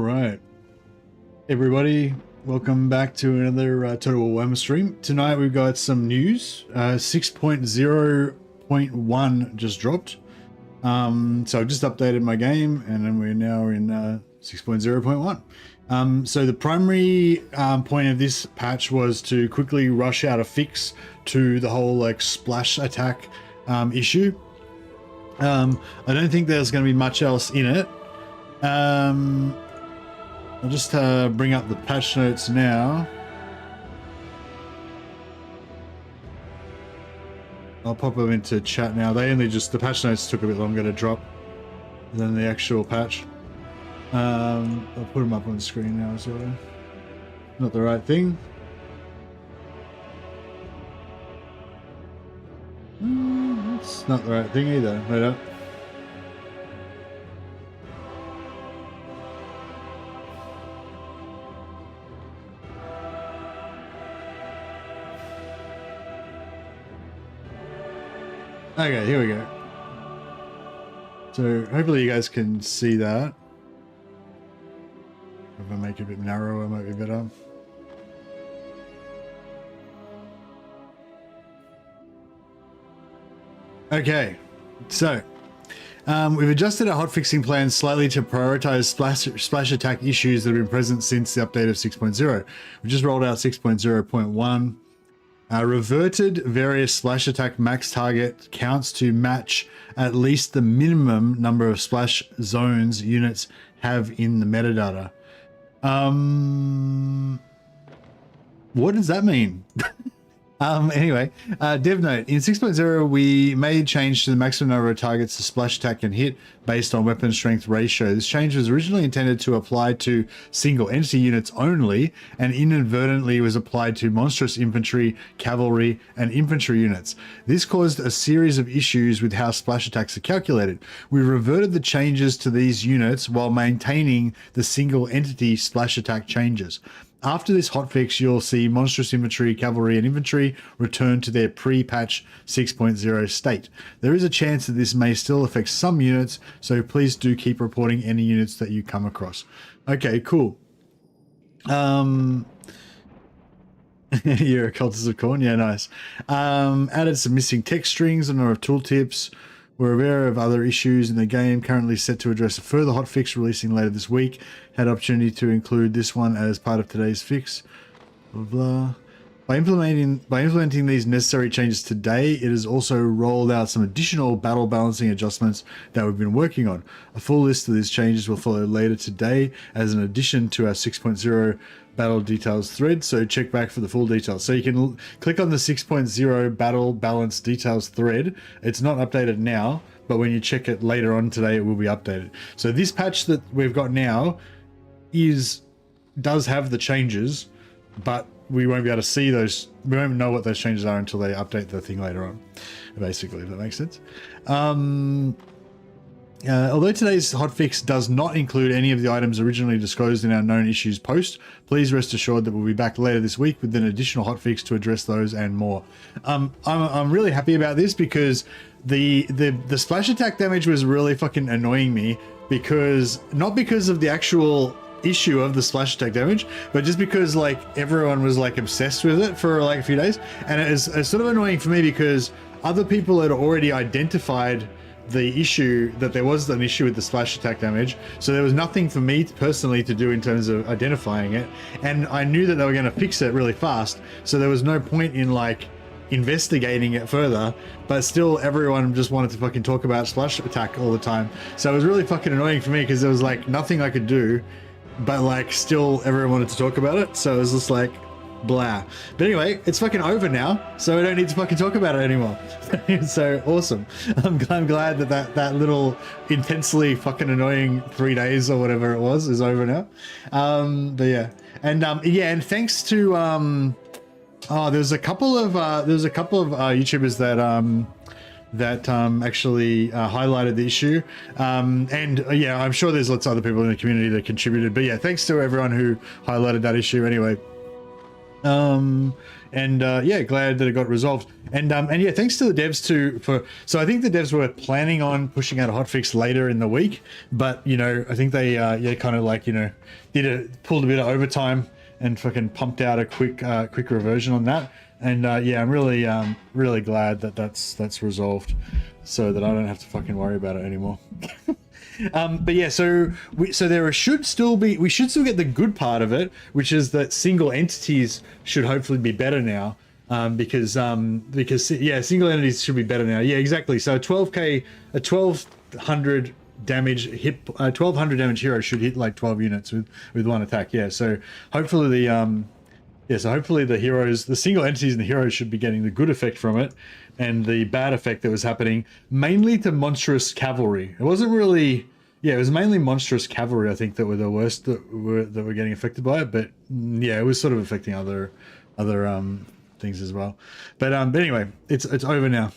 right, everybody, welcome back to another Total Warhammer stream. Tonight we've got some news. 6.0.1 just dropped. So I've just updated my game, and then we're now in 6.0.1. So the primary point of this patch was to quickly rush out a fix to the whole like splash attack issue. I don't think there's going to be much else in it. I'll just bring up the patch notes now. I'll pop them into chat now. The patch notes took a bit longer to drop than the actual patch. I'll put them up on the screen now as well. Not the right thing. It's not the right thing either. Wait up. Okay, here we go. So hopefully you guys can see that. If I make it a bit narrower, it might be better. Okay, so we've adjusted our hotfixing plans slightly to prioritize splash attack issues that have been present since the update of 6.0. We just rolled out 6.0.1. Reverted various splash attack max target counts to match at least the minimum number of splash zones units have in the metadata. What does that mean? Anyway, dev note, in 6.0 we made change to the maximum number of targets the splash attack can hit based on weapon strength ratio. This change was originally intended to apply to single entity units only, and inadvertently was applied to monstrous infantry, cavalry, and infantry units. This caused a series of issues with how splash attacks are calculated. We reverted the changes to these units while maintaining the single entity splash attack changes. After this hotfix, you'll see monstrous infantry, cavalry, and infantry return to their pre-patch 6.0 state. There is a chance that this may still affect some units, so please do keep reporting any units that you come across. Okay, cool. You're a cultist of Khorne? Yeah, nice. Added some missing text strings and a number of tooltips. We're aware of other issues in the game, currently set to address a further hotfix releasing later this week. Had opportunity to include this one as part of today's fix. Blah, blah. By implementing these necessary changes today, it has also rolled out some additional battle balancing adjustments that we've been working on. A full list of these changes will follow later today as an addition to our 6.0 battle details thread, so check back for the full details. So you can click on the 6.0 battle balance details thread. It's not updated now, but when you check it later on today, it will be updated. So this patch that we've got now does have the changes, but we won't be able to see those. We won't know what those changes are until they update the thing later on, basically, if that makes sense. Although today's hotfix does not include any of the items originally disclosed in our known issues post, please rest assured that we'll be back later this week with an additional hotfix to address those and more. I'm really happy about this because the splash attack damage was really fucking annoying me, because not because of the actual issue of the splash attack damage, but just because like everyone was like obsessed with it for like a few days, and it's sort of annoying for me because other people had already identified the issue, that there was an issue with the splash attack damage, so there was nothing for me personally to do in terms of identifying it, and I knew that they were going to fix it really fast, so there was no point in like investigating it further, but still everyone just wanted to fucking talk about splash attack all the time. So it was really fucking annoying for me because there was like nothing I could do, but like still everyone wanted to talk about it, so it was just like blah. But anyway, it's fucking over now, so we don't need to fucking talk about it anymore. So awesome. I'm glad that little intensely fucking annoying 3 days or whatever it was is over now. But yeah, and and thanks to there's a couple of YouTubers that actually highlighted the issue, and yeah, I'm sure there's lots of other people in the community that contributed, but yeah, thanks to everyone who highlighted that issue anyway. Yeah, glad that it got resolved. And yeah, thanks to the devs too so I think the devs were planning on pushing out a hotfix later in the week, but you know, I think they yeah, kind of like, you know, pulled a bit of overtime and fucking pumped out a quicker version on that. And yeah, I'm really glad that that's resolved, so that I don't have to fucking worry about it anymore. But yeah, so we should still get the good part of it, which is that single entities should hopefully be better now. Because yeah, single entities should be better now. Yeah, exactly. So a 1200 damage hit, 1200 damage hero should hit like 12 units with one attack. Yeah, so hopefully the heroes, the single entities and the heroes should be getting the good effect from it, and the bad effect that was happening mainly to monstrous cavalry. It wasn't really, yeah, it was mainly monstrous cavalry, I think, that were the worst that were getting affected by it. But yeah, it was sort of affecting other things as well. But anyway, it's over now.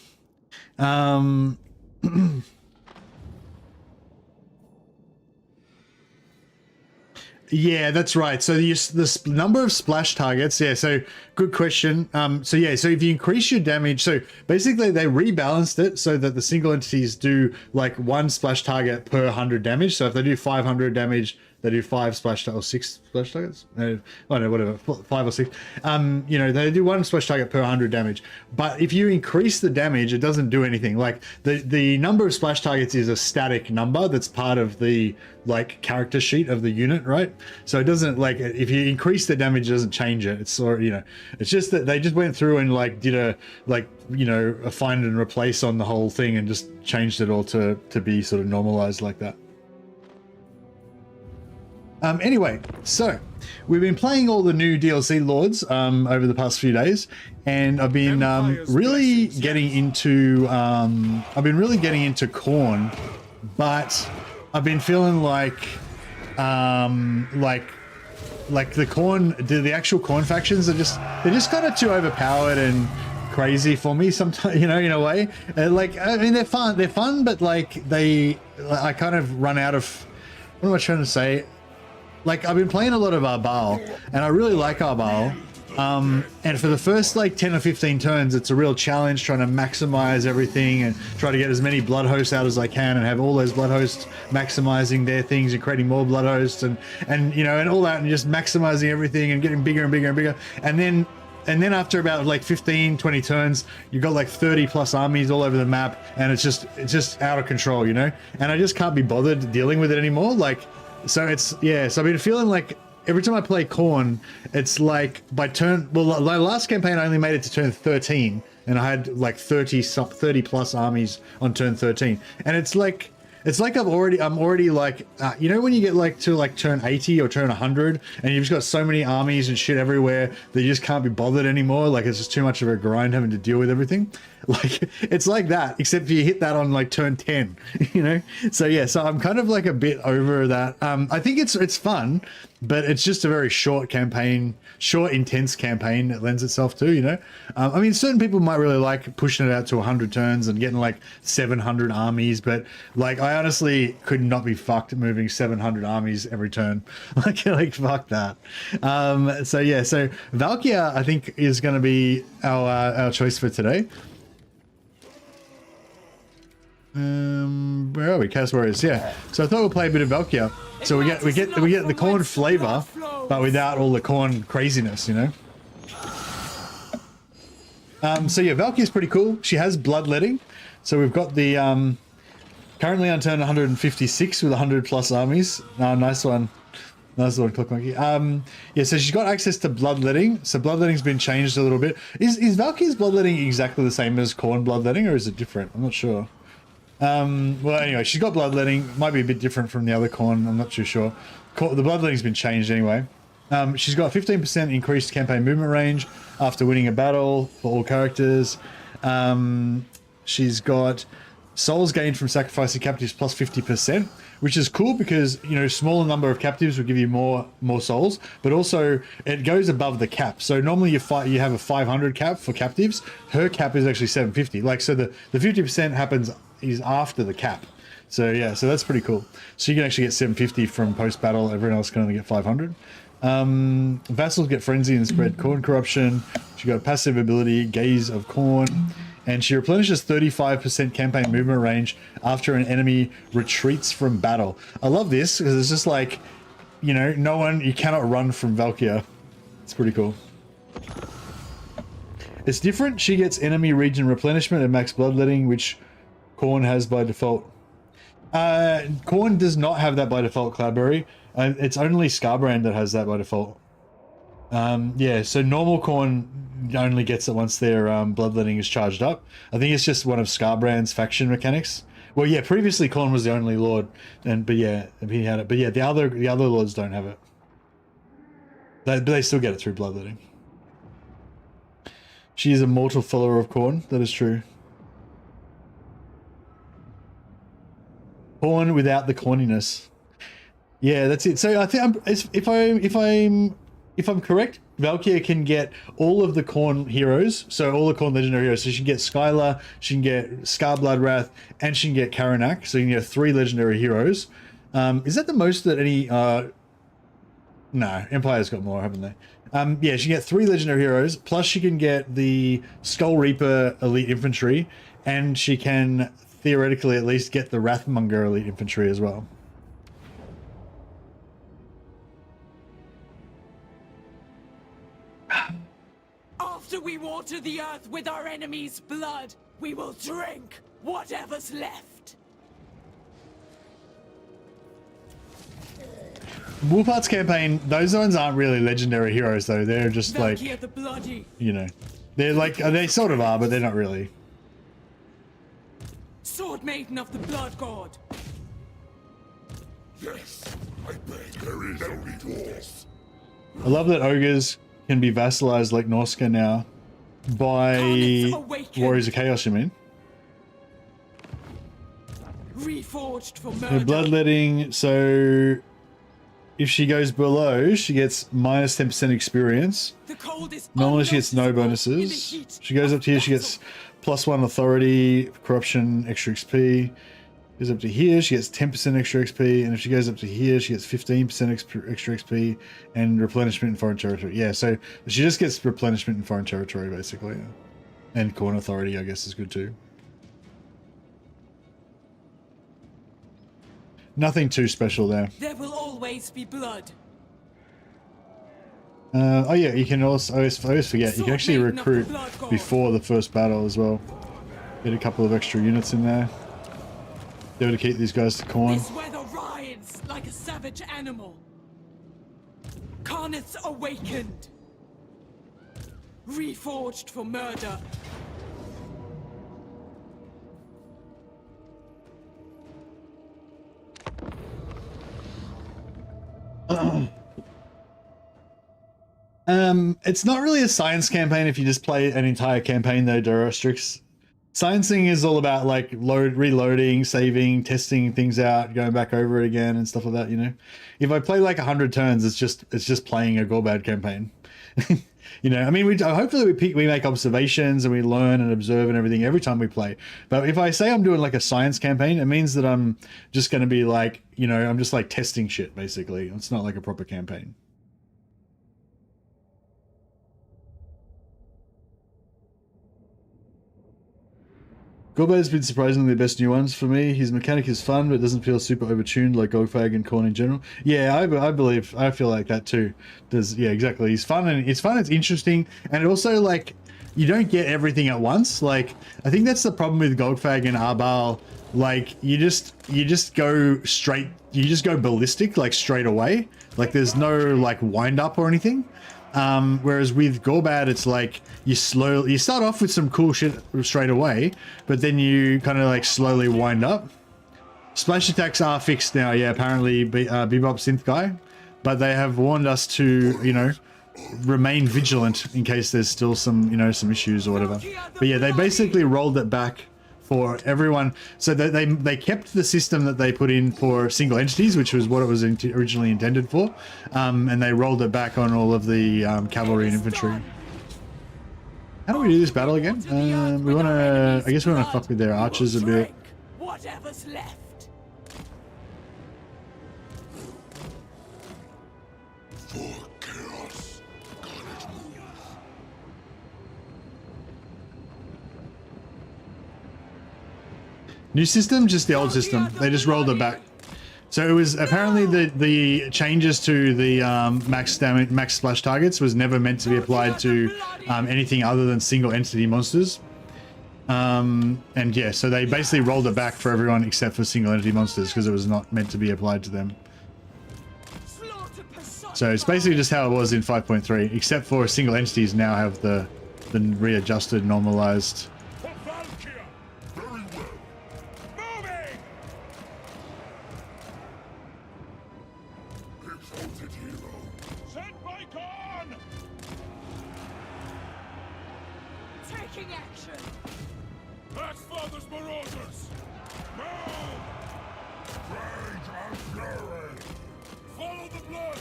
Yeah, that's right. So the number of splash targets. Yeah, so good question. So yeah, so if you increase your damage, so basically they rebalanced it so that the single entities do like 1 splash target per 100 damage. So if they do 500 damage, they do 5 splash or 6 splash targets. I don't know, whatever, 5 or 6. You know, they do 1 splash target per 100 damage. But if you increase the damage, it doesn't do anything. Like the number of splash targets is a static number that's part of the like character sheet of the unit, right? So it doesn't, like, if you increase the damage, it doesn't change it. It's sort of, you know, it's just that they just went through and like did a, like, you know, a find and replace on the whole thing and just changed it all to be sort of normalized like that. Anyway, so we've been playing all the new DLC lords over the past few days, and I've been really getting into Khorne, but I've been feeling like the Khorne, the actual Khorne factions are they're just kind of too overpowered and crazy for me sometimes, you know, in a way. Like, I mean, they're fun, but like I kind of run out of, what am I trying to say? Like, I've been playing a lot of Arbal, and I really like Arbal. And for the first like 10 or 15 turns, it's a real challenge trying to maximize everything and try to get as many blood hosts out as I can and have all those blood hosts maximizing their things and creating more blood hosts and you know, and all that, and just maximizing everything and getting bigger and bigger and bigger. And then after about like 15, 20 turns, you've got like 30 plus armies all over the map, and it's just out of control, you know? And I just can't be bothered dealing with it anymore. Like, so it's, yeah, so I've been feeling like every time I play Khorne, it's like by turn, well, my last campaign I only made it to turn 13, and I had like 30 plus armies on turn 13, and it's like I'm already like, you know, when you get like to like turn 80 or turn 100 and you've just got so many armies and shit everywhere that you just can't be bothered anymore. Like, it's just too much of a grind having to deal with everything. Like, it's like that, except you hit that on like turn 10, you know? So yeah, so I'm kind of like a bit over that. I think it's fun, but it's just a very short campaign, intense campaign that lends itself to, you know? I mean, certain people might really like pushing it out to 100 turns and getting like 700 armies, but like, I honestly could not be fucked moving 700 armies every turn. like fuck that. So yeah, so Valkia, I think, is going to be our choice for today. Where are we? Chaos Warriors, yeah. So I thought we'll play a bit of Valkia. So we get the Khorne flavor, but without all the Khorne craziness, you know. So yeah, Valky's pretty cool. She has bloodletting. So we've got the currently on turn 156 with 100 plus armies. Nice one. Nice one, Clock Monkey. Yeah, so she's got access to bloodletting. So bloodletting's been changed a little bit. Is Valky's bloodletting exactly the same as Khorne bloodletting, or is it different? I'm not sure. Well, anyway, she's got bloodletting. Might be a bit different from the other Khorne. I'm not too sure. The bloodletting's been changed anyway. She's got 15% increased campaign movement range after winning a battle for all characters. She's got souls gained from sacrificing captives plus 50%, which is cool because, you know, smaller number of captives will give you more souls, but also it goes above the cap. So normally you have a 500 cap for captives. Her cap is actually 750. Like, so the 50% is after the cap. So yeah, so that's pretty cool. So you can actually get 750 from post battle. Everyone else can only get 500. Vassals get frenzy and spread Khorne corruption. She got a passive ability, Gaze of Khorne, and she replenishes 35% campaign movement range after an enemy retreats from battle. I love this because it's just like, you know, you cannot run from Valkia. It's pretty cool. It's different. She gets enemy region replenishment and max bloodletting, which Khorne has by default. Khorne does not have that by default, Cloudberry. It's only Scarbrand that has that by default. Yeah, so normal Khorne only gets it once their bloodletting is charged up. I think it's just one of Scarbrand's faction mechanics. Well, yeah, previously Khorne was the only lord, but yeah, he had it. But yeah, the other lords don't have it. But they still get it through bloodletting. She is a mortal follower of Khorne. That is true. Khorne without the corniness. Yeah, that's it. So I think if I'm correct, Valkia can get all of the Khorne heroes, so all the Khorne legendary heroes. So she can get Skylar, she can get Scarbloodwrath, and she can get Karanak. So you can get 3 legendary heroes. Is that the most that any? No, Empire's got more, haven't they? Yeah, she can get 3 legendary heroes. Plus, she can get the Skull Reaper elite infantry, and she can theoretically at least get the Wrathmonger elite infantry as well. After we water the earth with our enemy's blood, we will drink whatever's left. Wolfheart's campaign, those ones aren't really legendary heroes though. They're just Valkia like, the bloody. You know, they're like, they sort of are, but they're not really. Sword Maiden of the Blood God. Yes, I beg there is only dwarves. I love that ogres can be vassalized like Norska now by Warriors of Chaos, you mean? Reforged for murder. Her bloodletting, so if she goes below, she gets minus 10% experience. Normally she gets no bonuses. She goes up to here, she gets +1 authority, corruption, extra XP. Goes up to here, she gets 10% extra XP, and if she goes up to here, she gets 15% extra XP and replenishment in foreign territory. Yeah, so she just gets replenishment in foreign territory, basically. And Khorne authority, I guess, is good too. Nothing too special there. There will always be blood. Oh yeah, you can also, I always forget, you can actually recruit before the first battle as well. Get a couple of extra units in there. Be able to keep these guys to Khorne. This weather rides like a savage animal. Khaneth's awakened. Reforged for murder. It's not really a science campaign if you just play an entire campaign though, Durostrix. Sciencing is all about like reloading, saving, testing things out, going back over it again and stuff like that, you know. If I play like 100 turns, it's just playing a Gorbad campaign. You know, I mean, hopefully we make observations and we learn and observe and everything every time we play. But if I say I'm doing like a science campaign, it means that I'm just going to be like, you know, I'm just like testing shit basically. It's not like a proper campaign. Gorbad has been surprisingly the best new ones for me. His mechanic is fun, but it doesn't feel super overtuned like Gogfag and Khorne in general. Yeah, I feel like that too. Yeah, exactly. He's fun and it's interesting, and it also like you don't get everything at once. Like I think that's the problem with Gogfag and Arbal. Like you just go straight, you just go ballistic like straight away. Like there's no like wind up or anything. Whereas with Gorbad, it's like you start off with some cool shit straight away, but then you kind of like slowly wind up. Splash attacks are fixed now, yeah, apparently Bebop Synth Guy, but they have warned us to, you know, remain vigilant in case there's still some, you know, some issues or whatever. But yeah, they basically rolled it back for everyone. So they kept the system that they put in for single entities, which was what it was originally intended for, and they rolled it back on all of the cavalry and infantry. How do we do this battle again? We want to, I guess we want to fuck with their archers a bit. Whatever's left. For New system, just the old system. They just rolled it back. So it was apparently the changes to the max damage, max splash targets was never meant to be applied to anything other than single entity monsters. And yeah, so they basically rolled it back for everyone except for single entity monsters because it was not meant to be applied to them. So it's basically just how it was in 5.3, except for single entities now have the readjusted, normalized. For Valkia! Very well. Moving! Exalted hero. Sent by Khorne! Taking action. Axfather's marauders! Move! Rage and fury! Follow the blood!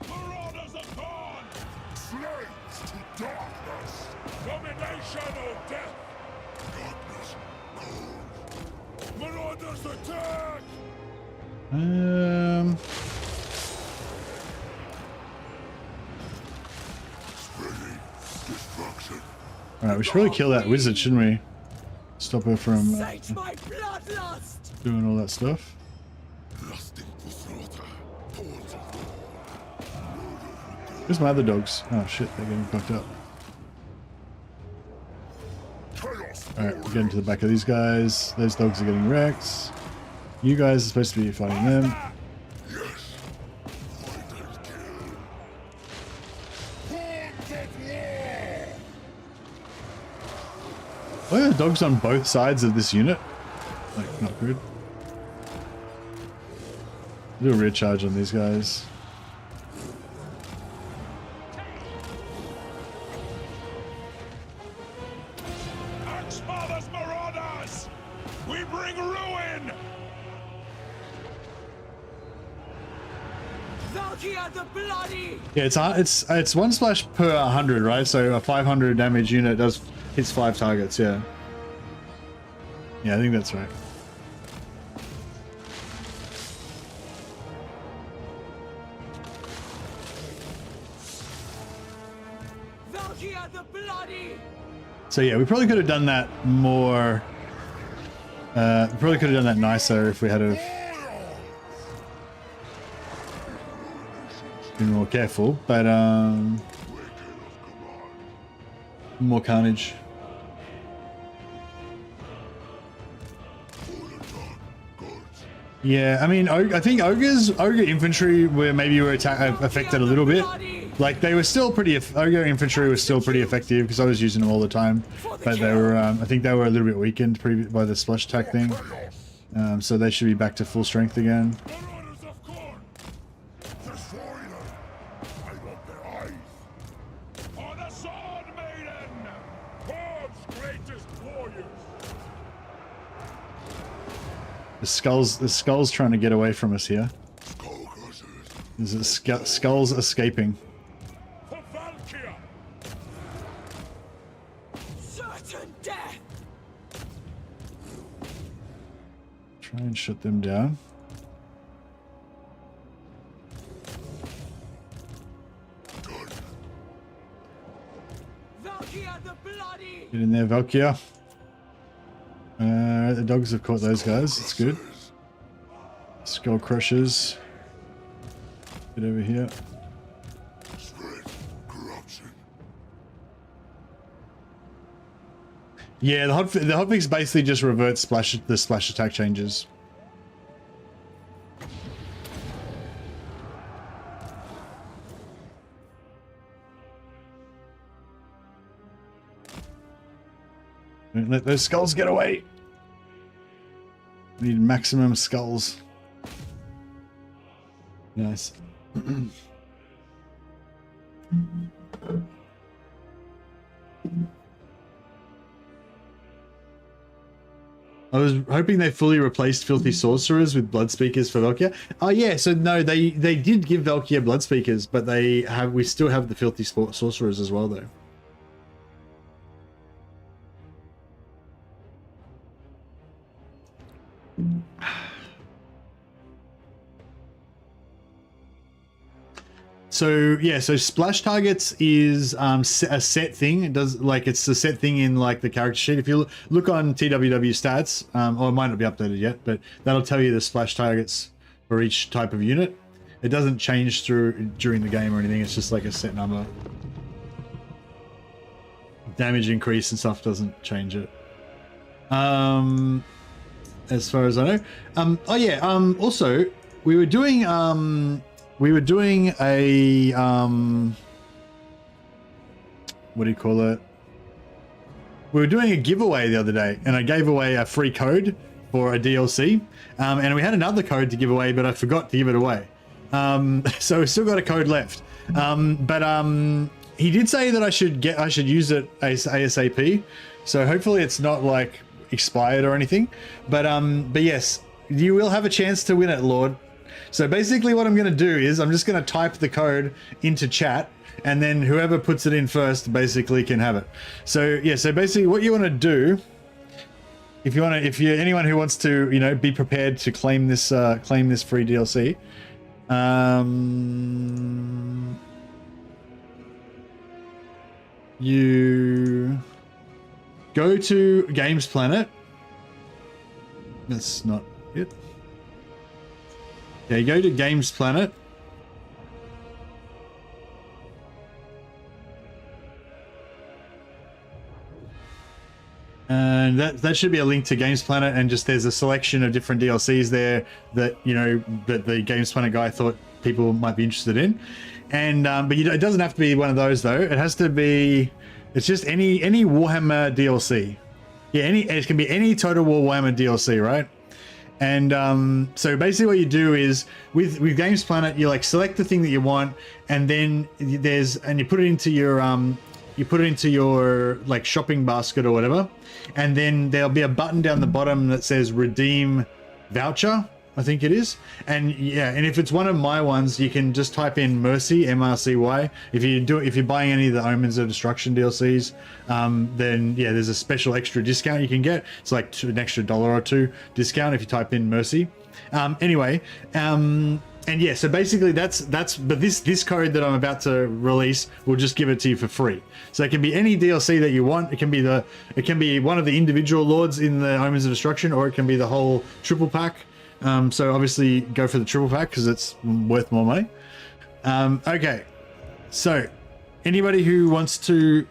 Marauders of Khorne! Slaves to darkness! Domination or death! Darkness, cold! Marauders attack! Spreading destruction. All right, we should really kill that wizard, shouldn't we? Stop her from Sate my bloodlust. doing all that stuff. Lusting for slaughter. Hordes of Where's my other dogs? Oh shit, they're getting fucked up. chaos! Alright, we're getting to the back of these guys. Those dogs are getting wrecked. You guys are supposed to be fighting them. Yes! Final kill! Hordes of war! Why are the dogs on both sides of this unit? Like, not good. Do a rear charge on these guys. Axfather's marauders! We bring ruin! Valkia the bloody. Yeah, it's one splash per 100, right? So a 500 damage unit hits 5 targets. Yeah. Yeah, I think that's right. Valkia the bloody. So yeah, we probably could have done that more. Probably could have done that nicer if we had have been more careful, but more carnage. Yeah, I mean, I think ogre infantry were affected a little bit. Like they were still ogre infantry was still pretty effective because I was using them all the time, but they were I think they were a little bit weakened by the splash attack thing. So they should be back to full strength again. Marauders of Khorne! Destroy them! I want their eyes! For the Sword Maiden! Khorne's greatest warriors! The skull's trying to get away from us here. Skull crushers! There's a skull's escaping. For Valkia! Certain death. Try and shut them down. Valkia the bloody. Get in there, Valkia. The dogs have caught those guys. It's good. Skull crushers. Get over here. Spread corruption. Yeah, the hotfix basically just reverts the splash attack changes. Don't let those skulls get away. Need maximum skulls. Nice. I was hoping they fully replaced Filthy Sorcerers with Blood Speakers for Valkia. Oh yeah, so no, they did give Valkia Blood Speakers, but we still have the Filthy Sorcerers as well though. So yeah, so splash targets is a set thing. It does like it's a set thing in like the character sheet. If you look on TWW stats, or it might not be updated yet, but that'll tell you the splash targets for each type of unit. It doesn't change during the game or anything. It's just like a set number. Damage increase and stuff doesn't change it. As far as I know. Oh yeah. Also, we were doing a what do you call it? We were doing a giveaway the other day, and I gave away a free code for a DLC, and we had another code to give away, but I forgot to give it away. So we still got a code left. He did say that I should use it ASAP. So hopefully it's not like expired or anything. But yes, you will have a chance to win it, Lord. So basically what I'm going to do is I'm just going to type the code into chat, and then whoever puts it in first basically can have it. So yeah, so basically what you want to do, if you're anyone who wants to, you know, be prepared to claim this free DLC, you go to Gamesplanet. That's not it. Yeah, you go to Gamesplanet. And that should be a link to Gamesplanet, and just there's a selection of different DLCs there that, you know, that the Gamesplanet guy thought people might be interested in. And but it doesn't have to be one of those though. It has to be, it's just any Warhammer DLC. Yeah, it can be any Total War Warhammer DLC, right? And so basically what you do is with Gamesplanet, you like select the thing that you want, and then you put it into your like shopping basket or whatever, and then there'll be a button down the bottom that says redeem voucher, I think it is. And yeah, and if it's one of my ones, you can just type in Mercy, MRCY. If you're buying any of the Omens of Destruction DLCs, then yeah, there's a special extra discount you can get. It's like an extra $1 or $2 discount if you type in Mercy. And yeah, so basically but this code that I'm about to release will just give it to you for free. So it can be any DLC that you want. It can be one of the individual lords in the Omens of Destruction, or it can be the whole triple pack. So obviously go for the triple pack because it's worth more money. Okay, so anybody who wants to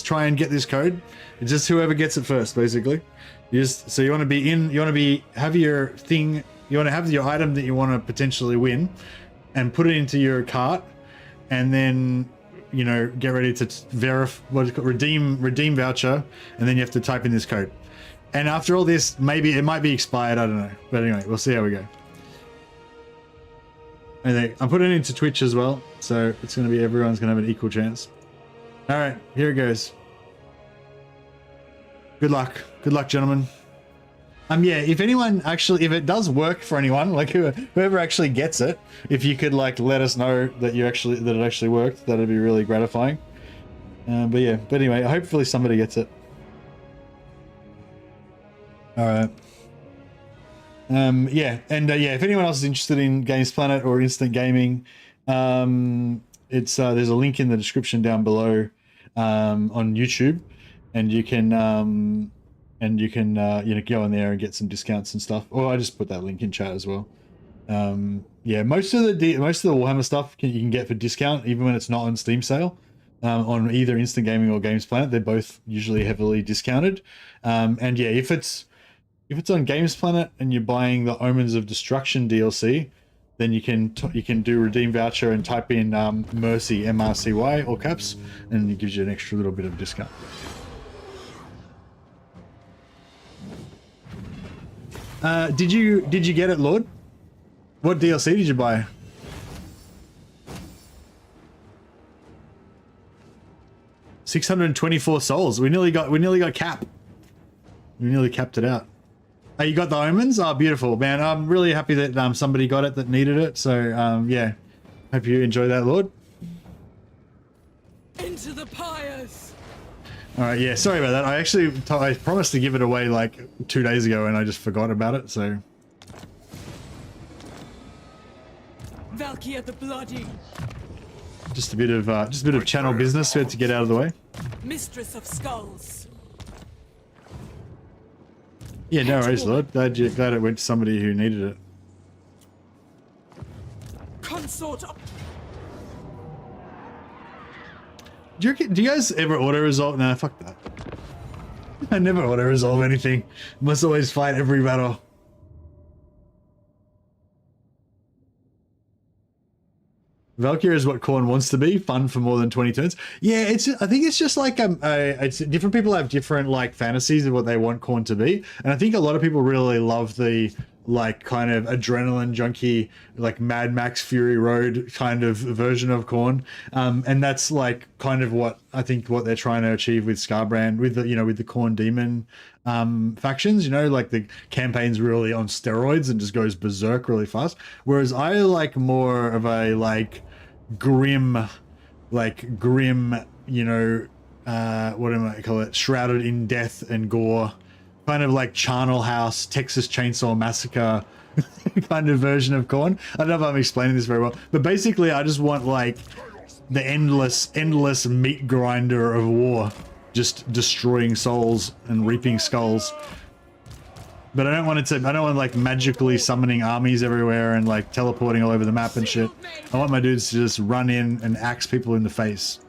try and get this code, it's just whoever gets it first, basically. You want to have your thing. You want to have your item that you want to potentially win, and put it into your cart, and then, you know, get ready to redeem voucher, and then you have to type in this code. And after all this, maybe it might be expired, I don't know. But anyway, we'll see how we go. And I'm putting it into Twitch as well, so it's going to be, everyone's going to have an equal chance. All right, here it goes. Good luck, gentlemen. Yeah, if it does work for anyone, like whoever actually gets it, if you could like let us know that it actually worked, that'd be really gratifying. But anyway, hopefully somebody gets it. All right. Yeah, and if anyone else is interested in Gamesplanet or Instant Gaming, there's a link in the description down below on YouTube, and you can go in there and get some discounts and stuff. Or I just put that link in chat as well. Yeah, most of the Warhammer stuff you can get for discount, even when it's not on Steam sale. On either Instant Gaming or Gamesplanet, they're both usually heavily discounted. And yeah, if it's on Gamesplanet and you're buying the Omens of Destruction DLC, then you can do redeem voucher and type in Mercy, MRCY, all caps, and it gives you an extra little bit of discount. Did you get it, Lord? What DLC did you buy? $624 souls. We nearly got cap. We nearly capped it out. Oh, you got the Omens? Oh, beautiful, man. I'm really happy that somebody got it that needed it. So yeah, hope you enjoy that, Lord. Into the pyres. All right, yeah, sorry about that. I promised to give it away like 2 days ago, and I just forgot about it. So Valkia the Bloody. Just a bit of channel business we had to get out of the way. Mistress of Skulls. Yeah, no worries, Lord. Glad it went to somebody who needed it. Consort of... Do you guys ever auto-resolve? Nah, fuck that. I never auto-resolve anything. Must always fight every battle. Valkia is what Khorne wants to be, fun for more than 20 turns. Yeah, I think it's just like it's different people have different like fantasies of what they want Khorne to be, and I think a lot of people really love the like kind of adrenaline junkie, like Mad Max Fury Road kind of version of Khorne, and that's like kind of what I think what they're trying to achieve with Scarbrand, with the with the Khorne Demon factions. Like the campaign's really on steroids and just goes berserk really fast, whereas I like more of a like grim what am I call it, shrouded in death and gore, kind of like Charnel House, Texas Chainsaw Massacre kind of version of Khorne. I don't know if I'm explaining this very well, but basically I just want like the endless meat grinder of war, just destroying souls and reaping skulls. But I don't want like magically summoning armies everywhere and like teleporting all over the map and shit. I want my dudes to just run in and axe people in the face.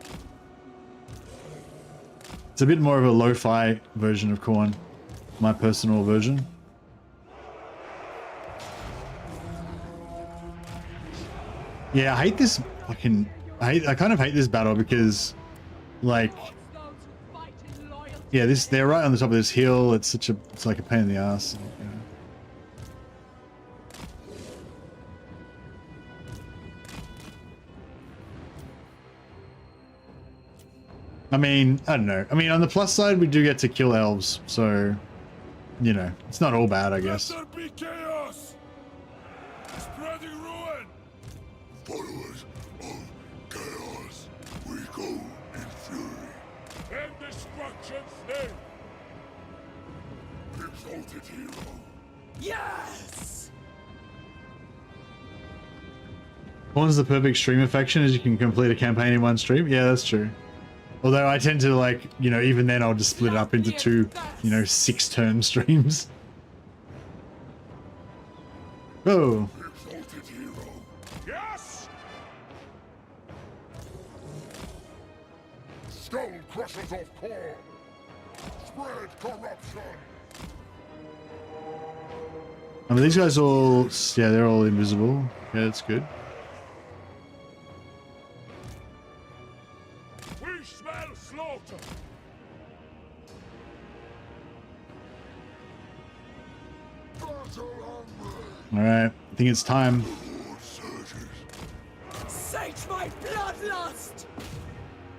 It's a bit more of a lo-fi version of Khorne, my personal version. Yeah, I hate this fucking... I kind of hate this battle because, like... Yeah, they're right on the top of this hill. It's like a pain in the ass. I mean, I don't know. I mean, on the plus side, we do get to kill elves, so, it's not all bad, I guess. Let there be chaos! Spreading ruin! Followers of chaos, we go in fury. And destruction's name! Exalted hero! Yes! Khorne's the perfect streamer faction, as you can complete a campaign in one stream. Yeah, that's true. Although I tend to like, even then I'll just split it up into two, 6-turn streams. Oh. Exalted hero! Yes! Skull crushers of Khorne! Spread corruption! I mean, these guys all, yeah, they're all invisible. Yeah, that's good. We smell slaughter! Alright, I think it's time. Lord surges. Sate my bloodlust!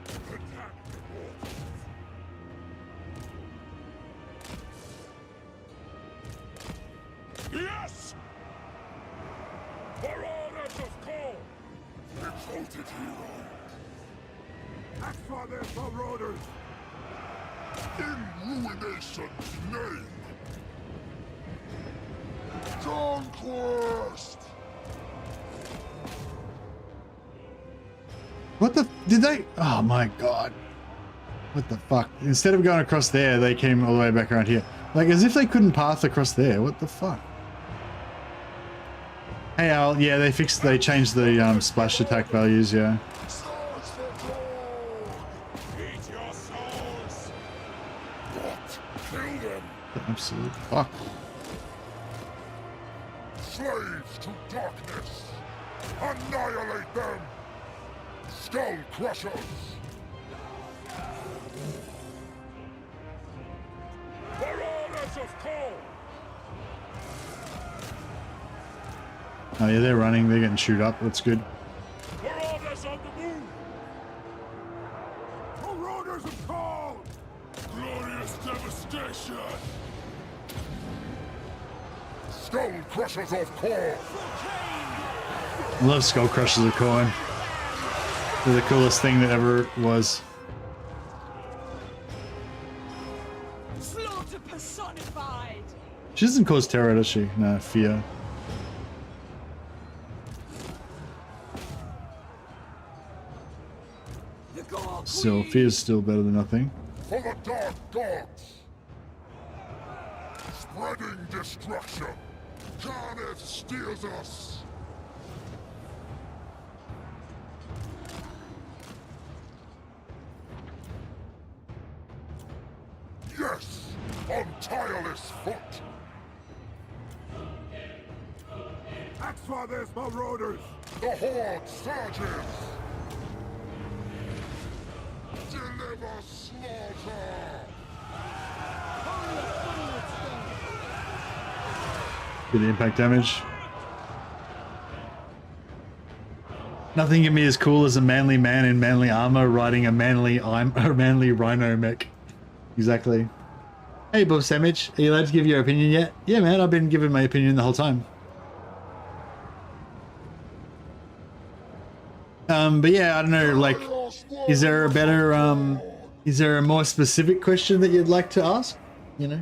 Attack the waters. Yes! For orders of Khorne! Exalted hero! Act for their marauders! In ruination's name! Conquest! What the, did they, oh my god. What the fuck? Instead of going across there, they came all the way back around here. Like, as if they couldn't path across there. What the fuck? Hey Al, yeah, they changed the splash attack values, yeah. Swords for Khorne! Eat your souls! What? Kill them! Absolute fuck. Slaves to darkness! Annihilate them! Skull crushers! For orders of Khorne! Oh yeah, they're running, they're getting chewed up, that's good. For orders on the move! For orders of Khorne! Glorious devastation! Skull crushers of Khorne! I love Skull Crushers of Khorne. They're the coolest thing that ever was. Slaughter personified! She doesn't cause terror, does she? No, fear. Still, fear's still better than nothing. For the dark gods! Spreading destruction! Khorne steals us! Yes! On tireless foot! Axe for this, marauders! The horde surges! Deliver slaughter! Good impact damage. Nothing can be as cool as a manly man in manly armor riding a manly rhino mech. Exactly. Hey Bob Sandwich, are you allowed to give your opinion yet? Yeah man, I've been giving my opinion the whole time. But yeah, I don't know, like, is there a better, is there a more specific question that you'd like to ask? You know?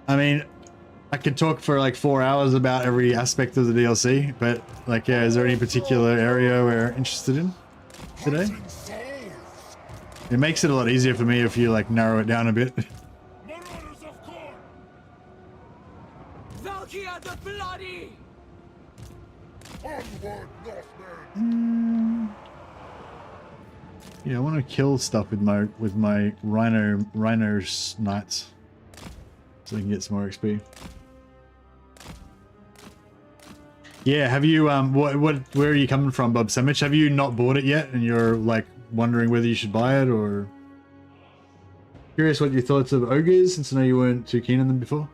I mean, I could talk for like 4 hours about every aspect of the DLC, but like, yeah, is there any particular area we're interested in today? It makes it a lot easier for me if you like narrow it down a bit. Marauders of Khorne! Valkia the Bloody! Onward, Northmen! Yeah, I want to kill stuff with my rhino knights, so we can get some more XP. Yeah, have you where are you coming from, Bob Sandwich? Have you not bought it yet and you're like wondering whether you should buy it, or curious what your thoughts of ogres, since I know you weren't too keen on them before?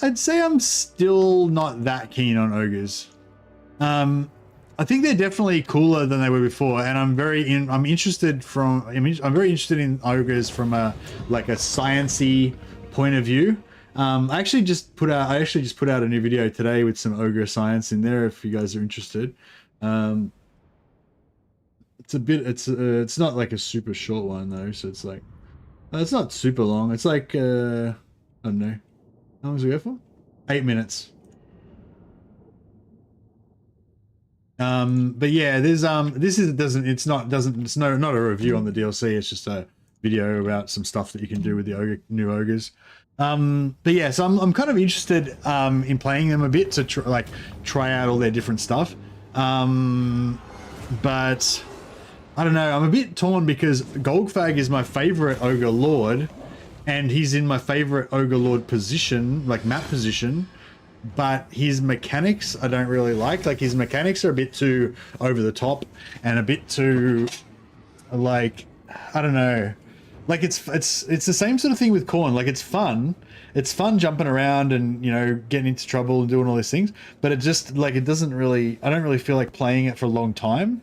I'd say I'm still not that keen on ogres. I think they're definitely cooler than they were before, and I'm very interested in ogres from a like a sciencey point of view. I actually just put out a new video today with some ogre science in there if you guys are interested. It's not like a super short one though, so it's like it's not super long. It's like I don't know. How long does it go for? 8 minutes. But yeah, there's it's not a review on the DLC. It's just a video about some stuff that you can do with the new ogres. But yeah, so I'm kind of interested in playing them a bit to try out all their different stuff. But I don't know, I'm a bit torn because Golgfag is my favorite ogre lord, and he's in my favorite ogre lord position, like map position. But his mechanics I don't really like. Like his mechanics are a bit too over the top and a bit too like, I don't know. Like it's the same sort of thing with Khorne. Like it's fun jumping around and, you know, getting into trouble and doing all these things, but it just like, it doesn't really, I don't really feel like playing it for a long time.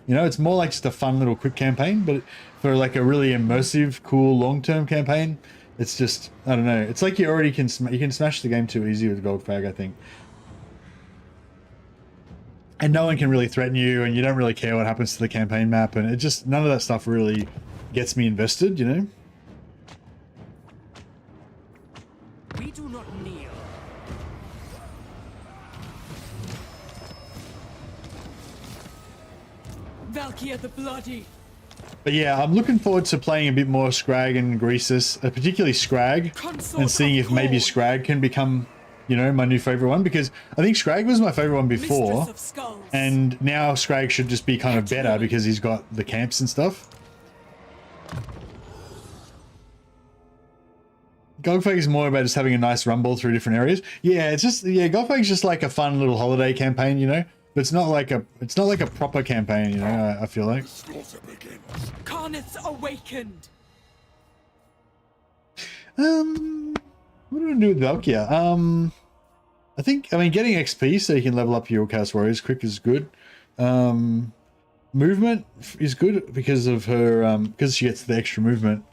You know, it's more like just a fun little quick campaign, but for like a really immersive, cool long-term campaign, it's just, I don't know. It's like you already can smash the game too easy with Golgfag, I think. And no one can really threaten you, and you don't really care what happens to the campaign map, and it just, none of that stuff really gets me invested, you know? We do not kneel. Valkia the Bloody. But yeah, I'm looking forward to playing a bit more Scrag and Greasus, particularly Scrag, and seeing if maybe Scrag can become, you know, my new favorite one, because I think Scrag was my favorite one before, and now Scrag should just be kind of better because he's got the camps and stuff. Golgfag is more about just having a nice rumble through different areas. Yeah, it's just, yeah, Golgfag's just like a fun little holiday campaign, you know? But it's not like a proper campaign, you know, I feel like. Khorne's awakened. What do I do with Valkia? I mean, getting XP so you can level up your Chaos Warriors quick is good. Movement is good because of her, because she gets the extra movement.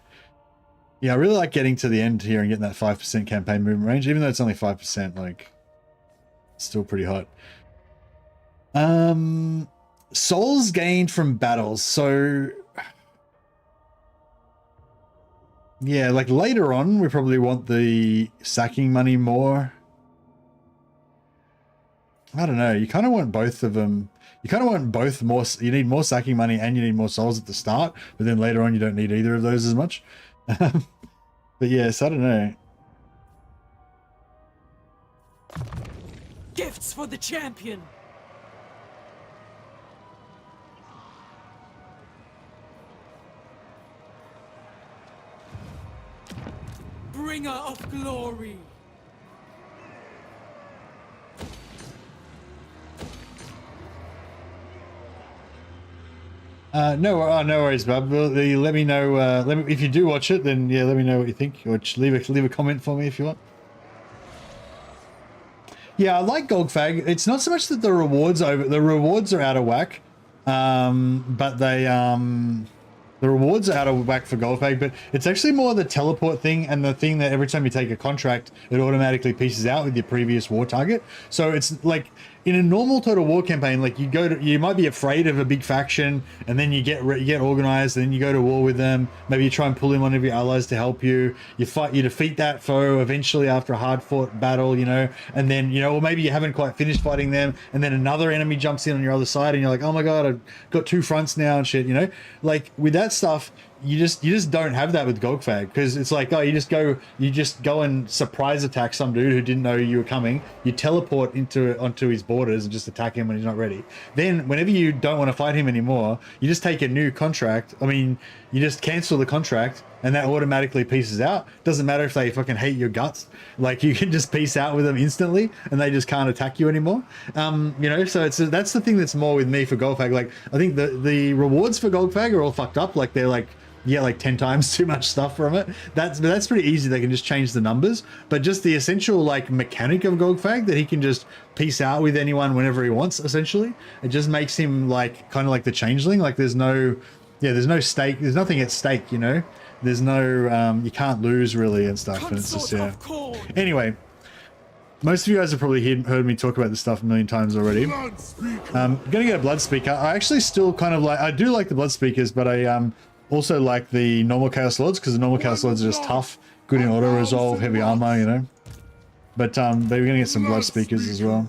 Yeah, I really like getting to the end here and getting that 5% campaign movement range, even though it's only 5%, like, it's still pretty hot. Souls gained from battles. So yeah, like later on, we probably want the sacking money more. I don't know. You kind of want both of them. You kind of want both more. You need more sacking money and you need more souls at the start, but then later on you don't need either of those as much. But yes, I don't know. Gifts for the champion. Bringer of glory. No worries, bub. Let me know. If you do watch it, then yeah, let me know what you think, or just leave a comment for me if you want. Yeah, I like Golgfag. It's not so much that the rewards are out of whack, but the rewards are out of whack for Golgfag, but it's actually more the teleport thing and the thing that every time you take a contract, it automatically pieces out with your previous war target. So it's like in a normal Total War campaign, like you might be afraid of a big faction, and then you get organized, and then you go to war with them. Maybe you try and pull in one of your allies to help you. You defeat that foe eventually after a hard fought battle, you know, and then or maybe you haven't quite finished fighting them, and then another enemy jumps in on your other side, and you're like, oh my god, I've got 2 fronts now and shit, you know, like with that stuff. You just don't have that with Golgfag, because it's like, oh, you just go and surprise attack some dude who didn't know you were coming. You teleport onto his borders and just attack him when he's not ready. Then whenever you don't want to fight him anymore, you just take a new contract. I mean, you just cancel the contract and that automatically pieces out. Doesn't matter if they fucking hate your guts. Like, you can just peace out with them instantly and they just can't attack you anymore. So that's the thing that's more with me for Golgfag. Like, I think the rewards for Golgfag are all fucked up. Like, they're like, yeah, like 10 times too much stuff from it. That's pretty easy. They can just change the numbers, but just the essential like mechanic of Golgfag that he can just peace out with anyone whenever he wants. Essentially, it just makes him like kind of like the changeling. Like there's no stake. There's nothing at stake. You know, there's no you can't lose really and stuff. And it's just Anyway, most of you guys have probably heard me talk about this stuff a million times already. I'm gonna get a blood speaker. I actually still kind of like. I do like the blood speakers, but I also like the normal Chaos Lords, because the normal Chaos Lords are just tough, good in auto resolve, heavy armor, you know. But they were gonna get some blood speakers as well.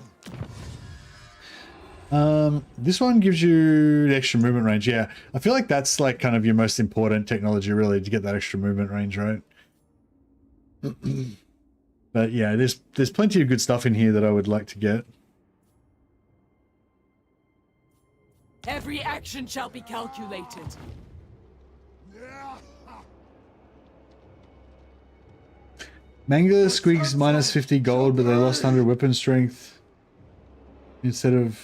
This one gives you the extra movement range. Yeah, I feel like that's like kind of your most important technology, really, to get that extra movement range, right? But yeah, there's plenty of good stuff in here that I would like to get. Every action shall be calculated. Manga squigs minus 50 gold, but they lost 100 weapon strength. Instead of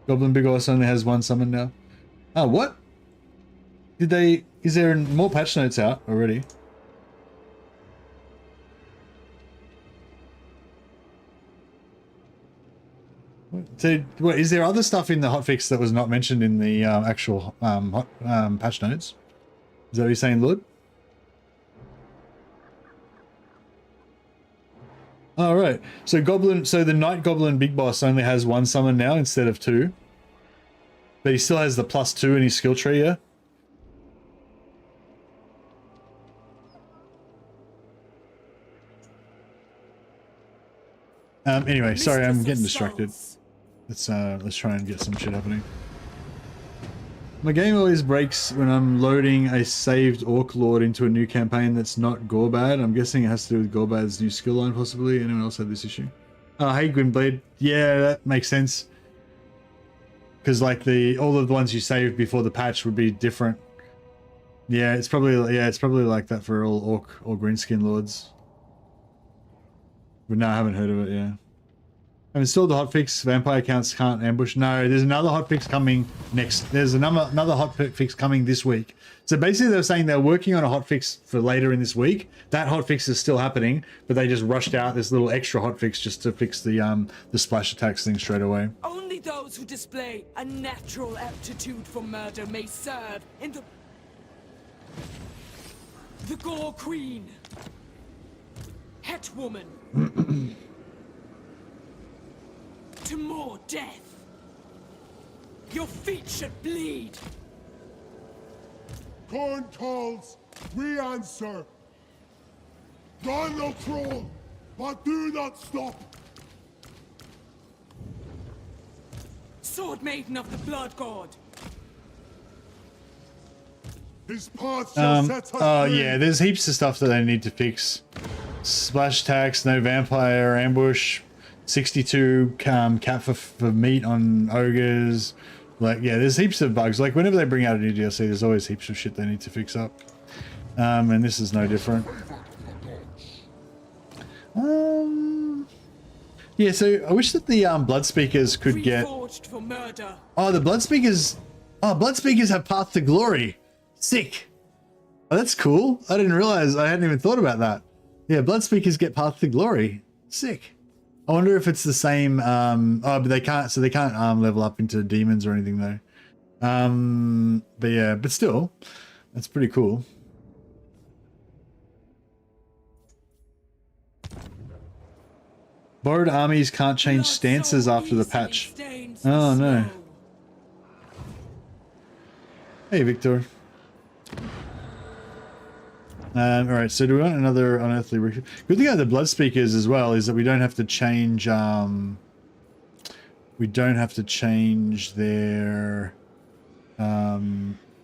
Goblin Big Boss only has 1 summon now. Oh, what? Is there more patch notes out already? So, what, is there other stuff in the hotfix that was not mentioned in the actual patch notes? Is that what you're saying, Lord? All right. So the Night Goblin Big Boss only has 1 summon now instead of 2. But he still has the +2 in his skill tree, yeah? Anyway, sorry, I'm getting distracted. Let's try and get some shit happening. My game always breaks when I'm loading a saved Orc Lord into a new campaign that's not Gorbad. I'm guessing it has to do with Gorbad's new skill line, possibly. Anyone else had this issue? Oh, hey, Gwynblade. Yeah, that makes sense. Because like all of the ones you saved before the patch would be different. Yeah, it's probably like that for all Orc or Greenskin Lords. But no, I haven't heard of it. Yeah. I've installed the hotfix. Vampire counts can't ambush. No, there's another hotfix coming next. There's another hotfix coming this week. So basically, they're saying they're working on a hotfix for later in this week. That hotfix is still happening, but they just rushed out this little extra hotfix just to fix the splash attacks thing straight away. Only those who display a natural aptitude for murder may serve in the Gore Queen, Het Woman. To more death. Your feet should bleed. Khorne calls, we answer. Run, no troll, but do not stop. Sword Maiden of the Blood God. His path shall set us free. Yeah, there's heaps of stuff that they need to fix. Splash attacks, no vampire ambush, 62 cap for meat on ogres. Like, yeah, there's heaps of bugs. Like, whenever they bring out a new DLC, there's always heaps of shit they need to fix up. And this is no different. Yeah, so I wish that the blood speakers could get... For murder. Oh, the blood speakers... Oh, blood speakers have path to glory. Sick. Oh, that's cool. I didn't realize. I hadn't even thought about that. Yeah, blood speakers get path to glory. Sick. I wonder if it's the same. Oh, but they can't. So they can't level up into demons or anything though. But yeah, but still, that's pretty cool. Borrowed armies can't change stances after the patch. Oh no. Hey, Victor. All right, so do we want another unearthly recruit? Good thing about the blood speakers as well is that we don't have to change. We don't have to change their. I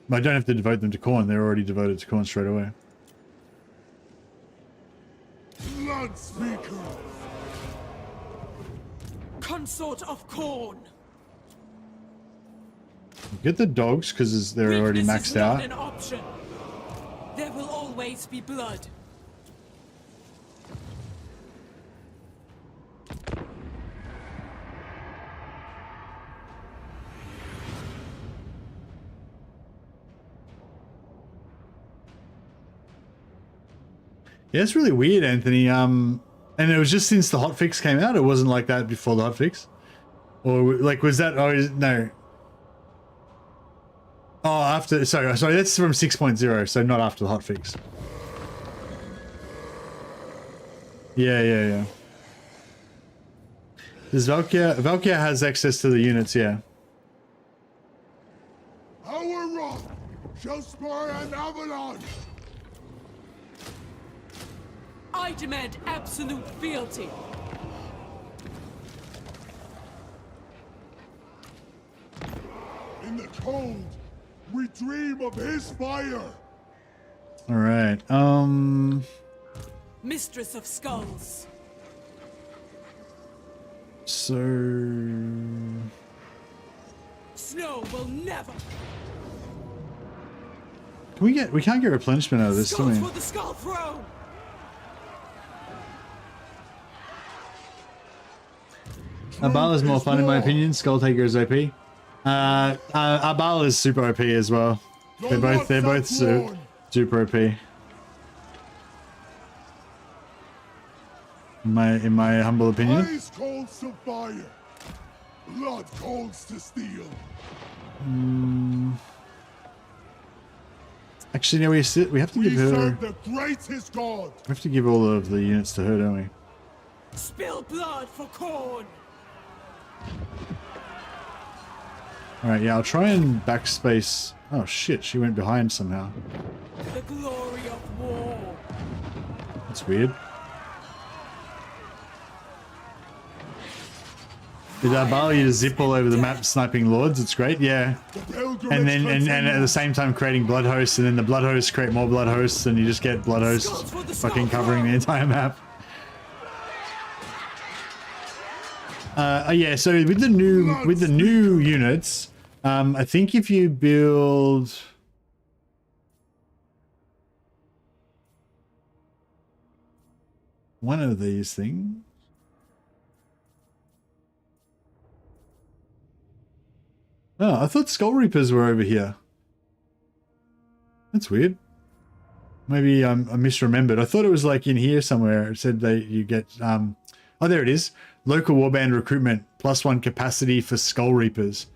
don't have to devote them to Khorne. They're already devoted to Khorne straight away. Blood speaker. Consort of Khorne. Get the dogs because they're already maxed out. An option. There will always be blood. Yeah, it's really weird, Anthony. And it was just since the hotfix came out. It wasn't like that before the hotfix, or like was that? Oh no. Oh, after, sorry, that's from 6.0, so not after the hotfix. Yeah. Does Valkia has access to the units, yeah. Our wrath shall spur an avalanche. I demand absolute fealty. In the cold, we dream of his fire. All right. Mistress of Skulls. So Snow will never. we can't get replenishment out of this, do Skulls we? for the Skull Throne. Arbal is more fun in my opinion. Skull Taker is OP. Arbal is super OP as well. They're both super OP. In my humble opinion. Ice cold to fire, blood colds to steel. Actually, no, we have to give her. Serve the greatest god. We have to give all of the units to her, don't we? Spill blood for Khorne. All right, yeah, I'll try and backspace. Oh shit, she went behind somehow. The glory of war. That's weird. Did Arbal just zip all over the map sniping lords? It's great, yeah. And then and at the same time creating blood hosts, and then the blood hosts create more blood hosts, and you just get blood hosts fucking covering the entire map. Yeah, so with the new units, I think if you build one of these things. Oh, I thought Skull Reapers were over here. That's weird. Maybe I misremembered. I thought it was like in here somewhere. It said that you get oh, there it is. Local warband recruitment +1 capacity for Skull Reapers.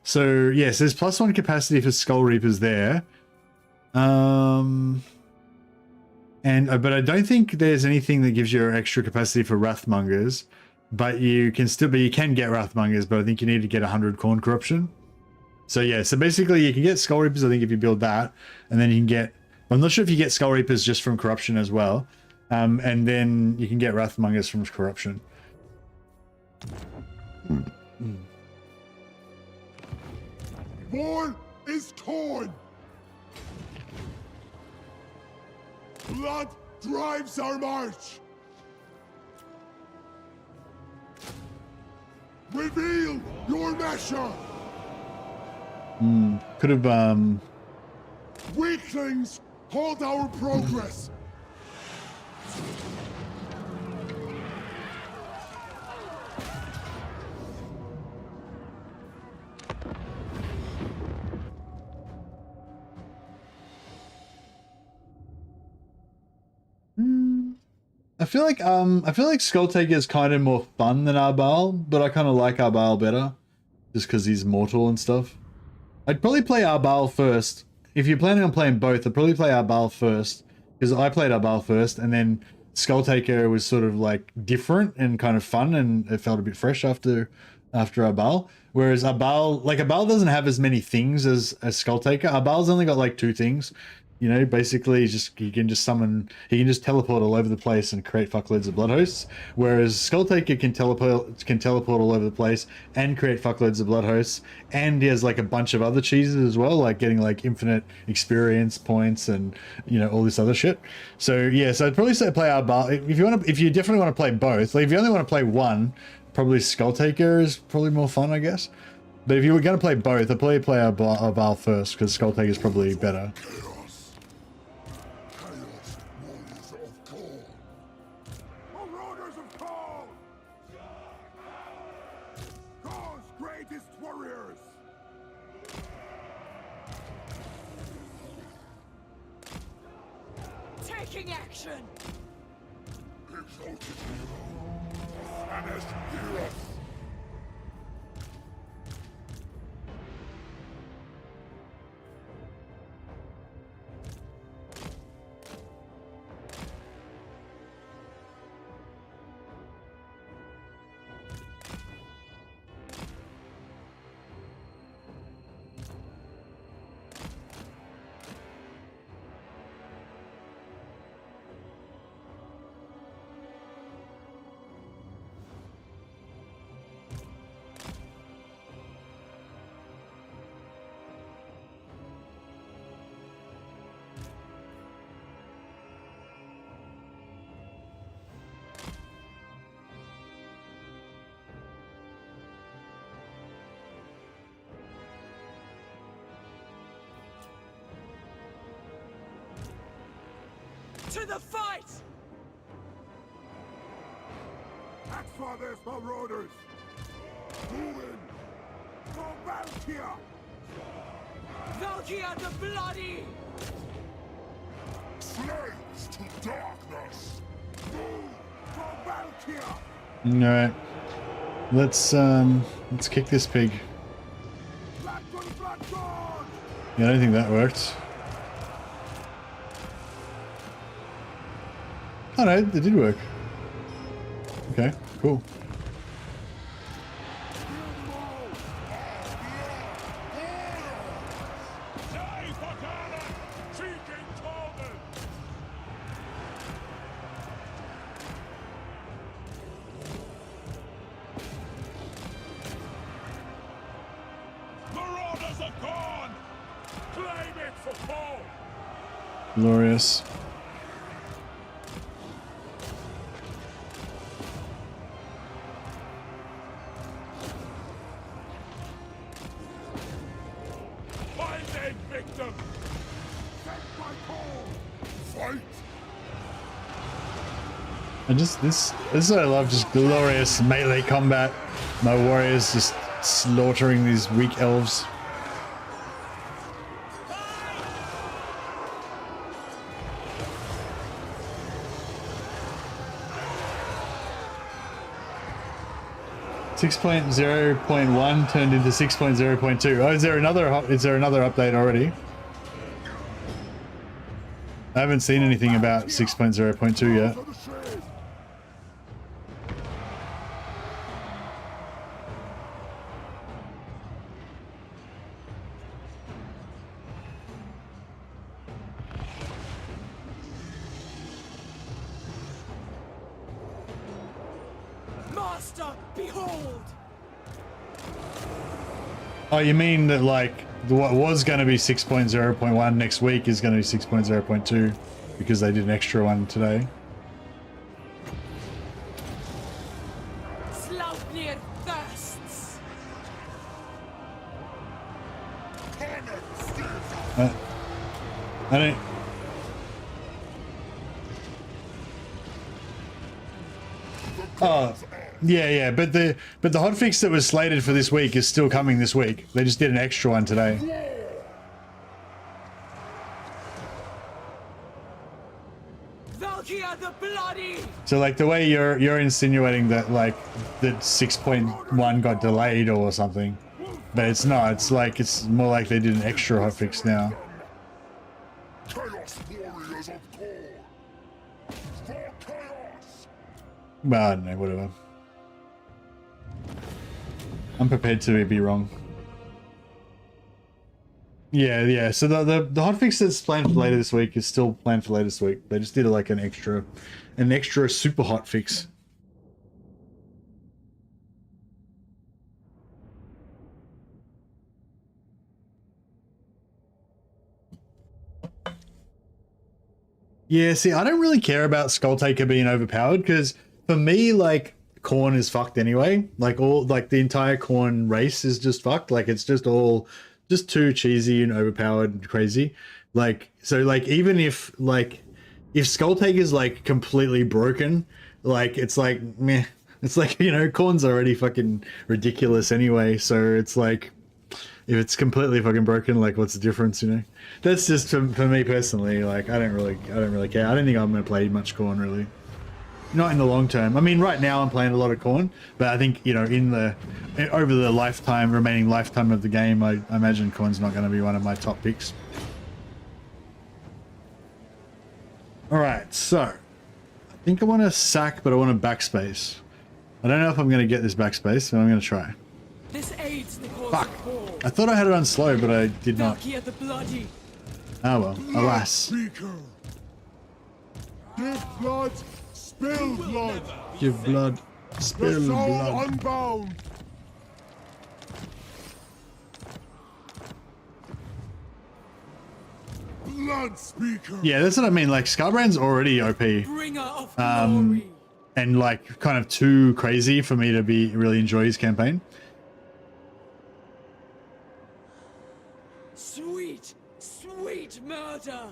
So yes, there's +1 capacity for Skull Reapers there. And but I don't think there's anything that gives you extra capacity for Wrathmongers. but you can get Wrathmongers, but I think you need to get 100 Khorne corruption. So yeah, so basically you can get Skull Reapers, I think, if you build that, and then you can get, I'm not sure if you get Skull Reapers just from corruption as well, and then you can get Wrathmongers from corruption. War is torn. Blood drives our march. Reveal your measure. Could have Weaklings hold our progress. I feel like Skull Taker is kind of more fun than Arbal, but I kind of like Arbal better, just because he's mortal and stuff. I'd probably play Arbal first. If you're planning on playing both, I'd probably play Arbal first, because I played Arbal first, and then Skull Taker was sort of like different and kind of fun, and it felt a bit fresh after Arbal. Whereas Arbal doesn't have as many things as Skull Taker. Arbal's only got like 2 things. You know, basically, he can just teleport all over the place and create fuckloads of blood hosts. Whereas Skull Taker can teleport all over the place and create fuckloads of blood hosts, and he has like a bunch of other cheeses as well, like getting like infinite experience points and, you know, all this other shit. So yeah, so I'd probably say play Arbal if you definitely want to play both. Like if you only want to play one, probably Skull Taker is probably more fun, I guess. But if you were going to play both, I'd probably play Arbal first, because Skull Taker is probably better. Taking action! Exalted hero. Vanished heroes. To the fight! Axe for this, marauders! Moving! For Valkia! Valkia the Bloody! Slaves to darkness! Move! For Valkia! Alright. Let's kick this pig. Black for the Black God! Yeah, I don't think that worked. Oh no, it did work. Okay, cool. Marauders are gone! Claim it for Khorne! Glorious. And just this is what I love, just glorious melee combat. My warriors just slaughtering these weak elves. Six 6.0.1 turned into 6.0.2. Oh, is there another update already? I haven't seen anything about 6.0.2 yet. Master, behold! Oh, you mean that like what was going to be 6.0.1 next week is going to be 6.0.2 because they did an extra one today? Slaupnir thirsts! I don't. Oh, yeah, but the hotfix that was slated for this week is still coming this week. They just did an extra one today. Valkia the Bloody! So like the way you're insinuating that like that 6.1 got delayed or something, but it's not. It's like it's more like they did an extra hotfix now. Chaos warriors of Khorne! For chaos! Well, I don't know, whatever. I'm prepared to be wrong. Yeah. So the hotfix that's planned for later this week is still planned for later this week. They just did like an extra super hotfix. Yeah, see, I don't really care about Skulltaker being overpowered because for me, like, Khorne is fucked anyway. Like, the entire Khorne race is just fucked. Like, it's just all just too cheesy and overpowered and crazy. Like, so, like, even if Skulltaker's, like, completely broken, like, it's like, meh. It's like, you know, Khorne's already fucking ridiculous anyway, so it's like, if it's completely fucking broken, like, what's the difference, you know? That's just for me personally. Like, I don't really care. I don't think I'm gonna play much Khorne really. Not in the long term. I mean, right now I'm playing a lot of Khorne, but I think, you know, over the remaining lifetime of the game, I imagine Khorne's not going to be one of my top picks. All right, so I think I want to sack, but I want to backspace. I don't know if I'm going to get this backspace, but I'm going to try. This aids the cause Fuck. of war. I thought I had it on slow, but I did not. Valkia the Bloody! Oh well, alas. Speaker! Give blood, spill blood! Give blood, The spill soul blood. unbound! Blood speaker! Yeah, that's what I mean. Like, Scarbrand's already OP. Bringer of glory! And like kind of too crazy for me to really enjoy his campaign. Sweet, sweet murder!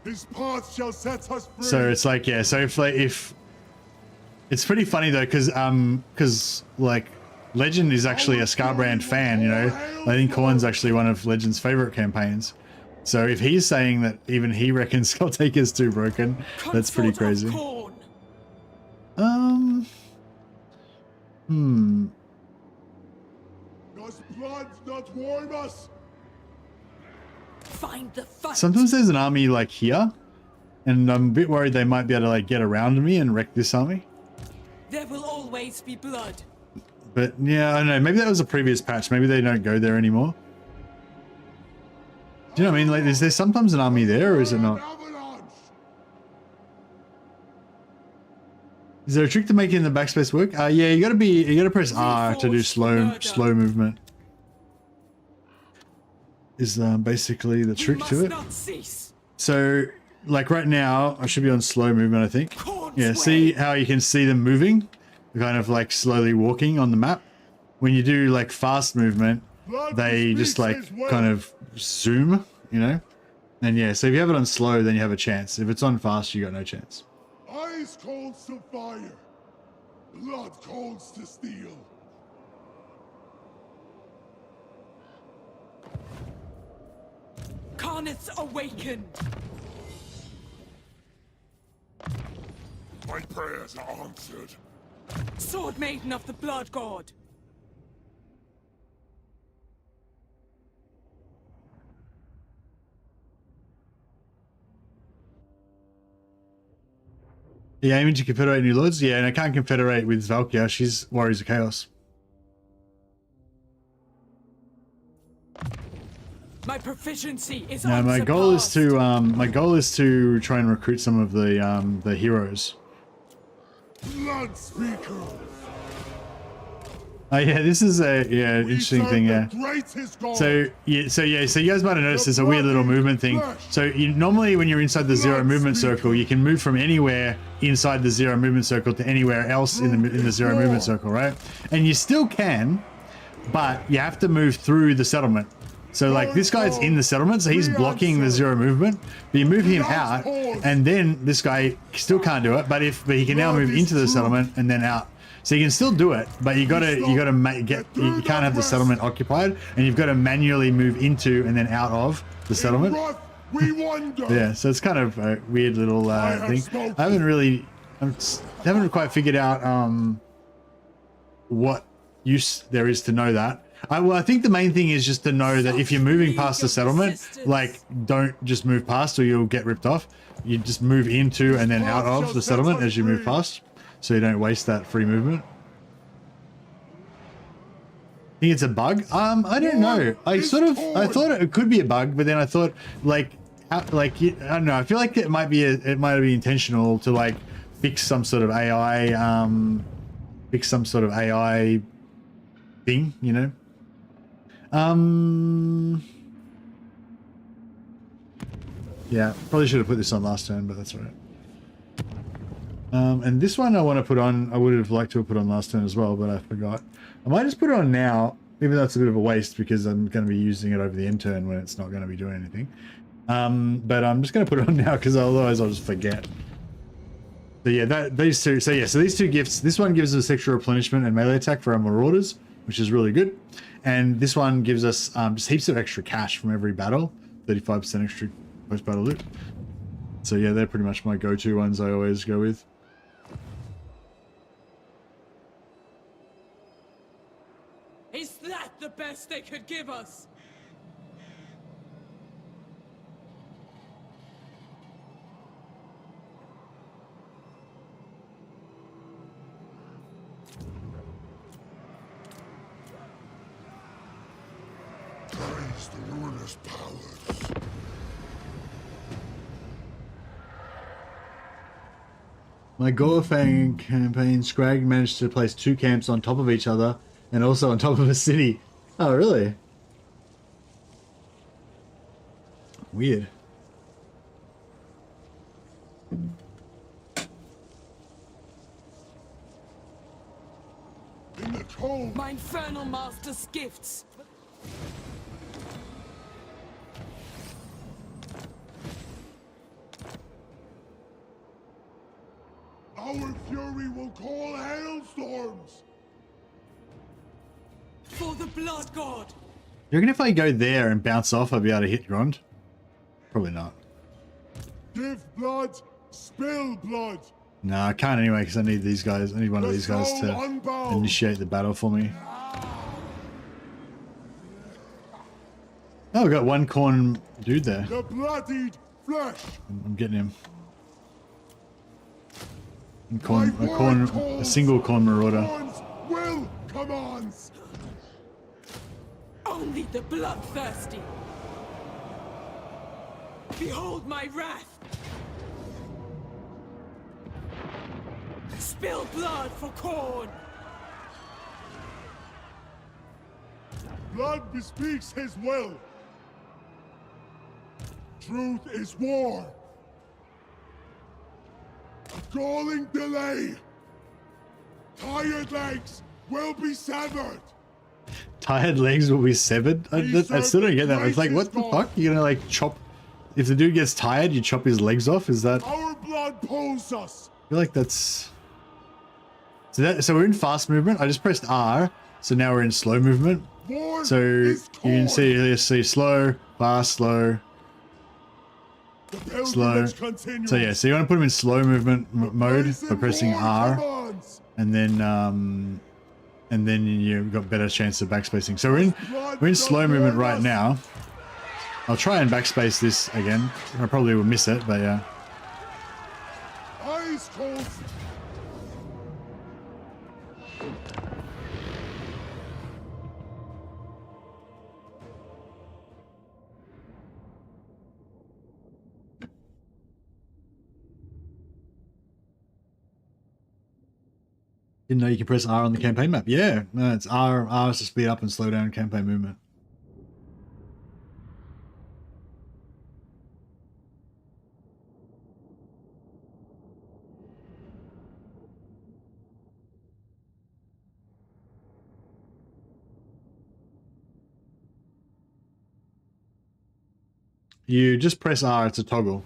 His path shall set us free! So it's like, yeah, so if it's pretty funny though, because like Legend is actually a Scarbrand fan, you know. I think Khorne's actually one of Legend's favorite campaigns. So if he's saying that even he reckons Skulltaker's too broken, that's pretty crazy. Does blood not warm us? Find the fight! Sometimes there's an army like here, and I'm a bit worried they might be able to like get around me and wreck this army. There will always be blood. But yeah, I don't know. Maybe that was a previous patch. Maybe they don't go there anymore. Do you know what I mean? Like, is there sometimes an army there, or is it not? Avalanche! Is there a trick to making the backspace work? Yeah, you gotta press R to do slow movement. Is basically the trick to it. Not cease. So, like right now, I should be on slow movement, I think. Khorne's Yeah, see how you can see them moving? Kind of like slowly walking on the map. When you do like fast movement, they just like kind of zoom, you know? And yeah, so if you have it on slow, then you have a chance. If it's on fast, you got no chance. Ice colds to fire, blood colds to steel. Khorne's awakened. My prayers are answered. Sword Maiden of the Blood God. Yeah, aiming to confederate new lords? Yeah, and I can't confederate with Valkia. She's Warriors of Chaos. My proficiency is Now, my goal is to try and recruit some of the heroes. Blood speaker! Oh yeah, this is a interesting thing. Yeah. So So you guys might have noticed there's a weird little movement thing. So normally when you're inside the zero movement circle, you can move from anywhere inside the zero movement circle to anywhere else in the zero movement circle, right? And you still can, but you have to move through the settlement. So like this guy's in the settlement, so he's blocking the zero movement. But you move him out, and then this guy still can't do it. But he can now move into the settlement and then out. So you can still do it, but you can't have the settlement occupied, and you've got to manually move into and then out of the settlement. Yeah, so it's kind of a weird little thing. I haven't quite figured out what use there is to know that. I think the main thing is just to know that if you're moving past the settlement, like don't just move past or you'll get ripped off. You just move into and then out of the settlement as you move past, so you don't waste that free movement. I think it's a bug. I don't know. I thought it could be a bug, but then I thought I don't know. I feel like it might be intentional to like fix some sort of AI thing, you know. Yeah, probably should have put this on last turn, but that's all right. And this one I want to put on, I would have liked to have put on last turn as well, but I forgot. I might just put it on now, even though it's a bit of a waste because I'm going to be using it over the end turn when it's not going to be doing anything. But I'm just going to put it on now because otherwise I'll just forget. So yeah, these two. So these two gifts. This one gives us extra replenishment and melee attack for our Marauders, which is really good. And this one gives us just heaps of extra cash from every battle, 35% extra post-battle loot. So yeah, they're pretty much my go-to ones I always go with. Is that the best they could give us? Praise the ruinous powers. My Gorfang campaign, Scrag managed to place 2 camps on top of each other and also on top of a city. Oh, really? Weird. In the cold. My infernal master's gifts. Our fury will call hailstorms. For the blood god. You reckon if I go there and bounce off, I'll be able to hit Grond? Probably not. Give blood, spill blood. No, I can't anyway because I need these guys. I need one of these guys to initiate the battle for me. Oh, we got one Khorne dude there. The bloodied flesh. I'm getting him. A single Khorne Marauder. Will command. Only the bloodthirsty. Behold my wrath. Spill blood for Khorne. Blood bespeaks his will. Truth is war. A galling delay. Tired legs will be severed. Tired legs will be severed? I still don't get that. It's like, what the fuck? You're gonna like chop... If the dude gets tired, you chop his legs off? Is that... Our blood pulls us. I feel like that's... So we're in fast movement. I just pressed R. So now we're in slow movement. So you can see slow, fast, slow, slow. So yeah, so you want to put them in slow movement mode by pressing R, and then you've got better chance of backspacing. So we're in slow movement right now. I'll try and backspace this again. I probably will miss it, but yeah. Ice cold. Didn't know you can press R on the campaign map. Yeah, no, it's R. R is to speed up and slow down campaign movement. You just press R, it's a toggle.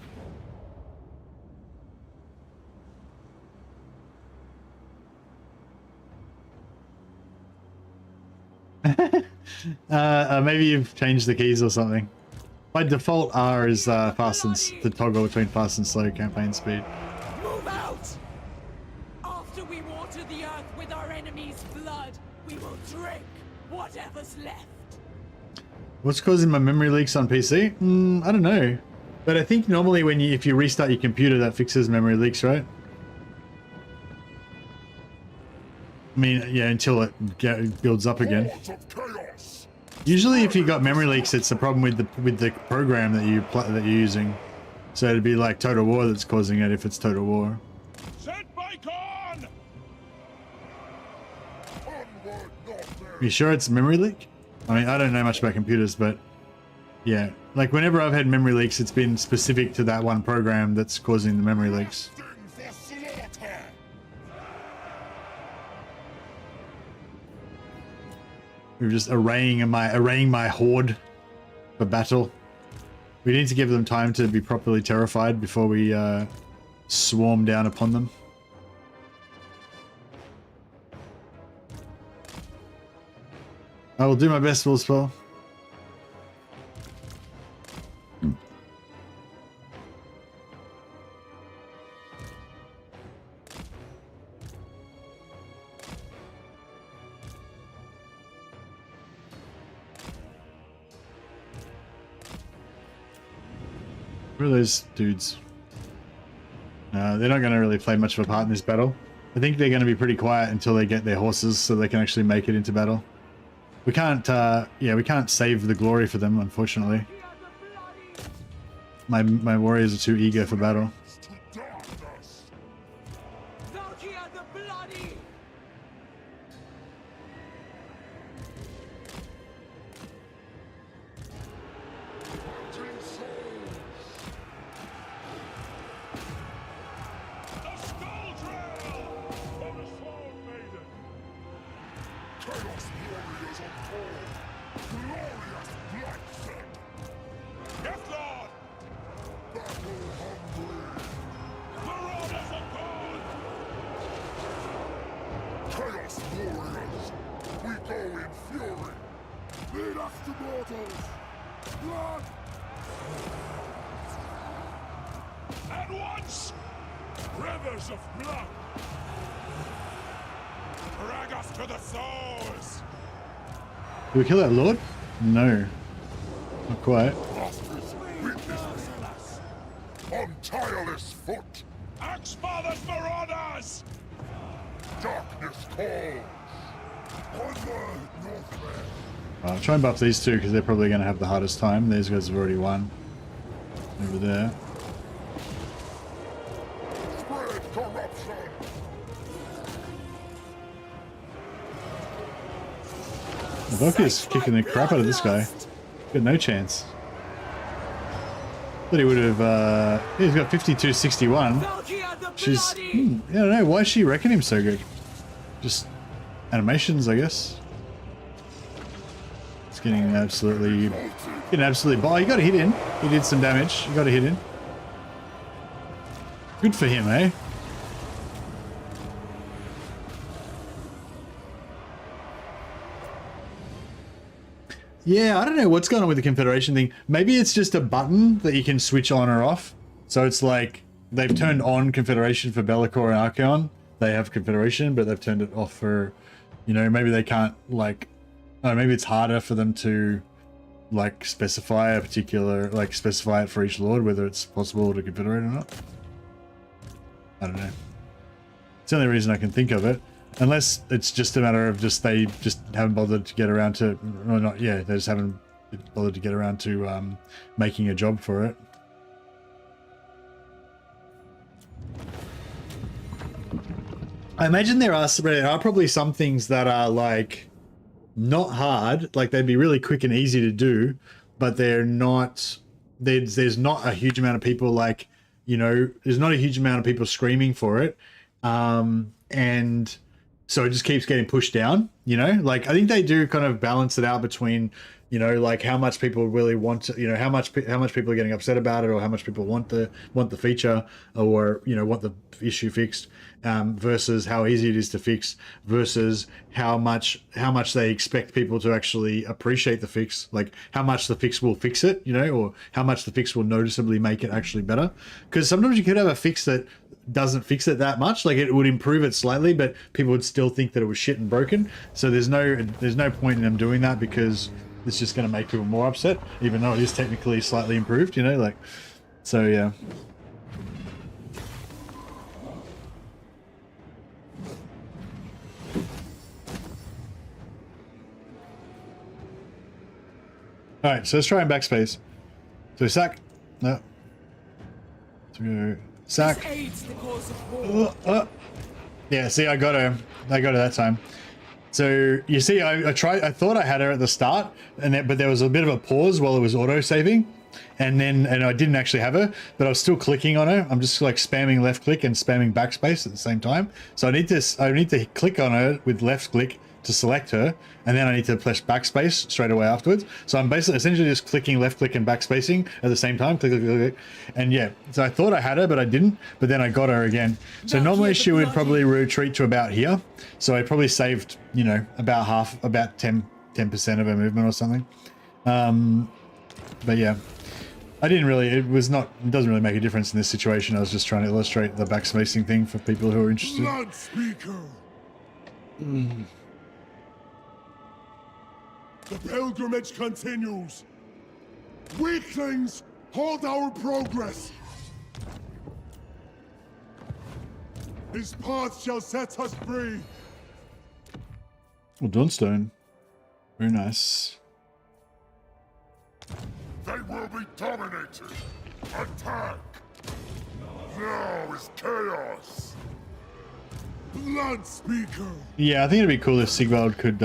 Maybe you've changed the keys or something. By default, R is fast and the toggle between fast and slow campaign speed. Move out! After we water the earth with our enemy's blood, we will drink whatever's left. What's causing my memory leaks on PC? I don't know. But I think normally when if you restart your computer, that fixes memory leaks, right? I mean, yeah, until it builds up again. Usually, if you got memory leaks, it's a problem with the program that you're using. So it'd be like Total War that's causing it if it's Total War. Sent by Khorne! You sure it's memory leak? I mean, I don't know much about computers, but yeah, like whenever I've had memory leaks, it's been specific to that one program that's causing the memory leaks. We're just arraying my horde for battle. We need to give them time to be properly terrified before we swarm down upon them. I will do my best, Willspell. Who are those dudes? They're not going to really play much of a part in this battle. I think they're going to be pretty quiet until they get their horses so they can actually make it into battle. We can't, yeah, we can't save the glory for them, unfortunately. My warriors are too eager for battle. Valkia the Bloody! Rivers of blood! Drag us to the souls! Did we kill that lord? No. Not quite. On tireless foot! Axe-Father's marauders! Darkness calls! Onward, Northmen! I'll try and buff these two because they're probably going to have the hardest time. These guys have already won. Over there. Spread corruption! Valkia's kicking the crap out of this guy. Got no chance. Thought he would have, he's got 52-61. She's, I don't know, why is she wrecking him so good? Just animations, I guess. It's getting absolutely, oh, you got to hit in. He did some damage. You got to hit in. Good for him, eh? Yeah, I don't know what's going on with the Confederation thing. Maybe it's just a button that you can switch on or off. So it's like they've turned on Confederation for Be'lakor and Archaon. They have Confederation, but they've turned it off for, you know, maybe they can't, like, oh, maybe it's harder for them to, like, specify a particular, like, specify it for each lord, whether it's possible to confederate or not. I don't know. It's the only reason I can think of it. Unless it's just a matter of just they just haven't bothered to get around to, or not, yeah, they just haven't bothered to get around to making a job for it. I imagine there are probably some things that are like not hard, like they'd be really quick and easy to do, but they're not. There's not a huge amount of people like, you know, there's not a huge amount of people screaming for it, and so it just keeps getting pushed down. You know, like I think they do kind of balance it out between, you know, like how much people really want to, you know, how much people are getting upset about it, or how much people want the feature, or, you know, want the issue fixed, versus how easy it is to fix, versus how much they expect people to actually appreciate the fix, like how much the fix will fix it, you know, or how much the fix will noticeably make it actually better. Because sometimes you could have a fix that doesn't fix it that much, like it would improve it slightly, but people would still think that it was shit and broken. So there's no point in them doing that, because it's just going to make people more upset, even though it is technically slightly improved, you know, like, so yeah. All right, so let's try and backspace. So sack, no. So we go sack. This aids the cause of war. Yeah, see, I got her that time. So you see, I thought I had her at the start, but there was a bit of a pause while it was auto saving, and I didn't actually have her, but I was still clicking on her. I'm just like spamming left click and spamming backspace at the same time. So I need to click on her with left click to select her, and then I need to press backspace straight away afterwards. So I'm essentially just clicking left click and backspacing at the same time, click, click, click, click. And yeah, so I thought I had her, but I didn't, but then I got her again. So normally she would probably retreat to about here. So I probably saved, you know, about 10% of her movement or something. But yeah, it doesn't really make a difference in this situation. I was just trying to illustrate the backspacing thing for people who are interested. Blood speaker. The pilgrimage continues. Weaklings, halt our progress. His path shall set us free. Well, Dawnstone. Very nice. They will be dominated. Attack. Now is chaos. Blood speaker. Yeah, I think it'd be cool if Sigvald could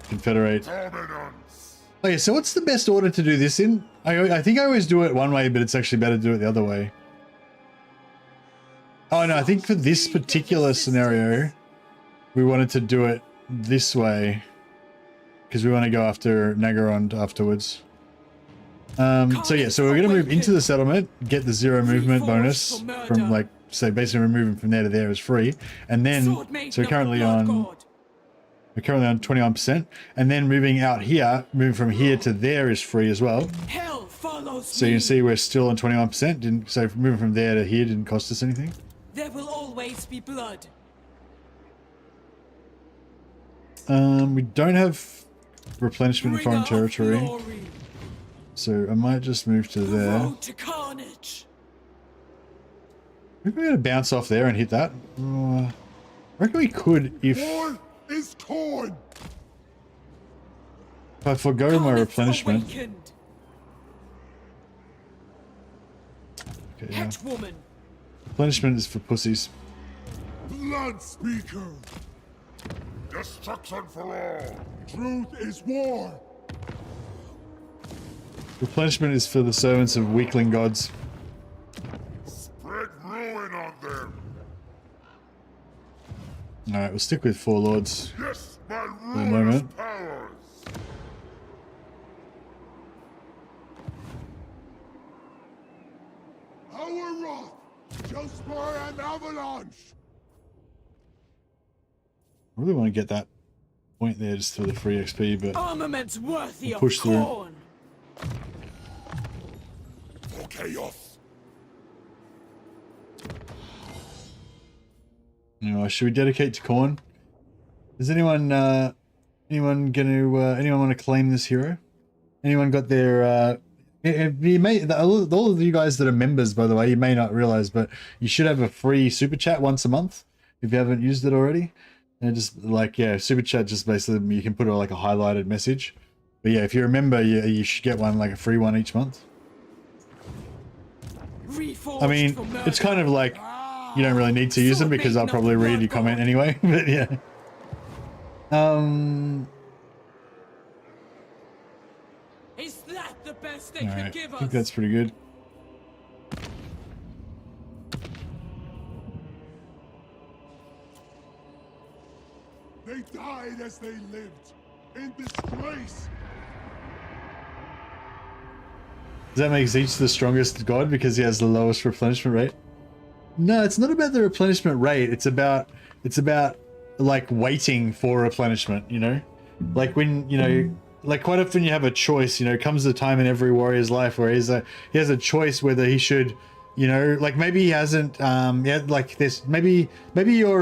confederate. Dominance. Okay, so what's the best order to do this in? I think I always do it one way, but it's actually better to do it the other way. Oh no, I think for this particular scenario, we wanted to do it this way, because we want to go after Nagorond afterwards. So yeah, so we're going to move into the settlement, get the 0 movement bonus from, like, say basically removing from there to there is free, and then so we're currently on 21%, and then moving out here, moving from here to there is free as well. Hell follows So you can see we're still on 21%. So moving from there to here didn't cost us anything. There will always be blood. We don't have replenishment in foreign Bringer of territory, glory. so I might just move to The there. road to carnage. Maybe we're going to bounce off there and hit that. I reckon we could if War is Khorne. I forgo my Carnage replenishment. awakened. Okay, yeah. Headwoman. Replenishment is for pussies. Blood speaker. Destruction for all. Truth is war. Replenishment is for the servants of weakling gods. Spread ruin on them. Alright, we'll stick with 4 lords. Yes, my the ruinous moment. powers. Our wrath shall spur an avalanche. I really want to get that point there just for the free XP, but Armaments worthy of push through. Khorne. For chaos. Anyway, should we dedicate to Khorne? Is anyone want to claim this hero? Anyone got their you may, all of you guys that are members, by the way, you may not realize, but you should have a free super chat once a month if you haven't used it already. And just like, yeah, super chat, just basically you can put like a highlighted message. But yeah, if you remember, you should get one, like a free one each month. I mean, it's kind of like you don't really need to use them because I'll probably read your comment anyway. But yeah. Is that the best they All could right, give I us? think that's pretty good. They died as they lived, in disgrace. Does that make Zeech the strongest god because he has the lowest replenishment rate? No, it's not about the replenishment rate. It's about like waiting for replenishment, you know? Like when, you know, like quite often you have a choice, you know, comes a time in every warrior's life where he has a choice whether he should, you know, like maybe he hasn't yeah, like this, maybe your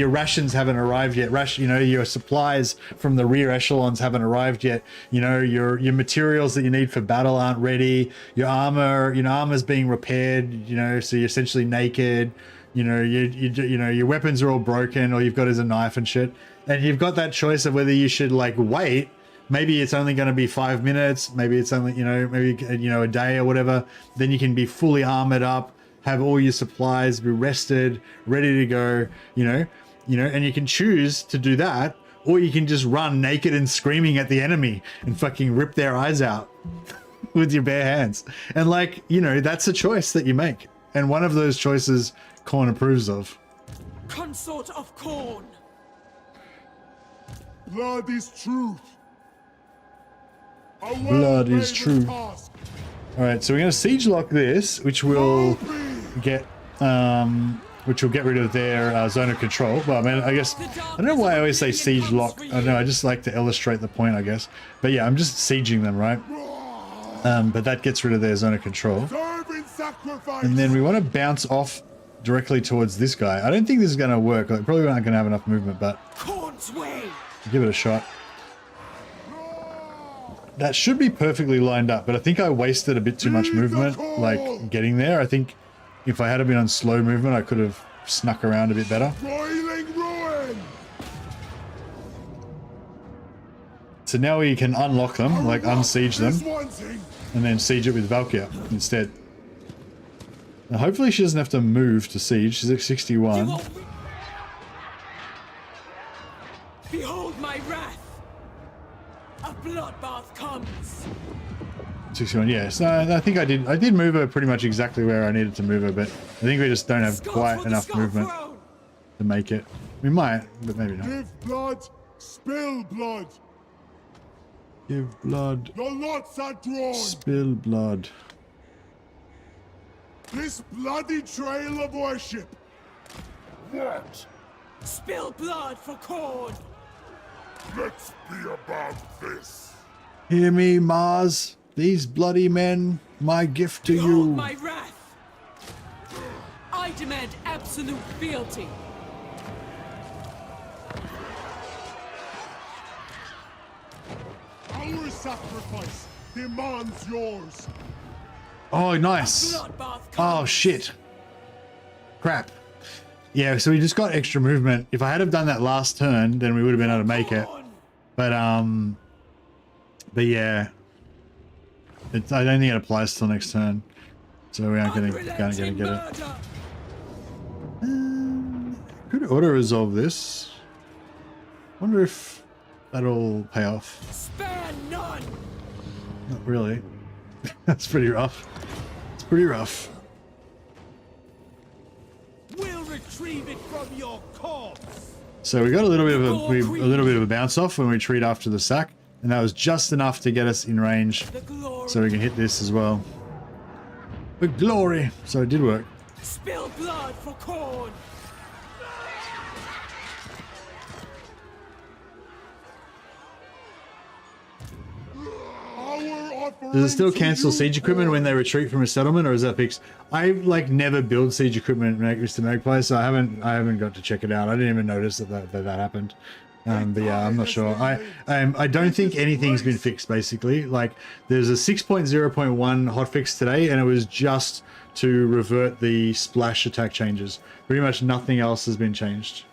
rations haven't arrived yet. You know, your supplies from the rear echelons haven't arrived yet. You know, your materials that you need for battle aren't ready. Your armor, you know, armor's being repaired, you know, so you're essentially naked. You know, you know, your weapons are all broken, all you've got is a knife and shit. And you've got that choice of whether you should like wait. Maybe it's only going to be 5 minutes. Maybe it's only, you know, maybe, you know, a day or whatever. Then you can be fully armored up, have all your supplies, be rested, ready to go, you know, and you can choose to do that, or you can just run naked and screaming at the enemy and fucking rip their eyes out with your bare hands. And like, you know, that's a choice that you make. And one of those choices Khorne approves of. Consort of Khorne. Blood is truth. Blood is true. All right, so we're going to siege lock this, which will get rid of their zone of control. Well, I mean, I guess I don't know why I always say siege lock. I don't know. I just like to illustrate the point, I guess. But yeah, I'm just sieging them, right? But that gets rid of their zone of control. And then we want to bounce off directly towards this guy. I don't think this is going to work. Like, probably not going to have enough movement, but Khorne's way. give it a shot. That should be perfectly lined up, but I think I wasted a bit too much movement, like getting there. I think if I had been on slow movement, I could have snuck around a bit better. So now we can unlock them, like unsiege them, and then siege it with Valkia instead. Now hopefully she doesn't have to move to siege. She's at 61. Behold my wrath. A bloodbath comes. 61, yes. No, I think I did move her pretty much exactly where I needed to move her, but I think we just don't have quite enough movement to make it. We might, but maybe not. Give blood, spill blood. Give blood. The lots are drawn. Spill blood. This bloody trail of worship. What? Spill blood for Khorne. Let's be about this. Hear me, Mars. These bloody men, my gift to Behold you. my wrath. I demand absolute fealty. Our sacrifice demands yours. Oh, nice. Oh, shit. Crap. Yeah, so we just got extra movement. If I had have done that last turn, then we would have been able to make it. But yeah. I don't think it applies till next turn. So we aren't going to get it. Could auto-resolve this. Wonder if that'll pay off. Spare none. Not really. That's pretty rough. It's pretty rough. We'll retrieve it from your corpse. So we got a little bit of a bounce off when we retreat after the sack, and that was just enough to get us in range, so we can hit this as well. The glory. So it did work. Spill blood for Khorne. Does it still cancel siege equipment when they retreat from a settlement, or is that fixed? I like never build siege equipment, Mr. Magpie, so I haven't got to check it out. I didn't even notice that happened. But yeah, I'm not sure. I don't think anything's been fixed. Basically, like there's a 6.0.1 hotfix today, and it was just to revert the splash attack changes. Pretty much nothing else has been changed.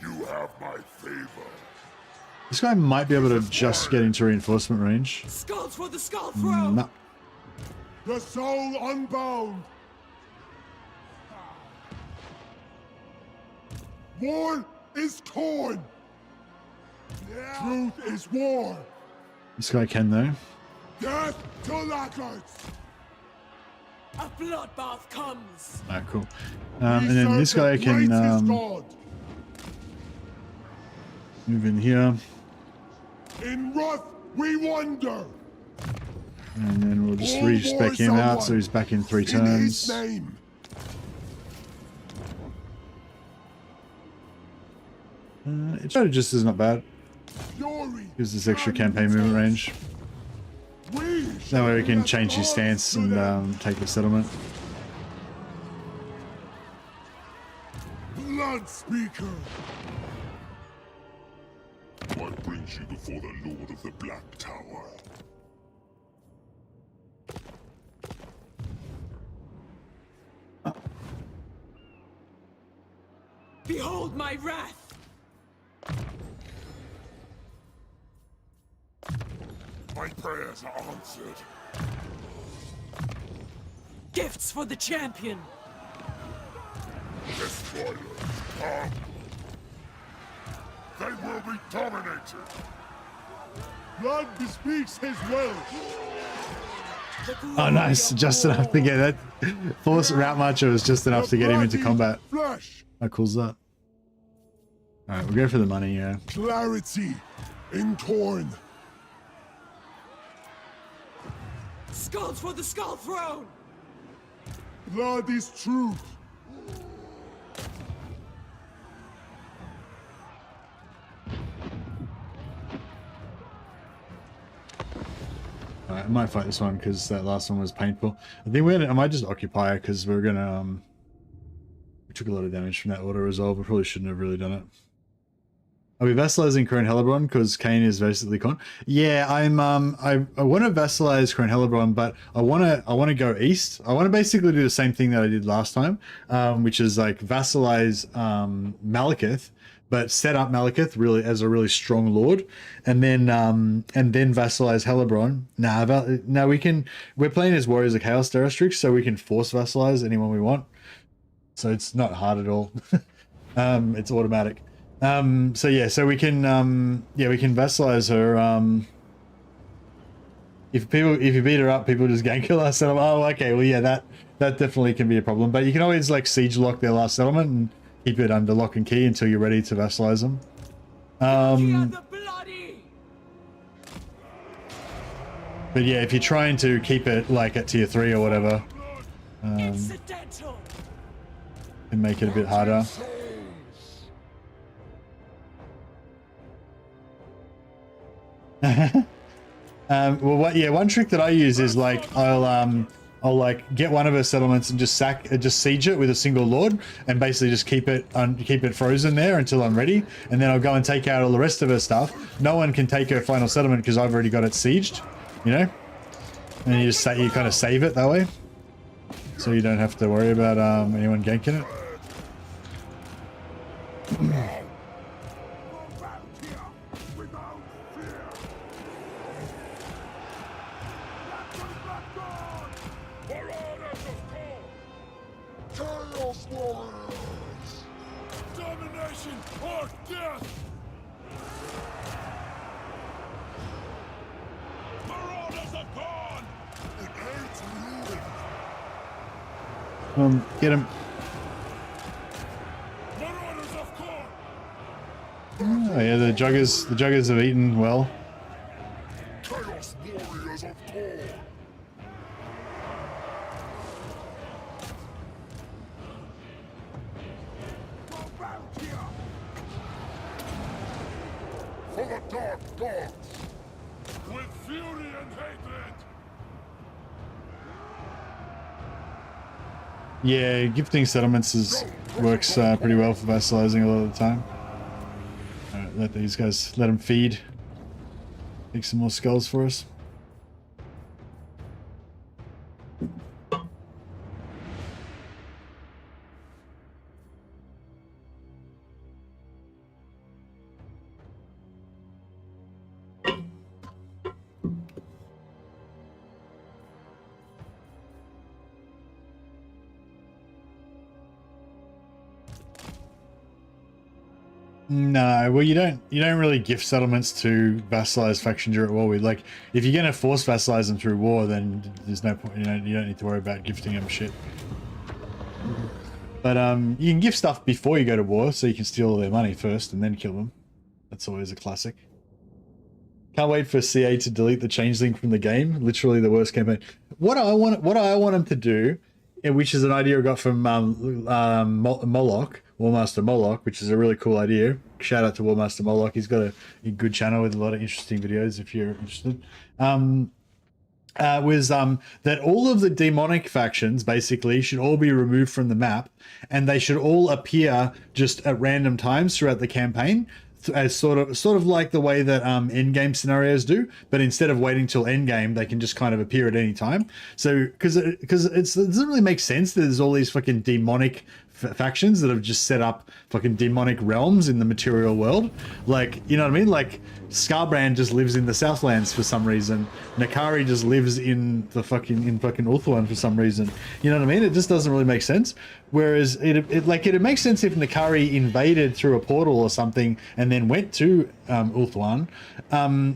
You have my favor. This guy might be able to just get into reinforcement range. Skulls for the skull throne. No. The soul unbound. War is Khorne. Truth is war. This guy can though. Death to lacquers. A bloodbath comes. Alright, cool. And then this guy can move in here. In wrath we wonder. And then we'll just respec him out so he's back in 3 turns. In his name. It's just is not bad. Gives this extra campaign movement range. That way we can change his stance and take the settlement. Blood Speaker. What brings you before the Lord of the Black Tower? Behold my wrath. My prayers are answered. Gifts for the champion. Destroyers come. They will be dominated. Blood bespeaks his will. Oh nice, just enough to get that. Force route marcher was just enough to get him into combat. Flesh. How cool's that? Alright, we'll go for the money, yeah. Clarity in Khorne. Skulls for the skull throne. Blood is truth. Alright, I might fight this one because that last one was painful. I think I might just occupy it because we're gonna we took a lot of damage from that auto resolve. We probably shouldn't have really done it. Are we vassalizing Khorne Hellebron because Kane is basically Khorne? Yeah, I want to vassalize Khorne Hellebron, but I want to go east. I want to basically do the same thing that I did last time, which is like vassalize Malekith, but set up Malekith really as a really strong lord, and then vassalize Hellebron. Now we're playing as Warriors of Chaos Derastrix, so we can force vassalize anyone we want. So it's not hard at all. It's automatic. So we can vassalize her. If you beat her up, people just gank her last settlement. Oh, okay, well yeah, that definitely can be a problem. But you can always like siege lock their last settlement and keep it under lock and key until you're ready to vassalize them. But yeah, if you're trying to keep it like at tier 3 or whatever, can make it a bit harder. One trick that I use is like I'll like get one of her settlements and just siege it with a single lord and basically just keep it frozen there until I'm ready, and then I'll go and take out all the rest of her stuff. No one can take her final settlement because I've already got it sieged, you know. And you kind of save it that way, so you don't have to worry about anyone ganking it. Get him. Oh yeah, the juggers have eaten well. Chaos Warriors of Khorne. For the Dark Gods, with fury and hatred. Yeah, gifting settlements works pretty well for vassalizing a lot of the time. Alright, let these guys, let them feed. Make some more skulls for us. No, well, you don't really gift settlements to vassalized factions you're at war with. Like, if you're gonna force vassalize them through war, then there's no point. You don't need to worry about gifting them shit. But you can gift stuff before you go to war, so you can steal all their money first and then kill them. That's always a classic. Can't wait for CA to delete the changeling from the game. Literally the worst campaign. What I want them to do, which is an idea I got from Moloch. Warmaster Moloch, which is a really cool idea. Shout out to Warmaster Moloch. He's got a good channel with a lot of interesting videos if you're interested. That all of the demonic factions basically should all be removed from the map, and they should all appear just at random times throughout the campaign, as sort of like the way that endgame scenarios do, but instead of waiting till endgame, they can just kind of appear at any time. So because it doesn't really make sense that there's all these fucking demonic factions that have just set up fucking demonic realms in the material world. Like, you know what I mean? Like, Scarbrand just lives in the Southlands for some reason. Nakari just lives in fucking Ulthuan for some reason. You know what I mean? It just doesn't really make sense. Whereas it makes sense if Nakari invaded through a portal or something and then went to Ulthuan,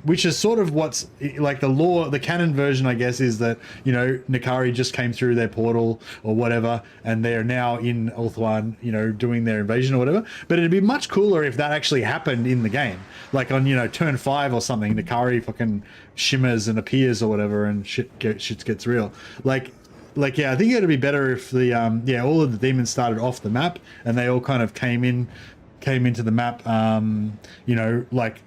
which is sort of what's like the lore, the canon version, I guess, is that, you know, Nakari just came through their portal or whatever, and they're now in Ulthuan, you know, doing their invasion or whatever. But it'd be much cooler if that actually happened in the game, like on, you know, turn 5 or something. Nakari fucking shimmers and appears or whatever, and shit gets real. Like yeah, I think it'd be better if the all of the demons started off the map and they all kind of came into the map, you know, like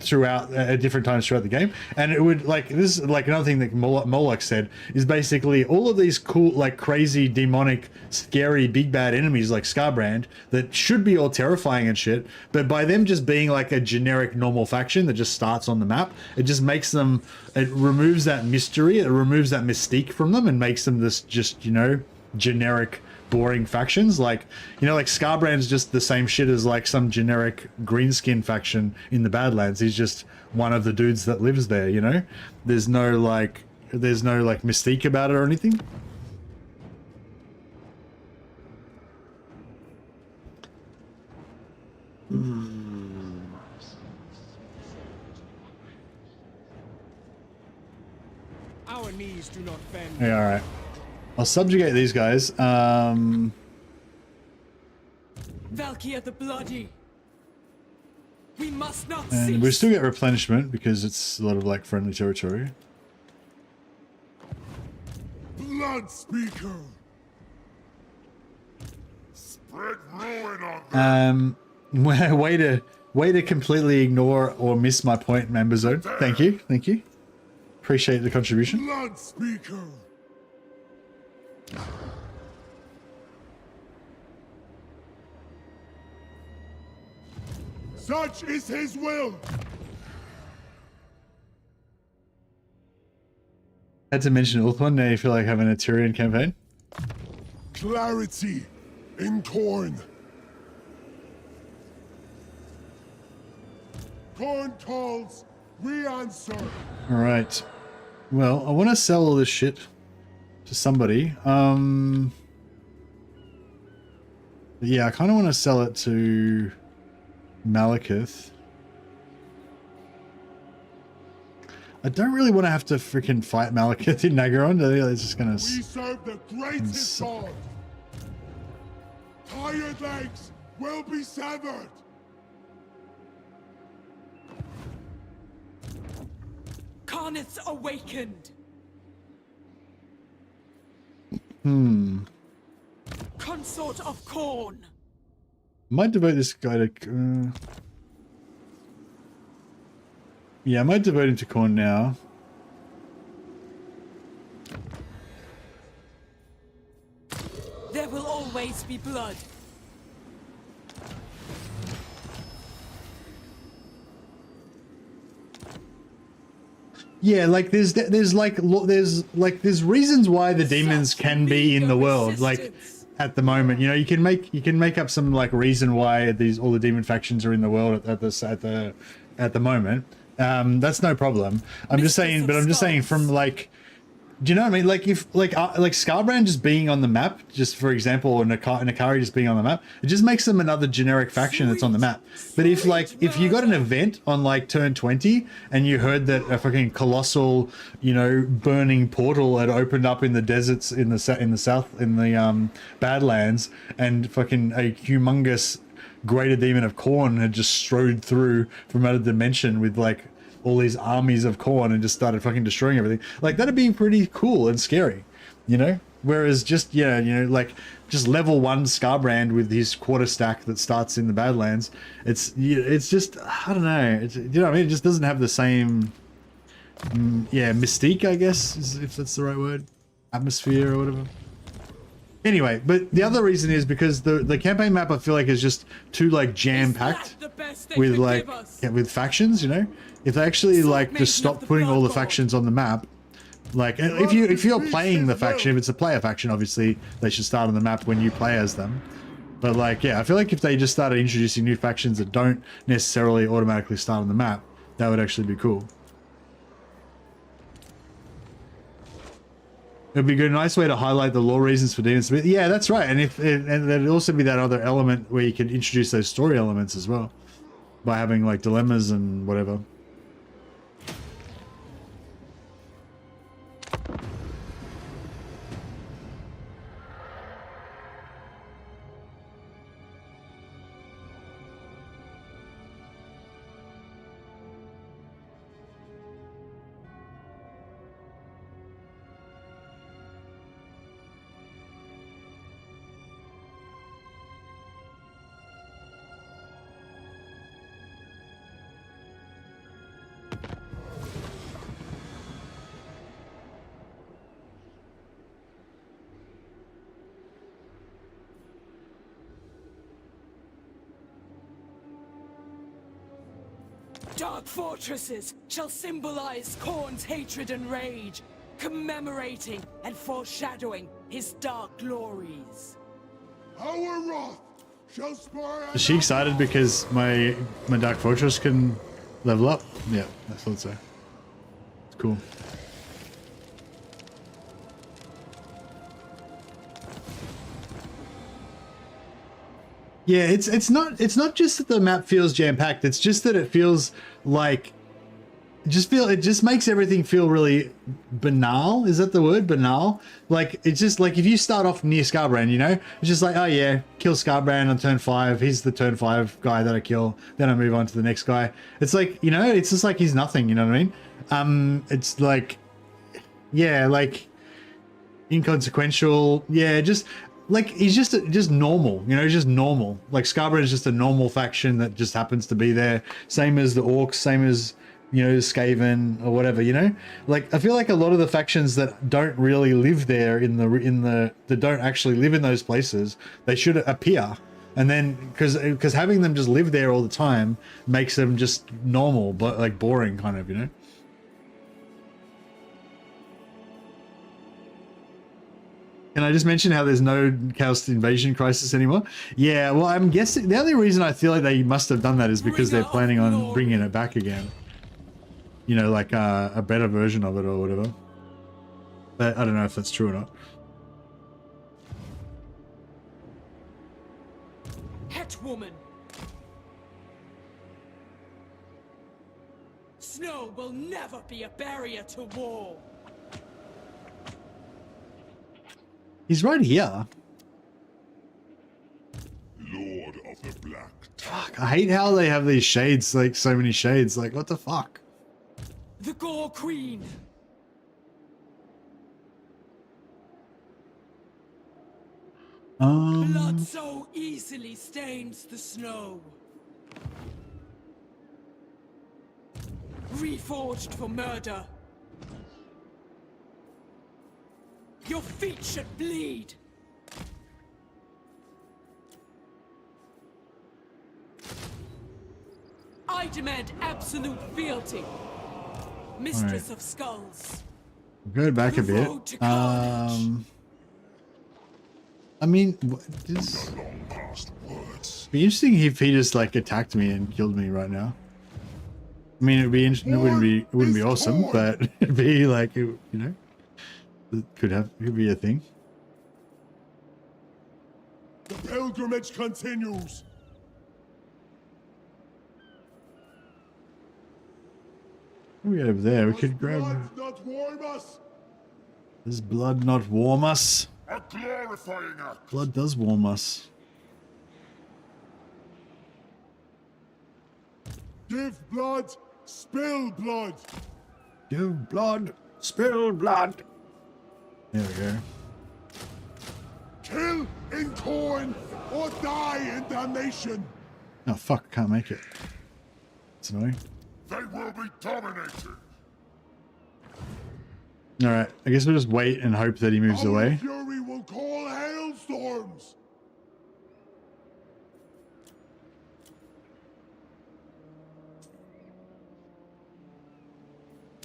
throughout at different times throughout the game. And it would, like, this is like another thing that Moloch said, is basically all of these cool, like, crazy, demonic, scary, big bad enemies like Scarbrand that should be all terrifying and shit, but by them just being like a generic normal faction that just starts on the map, it just makes them, it removes that mystery, it removes that mystique from them and makes them this just, you know, generic, boring factions. Like, you know, like Scarbrand's just the same shit as like some generic greenskin faction in the Badlands. He's just one of the dudes that lives there, you know? There's no mystique about it or anything. Our knees do not bend. Yeah, all right. I'll subjugate these guys. Valkia the Bloody. We must not And cease. we still get replenishment because it's a lot of like friendly territory. Blood Speaker! Spread ruin on them! Way to completely ignore or miss my point, Mambazone. Thank you. Appreciate the contribution. Blood Speaker! Such is his will! Had to mention Ulthuan, now you feel like having a Tyrion campaign? Clarity in Khorne. Khorne calls, we answer. Alright. Well, I want to sell all this shit to somebody. Yeah, I kind of want to sell it to Malekith. I don't really want to have to freaking fight Malekith in Nagaron. I think it's just gonna. We serve the greatest god. Tired legs will be severed. Carnith's awakened. Consort of Khorne. Might devote this guy to. Yeah, I might devote him to Khorne now. There will always be blood. Yeah, like there's reasons why the demons can be in the world, like at the moment. You know, you can make up some like reason why all the demon factions are in the world at the moment. That's no problem. I'm just saying from like Do you know what I mean? Like if like Scarbrand just being on the map, just for example, or Nakari just being on the map, it just makes them another generic faction that's on the map. But if you got an event on like turn 20 and you heard that a fucking colossal, you know, burning portal had opened up in the deserts in the south in the Badlands, and fucking a humongous greater demon of Khorne had just strode through from out of dimension with like all these armies of Khorne and just started fucking destroying everything. Like that'd be pretty cool and scary, you know? Whereas just, yeah, you know, like just level 1 Scarbrand with his quarter stack that starts in the Badlands. It's just, I don't know. It's, you know what I mean? It just doesn't have the same, mystique, I guess, if that's the right word. Atmosphere or whatever. Anyway, but the other reason is because the campaign map I feel like is just too like jam-packed with like with factions, you know? If they actually like just stop putting all the factions on the map, like if you're playing the faction, if it's a player faction, obviously they should start on the map when you play as them. But like, yeah, I feel like if they just started introducing new factions that don't necessarily automatically start on the map, that would actually be cool. It'd be a nice way to highlight the lore reasons for demons. Yeah, that's right. And and there'd also be that other element where you can introduce those story elements as well by having like dilemmas and whatever. Dark fortresses shall symbolize Khorne's hatred and rage, commemorating and foreshadowing his dark glories. Our wrath shall spur. Is she excited because my Dark Fortress can level up? Yeah, I thought so. It's cool. Yeah, it's not just that the map feels jam-packed, it's just that it feels like it just makes everything feel really banal. Is that the word? Banal? Like it's just like if you start off near Scarbrand, you know, it's just like, oh yeah, kill Scarbrand on turn 5, he's the turn 5 guy that I kill, then I move on to the next guy. It's like, you know, it's just like he's nothing, you know what I mean? It's like, yeah, like inconsequential, yeah, just like he's just normal, you know, just normal. Like Scarborough is just a normal faction that just happens to be there. Same as the Orcs, same as, you know, Skaven or whatever, you know. Like I feel like a lot of the factions that don't really live there that don't actually live in those places, they should appear. And then because having them just live there all the time makes them just normal, but like boring kind of, you know. Can I just mention how there's no Chaos Invasion Crisis anymore? Yeah, well, I'm guessing the only reason I feel like they must have done that is because they're planning on bringing it back again. You know, like a better version of it or whatever. But I don't know if that's true or not. Hetwoman. Snow will never be a barrier to war. He's right here. Lord of the Black. Fuck, I hate how they have these shades, like so many shades. Like, what the fuck? The Gore Queen. Blood so easily stains the snow. Reforged for murder. Your feet should bleed. I demand absolute fealty. Mistress of Skulls. Go back a bit. I mean, this be interesting if he just like attacked me and killed me right now. I mean, it'd be interesting. It wouldn't be awesome, but it'd be like, you know. Could be a thing. The pilgrimage continues. We over there. We could Does grab. blood not warm us? Does blood not warm us? A glorifying act. Blood does warm us. Give blood, spill blood. Give blood, spill blood. There we go. Kill in Khorne or die in damnation. Oh fuck! I can't make it. It's annoying. They will be dominated. All right. I guess we'll just wait and hope that he moves Our away. fury will call hailstorms.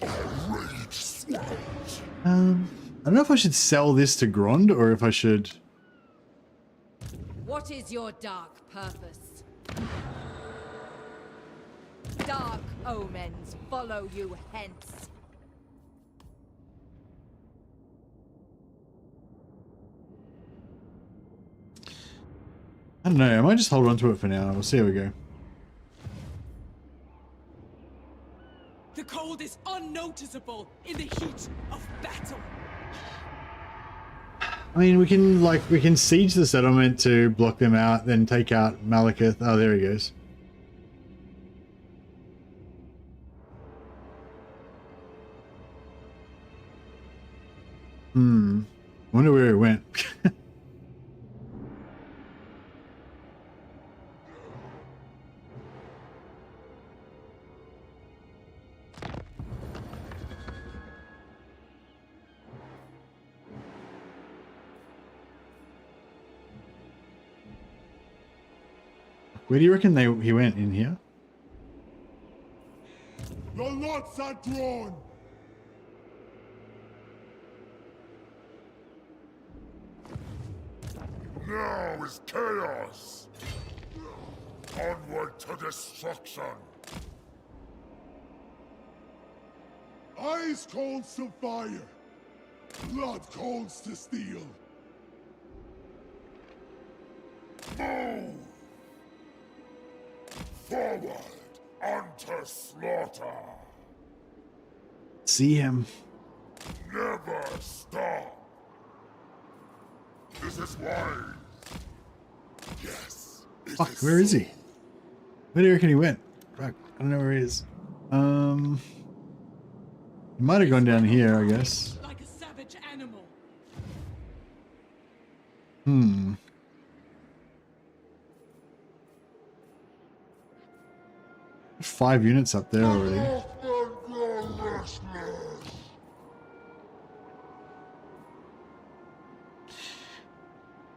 Rage swells. I don't know if I should sell this to Grond or if I should. What is your dark purpose? Dark omens follow you hence. I don't know. I might just hold on to it for now. We'll see how we go. The cold is unnoticeable in the heat of battle. I mean, we can siege the settlement to block them out, then take out Malekith. Oh, there he goes. Wonder where it went. Where do you reckon he went? In here? The lots are drawn. Now is chaos. Onward to destruction. Ice calls to fire. Blood calls to steel. Move! Forward unto slaughter. See him. Never stop. This is wise. Yes. Fuck, where is he? Where do you reckon he went? Fuck, I don't know where he is. He might have gone down here, I guess. Like a savage animal. 5 units up there already.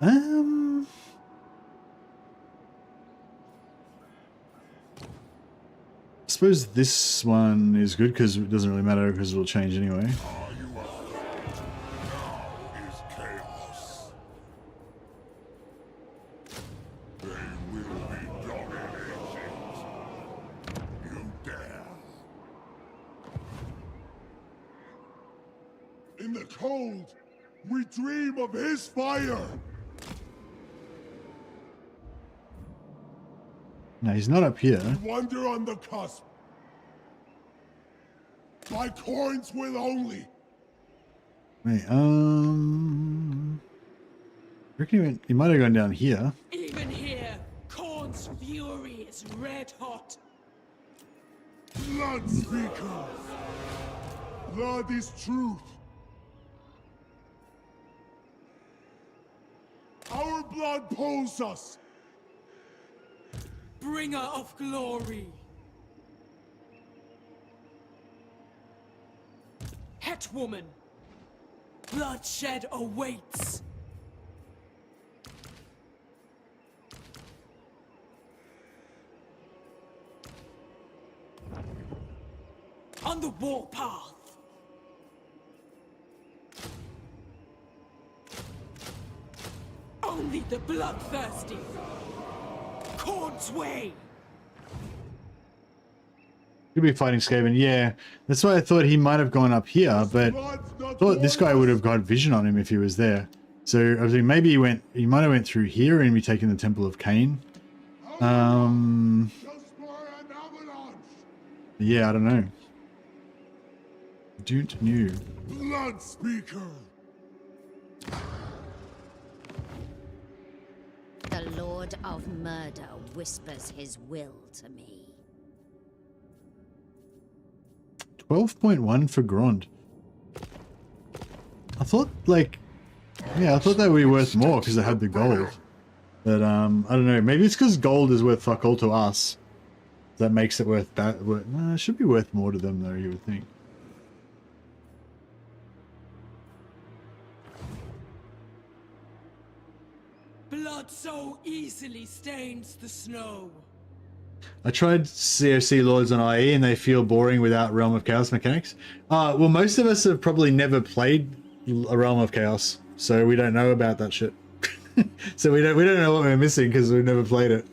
I suppose this one is good because it doesn't really matter because it'll change anyway. In the cold, we dream of his fire. No, he's not up here. Wonder on the cusp. By Khorne's will only. Wait, reckon he might have gone down here. Even here, Khorne's fury is red hot. Blood speakers. Blood is truth. Our blood pulls us. Bringer of glory. Hetwoman. Bloodshed awaits. On the warpath. Only the bloodthirsty. Khorne's way. Could be fighting Skaven. Yeah, that's why I thought he might have gone up here, but I thought this guy would have got vision on him if he was there. So I think maybe he might have went through here and be taking the Temple of Cain. Yeah, I don't know. Don't know. Blood Speaker. The Lord of Murder whispers his will to me. 12.1 for Grond. I thought, like, yeah, I thought they would be worth more because they had the gold. But, I don't know. Maybe it's because gold is worth fuck all to us. That makes it worth that. It should be worth more to them, though, you would think. Blood so easily stains the snow. I tried COC Lords on IE and they feel boring without Realm of Chaos mechanics. Well, most of us have probably never played a Realm of Chaos, so we don't know about that shit. So we don't know what we're missing because we've never played it.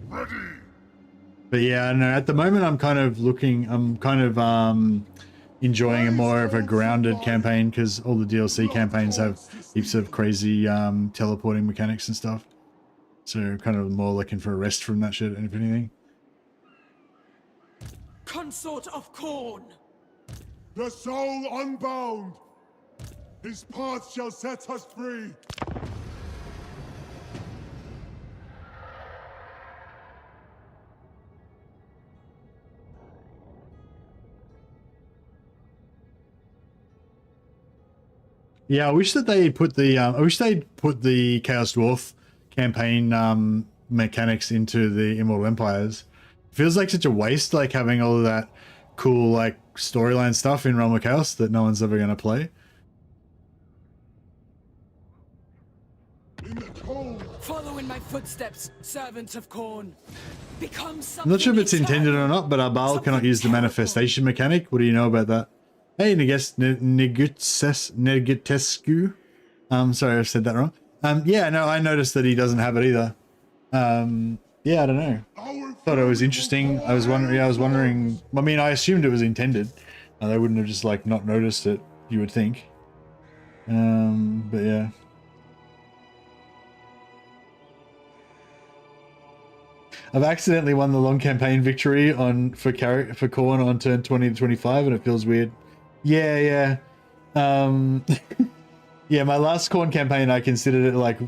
Ready. But yeah, no, at the moment I'm kind of enjoying a more of a grounded campaign because all the DLC campaigns have heaps of crazy teleporting mechanics and stuff. So kind of more looking for a rest from that shit, if anything. Consort of Khorne. The soul unbound. His path shall set us free. Yeah, I wish that they put the Chaos Dwarf campaign mechanics into the Immortal Empires. Feels like such a waste, like having all of that cool like storyline stuff in Realm of Chaos that no one's ever going to play. In the cold. Follow in my footsteps, servant of Khorne. Become something. I'm not sure if it's intended eternal. or not, but Arbal cannot use the manifestation mechanic. What do you know about that? Hey, Negutescu. Sorry, I said that wrong. Yeah, no, I noticed that he doesn't have it either. Yeah, I don't know. Thought it was interesting. I was wondering. I mean, I assumed it was intended. They wouldn't have just like not noticed it. You would think. But yeah. I've accidentally won the long campaign victory for Khorne on turn 20 to 25, and it feels weird. Yeah. Yeah, my last Khorne campaign, I considered it like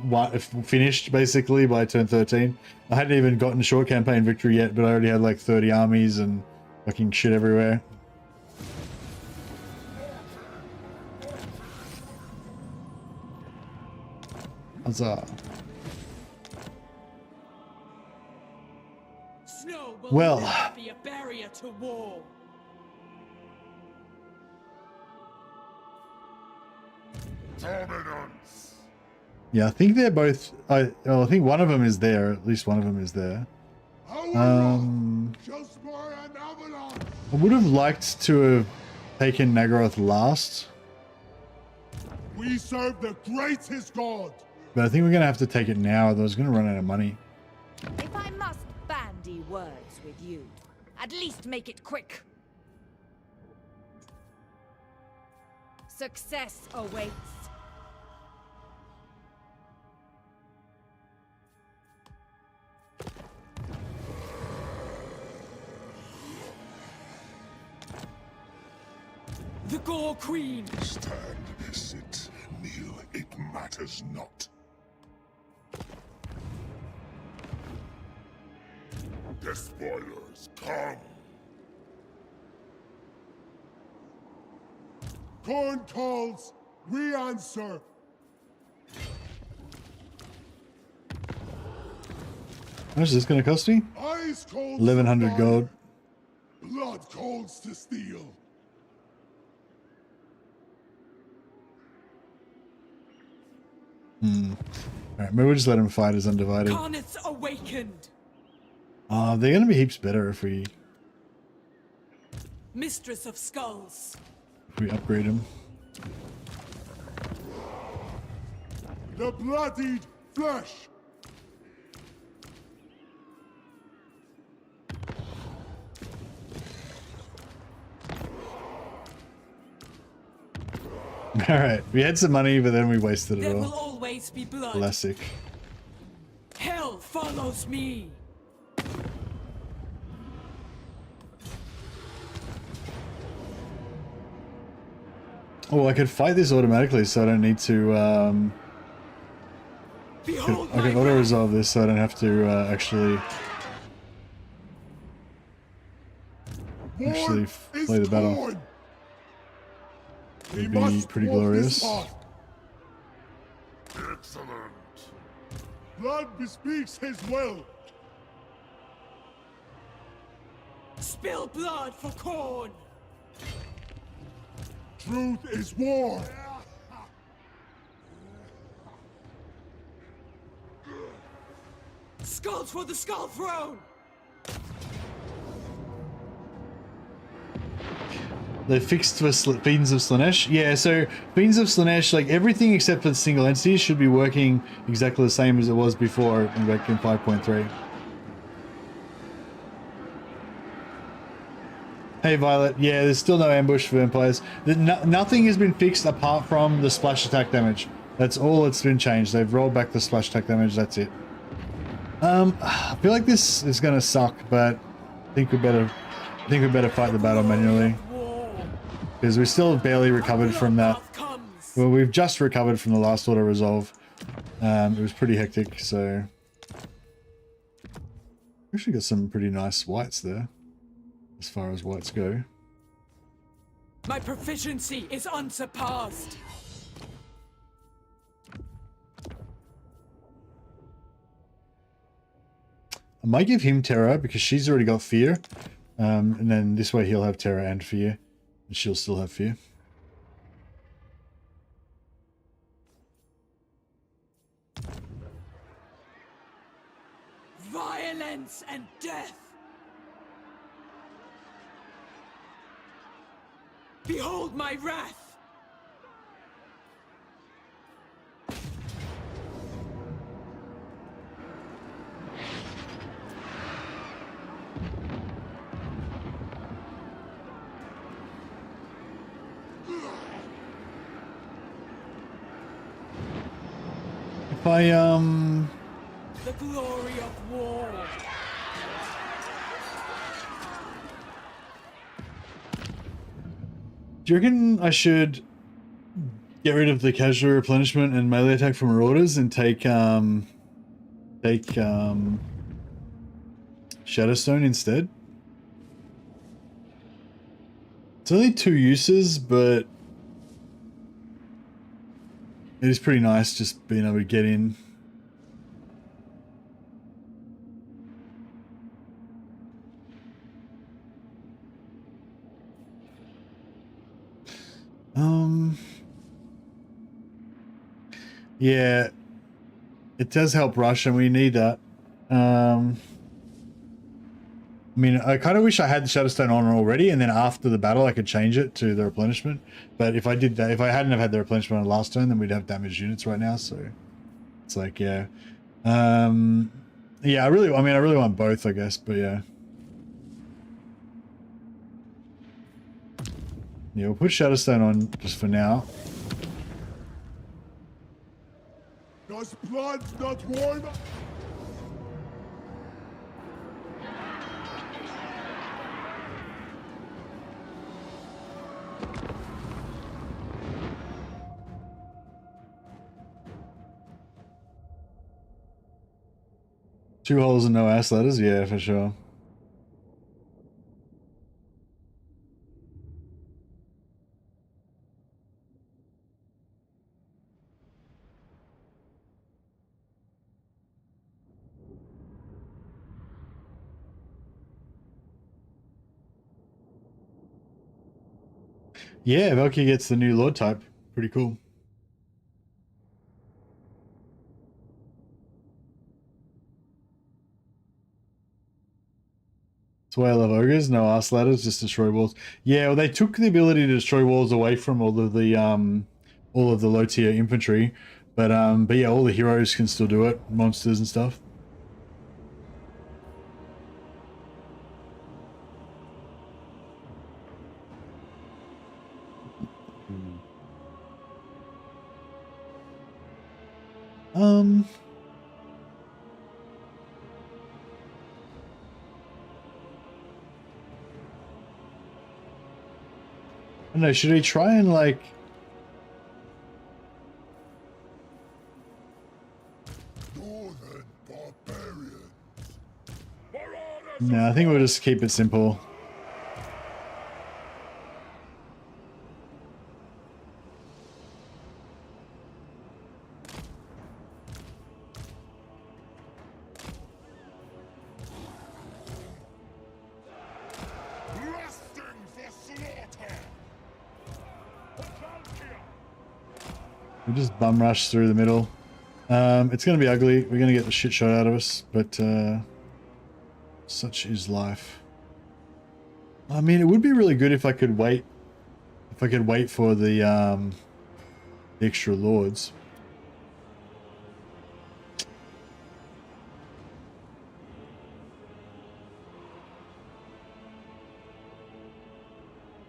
finished basically by turn 13. I hadn't even gotten short campaign victory yet, but I already had like 30 armies and fucking shit everywhere. Huzzah. Snow will Well. never be a barrier to war. Dominance. Yeah, I think they're both. I think one of them is there. At least one of them is there. Just by an avalanche. I would have liked to have taken Naggaroth last, We serve the greatest god. but I think we're gonna have to take it now. Otherwise, we're gonna run out of money. If I must bandy words with you, at least make it quick. Success awaits. The Gore Queen. Stand, sit, kneel, it matters not. The spoilers come. Khorne calls, we answer. How much is this gonna cost me? Ice cold. 1100 gold. Blood colds to steel. Alright, maybe we'll just let him fight as Undivided. Carnets awakened. They're gonna be heaps better if we Mistress of Skulls. upgrade him. the bloodied flesh. All right, we had some money, but then we wasted it There will all. always be blood. Classic. Hell follows me. Oh, I could fight this automatically, so I don't need to. Behold I my can auto wrath. resolve this, so I don't have to actually Khorne is play the battle. Khorne. He It'd be must pretty walk this glorious. path. Excellent. Blood bespeaks his will. Spill blood for Khorne. Truth is war. Skulls for the Skull Throne. They fixed for Fiends of Slaanesh. Yeah, so Fiends of Slaanesh, like everything except for the single entities, should be working exactly the same as it was before back in 5.3. Hey Violet, yeah, there's still no ambush for vampires. Nothing has been fixed apart from the splash attack damage. That's all that's been changed. They've rolled back the splash attack damage, that's it. I feel like this is gonna suck, but I think we better fight the battle manually. Because we still barely recovered from that. Well, we've just recovered from the last auto resolve. It was pretty hectic, so we actually got some pretty nice whites there, as far as whites go. My proficiency is unsurpassed. I might give him terror because she's already got fear, and then this way he'll have terror and fear, and she'll still have fear. Violence and death. Behold my wrath. If I The glory of war. do you reckon I should get rid of the casual replenishment and melee attack from Marauders and take Shadowstone instead? It's only 2 uses, but it is pretty nice just being able to get in. Yeah, it does help rush, and we need that. I mean, I kind of wish I had the Shadowstone on already, and then after the battle I could change it to the replenishment. But if I did that, if I hadn't have had the replenishment on the last turn, then we'd have damaged units right now. So it's like, yeah, yeah. I really want both, I guess. But yeah, we'll put Shadowstone on just for now. Does blood not warm? Two holes and no ass letters, yeah, for sure. Yeah, Valkia gets the new Lord type. Pretty cool. That's why I love ogres. No ass ladders, just destroy walls. Yeah, well, they took the ability to destroy walls away from all of the low tier infantry, But yeah, all the heroes can still do it, monsters and stuff. I don't know, should we try and like Northern barbarians. no, I think we'll just keep it simple. Lusting for slaughter. Valkia. We'll just bum rush through the middle. It's going to be ugly. We're going to get the shit shot out of us, but such is life. I mean, it would be really good if I could wait. If I could wait for the extra lords.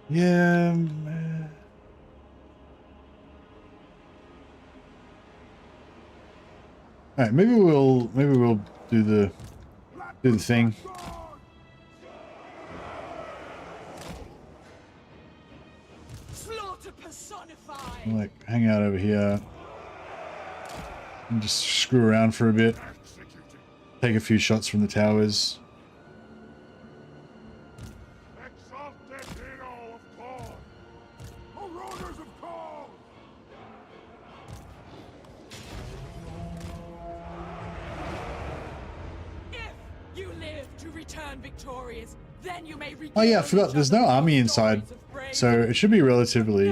Yeah. All right, maybe we'll do the thing. Slaughter personified. Like hang out over here and just screw around for a bit. Take a few shots from the towers. Exalted hero of Khorne. Marauders of Khorne. If you live to return victorious, then you may Oh yeah, I regale forgot. each There's other no with army your inside, stories of brave. so it should be relatively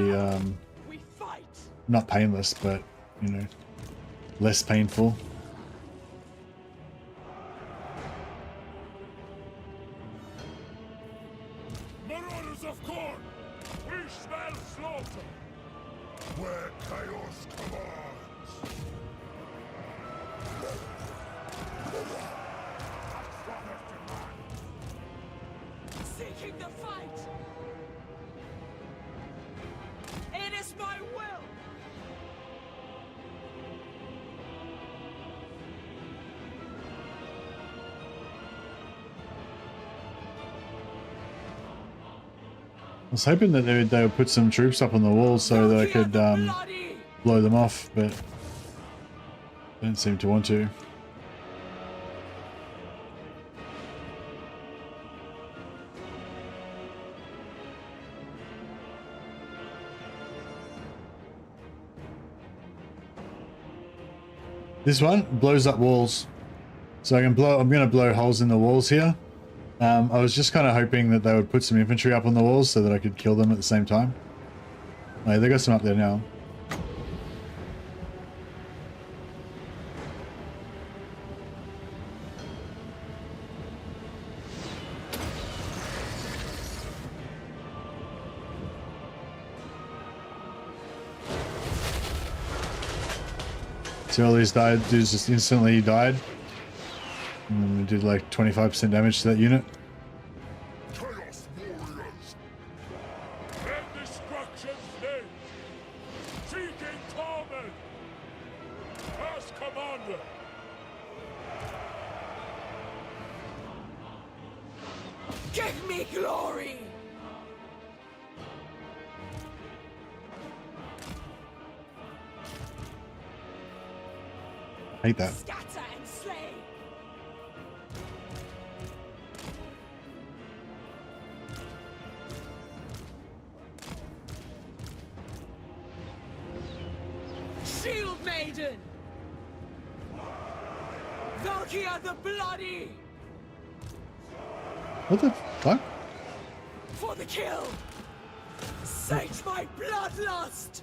We fight. not painless, but you know, less painful. Marauders of Khorne. We smell slaughter. Where chaos commands. Seeking the fight. It is my will. I was hoping that they would put some troops up on the walls so that I Valkia could the Bloody. blow them off, but they don't seem to want to. This one blows up walls, so I'm gonna blow holes in the walls here. I was just kind of hoping that they would put some infantry up on the walls so that I could kill them at the same time. Oh, they got some up there now. See all these dudes just instantly died. And then we did like 25% damage to that unit. Chaos warriors. In destruction's name. Seeking torment. First commander. Give me glory. Hate that. Scatter and slay. Shield Maiden. Valkia the Bloody. What the fuck? For the kill. Sate my bloodlust.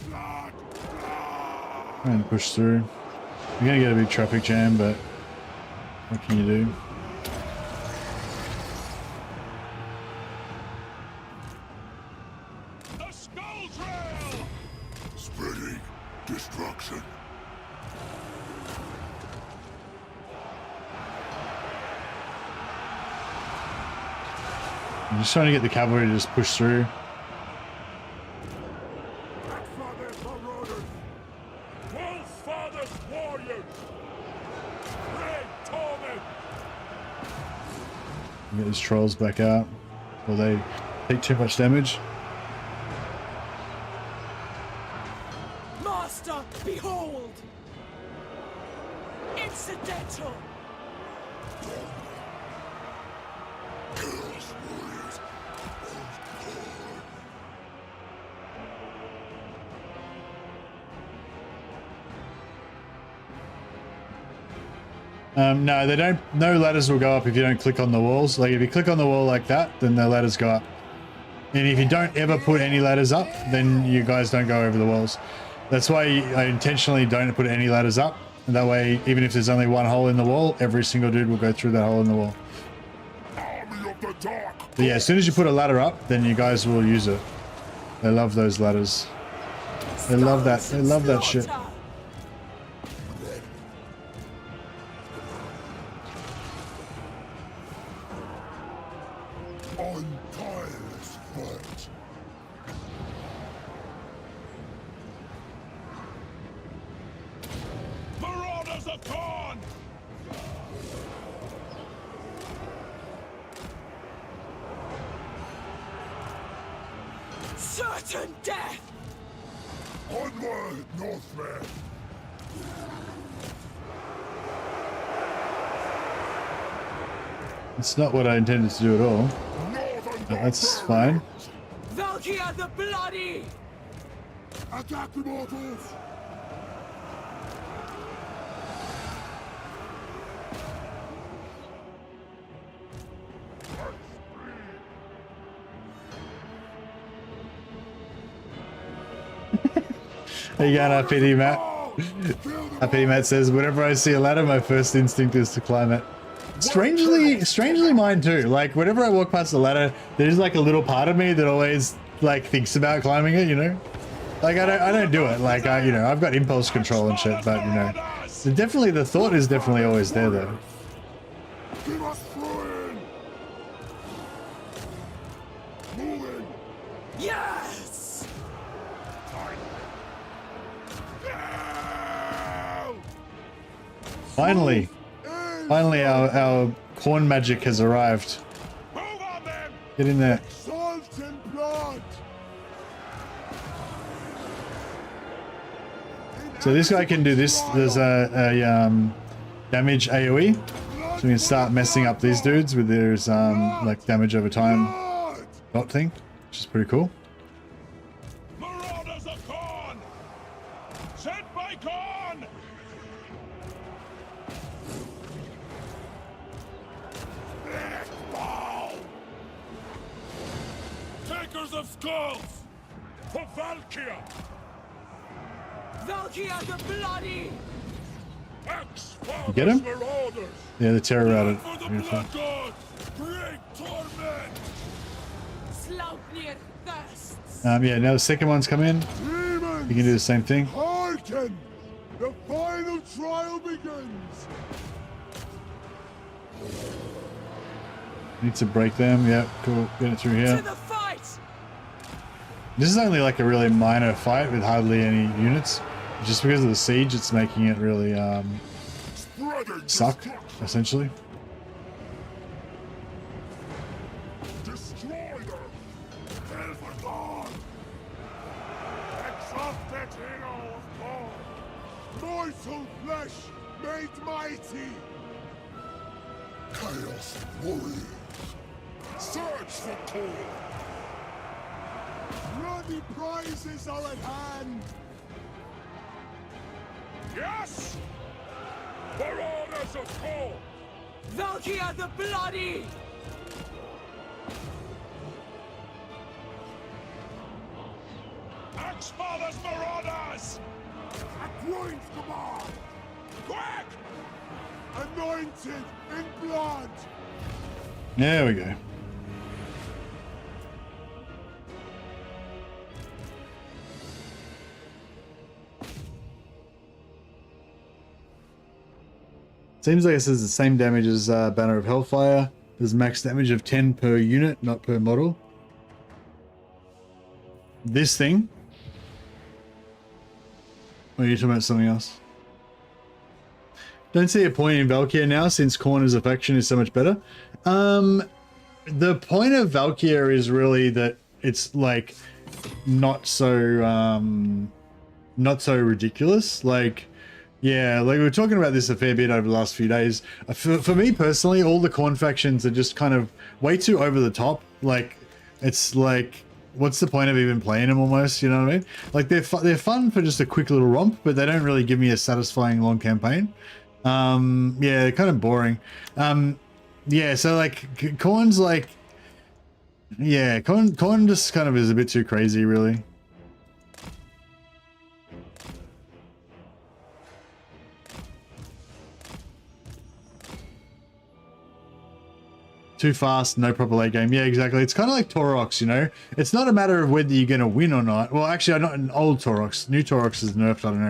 Blood. Trying to push through. You're gonna get a big traffic jam, but what can you do? A skull trail. Spreading I'm just trying to get the cavalry to just push through. Father's marauders! Wolf Father's warriors! Red torment! Get these trolls back out, or they take too much damage. Master, behold! Incidental! Chaos warriors! No, they don't. No ladders will go up if you don't click on the walls. Like if you click on the wall like that, then the ladders go up. And if you don't ever put any ladders up, then you guys don't go over the walls. That's why I intentionally don't put any ladders up. And that way, even if there's only one hole in the wall, every single dude will go through that hole in the wall. Army of the Dark! But yeah, as soon as you put a ladder up, then you guys will use it. They love those ladders. They love that. They love that shit. Slaughter! Untireless fight! Marauders of Khorne! Certain death! Onward, Northmen! It's not what I intended to do at all. Northern But that's fine. Valkia the Bloody! Attack immortals! There you go, RPD Matt. RPD Matt says, whenever I see a ladder, my first instinct is to climb it. Strangely mine too. Like whenever I walk past a ladder, there's like a little part of me that always like thinks about climbing it, you know? Like I don't do it. Like I've got impulse control and shit, but you know, definitely the thought is definitely always there though. Give us through in! Moving! Yes! Now! Finally our Khorne magic has arrived. Move on them! Get in there. Salt and blood! So this guy can do this. There's a damage AoE. So we can start messing up these dudes with their like damage over time Blood! dot thing, which is pretty cool. Marauders of Khorne! Sent by Khorne! Takers of skulls! For Valkia! Valkia the Bloody! Ex-Father's get him? Marauders! Yeah, the terror routed. For the Beautiful. Blood God! Great torment! Slaupnir thirsts! Yeah, now the second one's come in. Demons! You can do the same thing. Hearken! The final trial begins! Need to break them. Yep, cool. Get it through To here. the fight! This is only like a really minor fight with hardly any units. Just because of the siege, it's making it really Spreading suck, destruction! essentially. Destroy them! Kill for God! Exalted hero of God! Morsel flesh made mighty! Chaos warriors! Search for Khorne! Bloody prizes are at hand! Yes! Marauders of Khorne! Valkia the Bloody! Axe-Father's Marauders! At Ruin's command! Quick! Anointed in blood! There we go. Seems like this is the same damage as Banner of Hellfire. There's max damage of 10 per unit, not per model. This thing? Or are you talking about something else? Don't see a point in Valkia now since Khorne as a faction is so much better. The point of Valkia is really that it's like not so ridiculous. Like, yeah, like we were talking about this a fair bit over the last few days. For me personally, all the Khorne factions are just kind of way too over the top. Like, it's like, what's the point of even playing them almost, you know what I mean? Like, they're fun for just a quick little romp, but they don't really give me a satisfying long campaign. Yeah, they're kind of boring. Yeah, so like, Khorne's like, yeah, Khorne just kind of is a bit too crazy, really. Too fast, no proper late game. Yeah, exactly. It's kind of like Taurox, you know? It's not a matter of whether you're going to win or not. Well, actually, I'm not an old Taurox. New Taurox is nerfed. I don't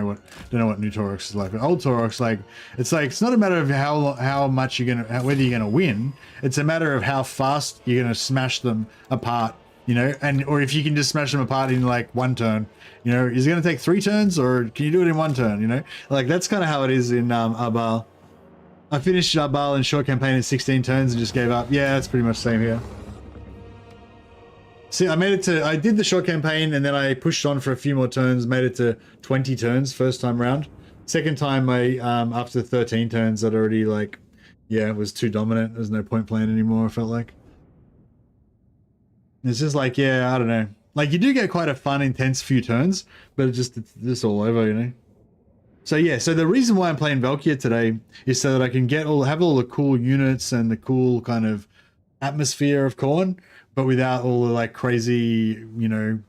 know what new Taurox is like. But old Taurox, like, it's not a matter of how much you're whether you're gonna win. It's a matter of how fast you're gonna smash them apart, you know? Or if you can just smash them apart in like one turn, you know? Is it gonna take 3 turns or can you do it in 1 turn, you know? Like, that's kind of how it is in Arbal. I finished Arbal in short campaign in 16 turns and just gave up. Yeah, that's pretty much the same here. See, I did the short campaign and then I pushed on for a few more turns, made it to 20 turns first time round. Second time, after 13 turns, I'd already like, yeah, it was too dominant. There's no point playing anymore, I felt like. It's just like, yeah, I don't know. Like, you do get quite a fun, intense few turns, but it's just all over, you know? So yeah, so the reason why I'm playing Valkia today is so that I can have all the cool units and the cool kind of atmosphere of Khorne, but without all the like crazy, you know,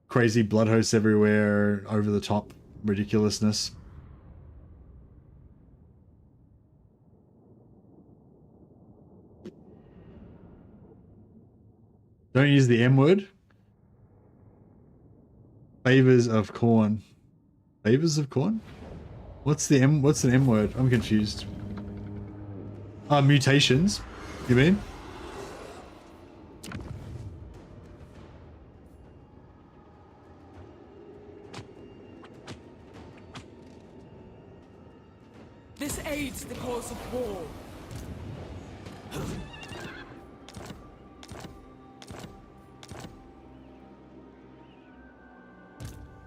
crazy blood hosts everywhere, over the top ridiculousness. Don't use the M word. Favors of Khorne. Favors of Khorne? What's an M word? I'm confused. Mutations, you mean? This aids the cause of war.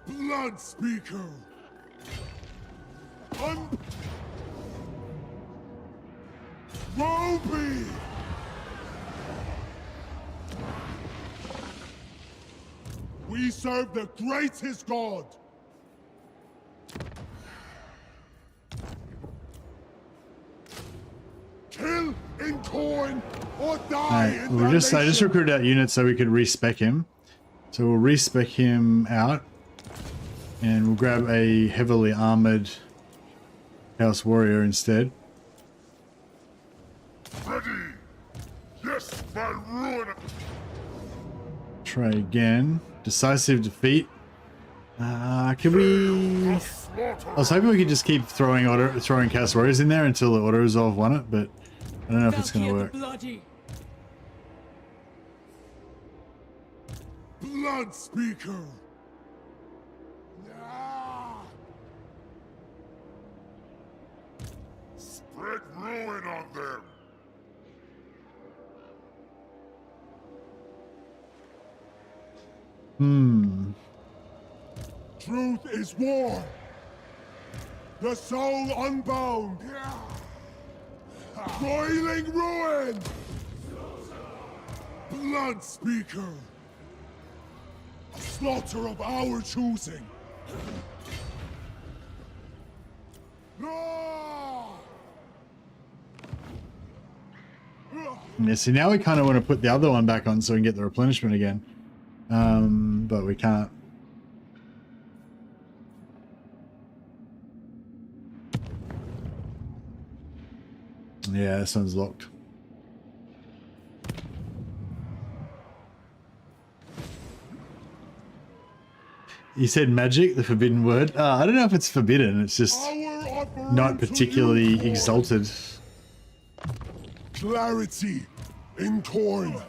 Blood Speaker! Roby! We serve the greatest god! Kill in Khorne or die in the I just nation. recruited out units so we could respec him. So we'll respec him out. And we'll grab a heavily armored Chaos Warrior instead. Ready! Yes, my ruin! Try again. Decisive defeat. Can we... I was hoping we could just keep throwing Chaos Warriors in there until the auto resolve won it, but I don't know if it's going to work. Blood Speaker! Spread ruin on them! Truth is war! The soul unbound! Boiling ruin! Blood Speaker! A slaughter of our choosing! Yeah, see, now we kind of want to put the other one back on so we can get the replenishment again. But we can't. Yeah, this one's locked. You said magic, the forbidden word. I don't know if it's forbidden. It's just not particularly exalted. Clarity In Khorne,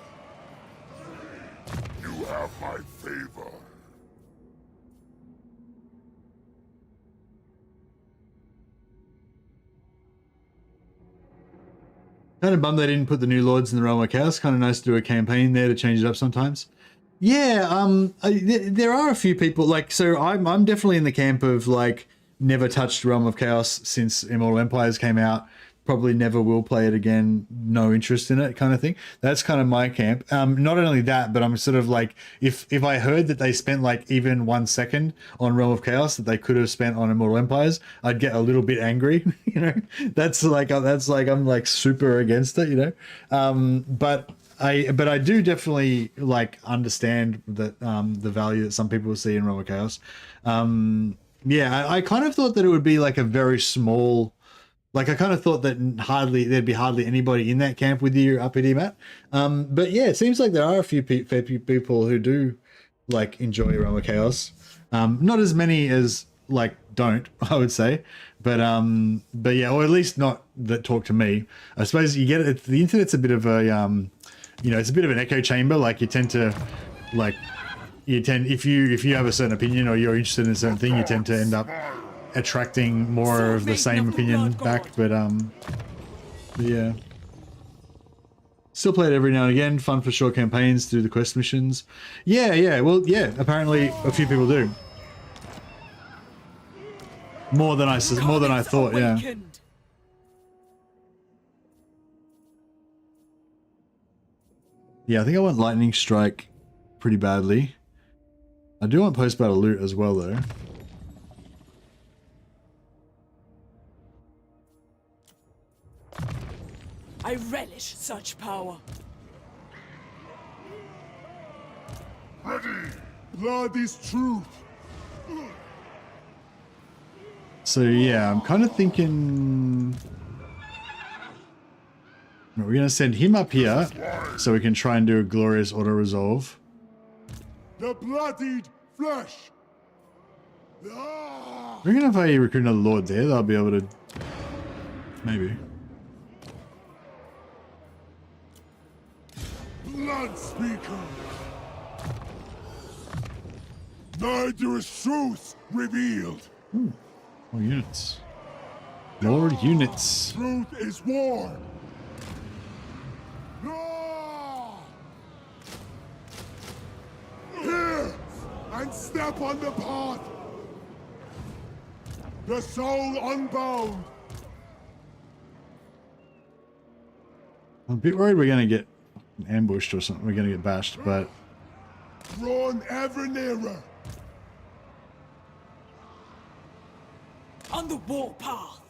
you have my favor. Kind of bummed they didn't put the new lords in the Realm of Chaos. Kind of nice to do a campaign there to change it up sometimes. Yeah, there are a few people like, so I'm definitely in the camp of like never touched Realm of Chaos since Immortal Empires came out. Probably never will play it again. No interest in it, kind of thing. That's kind of my camp. Not only that, but I'm sort of like, if I heard that they spent like even 1 second on Realm of Chaos that they could have spent on Immortal Empires, I'd get a little bit angry. You know, that's like I'm like super against it. You know, but I do definitely like understand that the value that some people see in Realm of Chaos. Yeah, I kind of thought that it would be like a very small. Like, I kind of thought that there'd be hardly anybody in that camp with you up here, Matt. But yeah, it seems like there are a few people who do like enjoy Realm of Chaos. Not as many as like don't, I would say, but yeah, or at least not that talk to me. I suppose you get it. The internet's a bit of a you know, it's a bit of an echo chamber. Like, you tend to like if you have a certain opinion or you're interested in a certain thing, you tend to end up attracting more of the same opinion back, but yeah, still play it every now and again. Fun for short campaigns, do the quest missions. Yeah, well, yeah, apparently a few people do, more than I thought. Yeah, I think I want Lightning Strike pretty badly. I do want post battle loot as well though. I relish such power. Ready! Blood is truth! So yeah, I'm kind of thinking we're going to send him up here so we can try and do a glorious auto-resolve. The bloodied flesh! Ah! We're going to have a recruit another lord there. They'll be able to... Maybe. Blood speaker! Murderous truth revealed! Ooh, more units. More units. Truth is war! Ah! Here! And step on the path! The soul unbound! I'm a bit worried we're going to get ambushed or something. We're going to get bashed, but... Drawn ever nearer! On the warpath!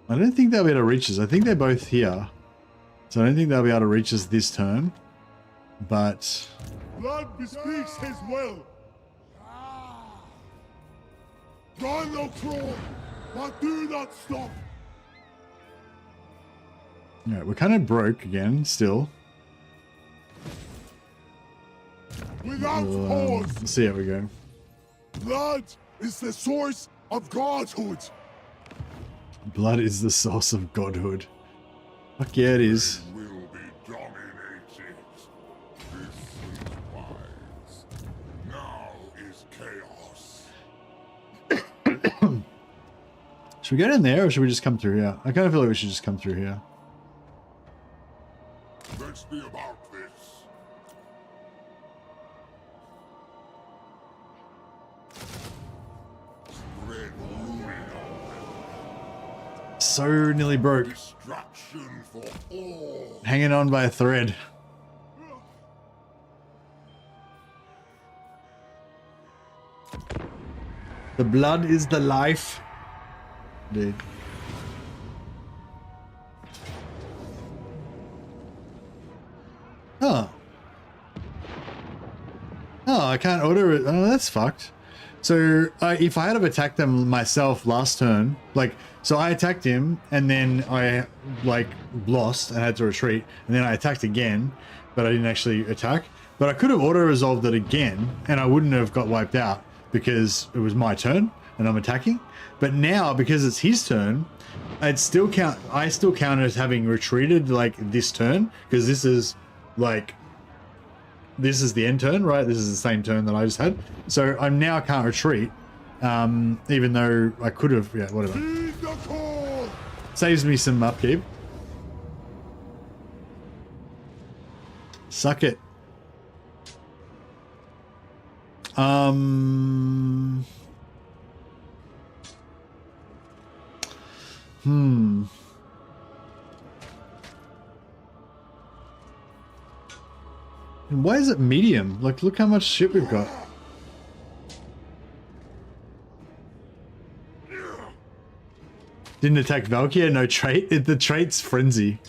I don't think they'll be able to reach us. I think they're both here. So I don't think they'll be able to reach us this turn. But... Blood bespeaks his will! Run, O Khorne, but do not stop! Yeah, we're kind of broke again, still. Without pause! Let's see how we go. Blood is the source of godhood! Blood is the source of godhood. Fuck yeah, it is. Will be dominated. This is wise. Now is chaos. Should we go in there or should we just come through here? I kind of feel like we should just come through here. Let's be about this. Spread ruin. So nearly broke. Destruction for all. Hanging on by a thread. The blood is the life. Dude. Oh. Oh, I can't order it. Oh, that's fucked. So if I had have attacked them myself last turn, like, so I attacked him and then I like lost and had to retreat and then I attacked again, but I didn't actually attack. But I could have auto-resolved it again and I wouldn't have got wiped out because it was my turn and I'm attacking. But now, because it's his turn, I'd still count. I still count it as having retreated like this turn because this is like this is the end turn, right? This is the same turn that I just had. So I now can't retreat, even though I could have. Yeah, whatever. Saves me some upkeep. Suck it. And why is it medium? Like, look how much shit we've got. Didn't attack Valkia, no trait. The trait's frenzy.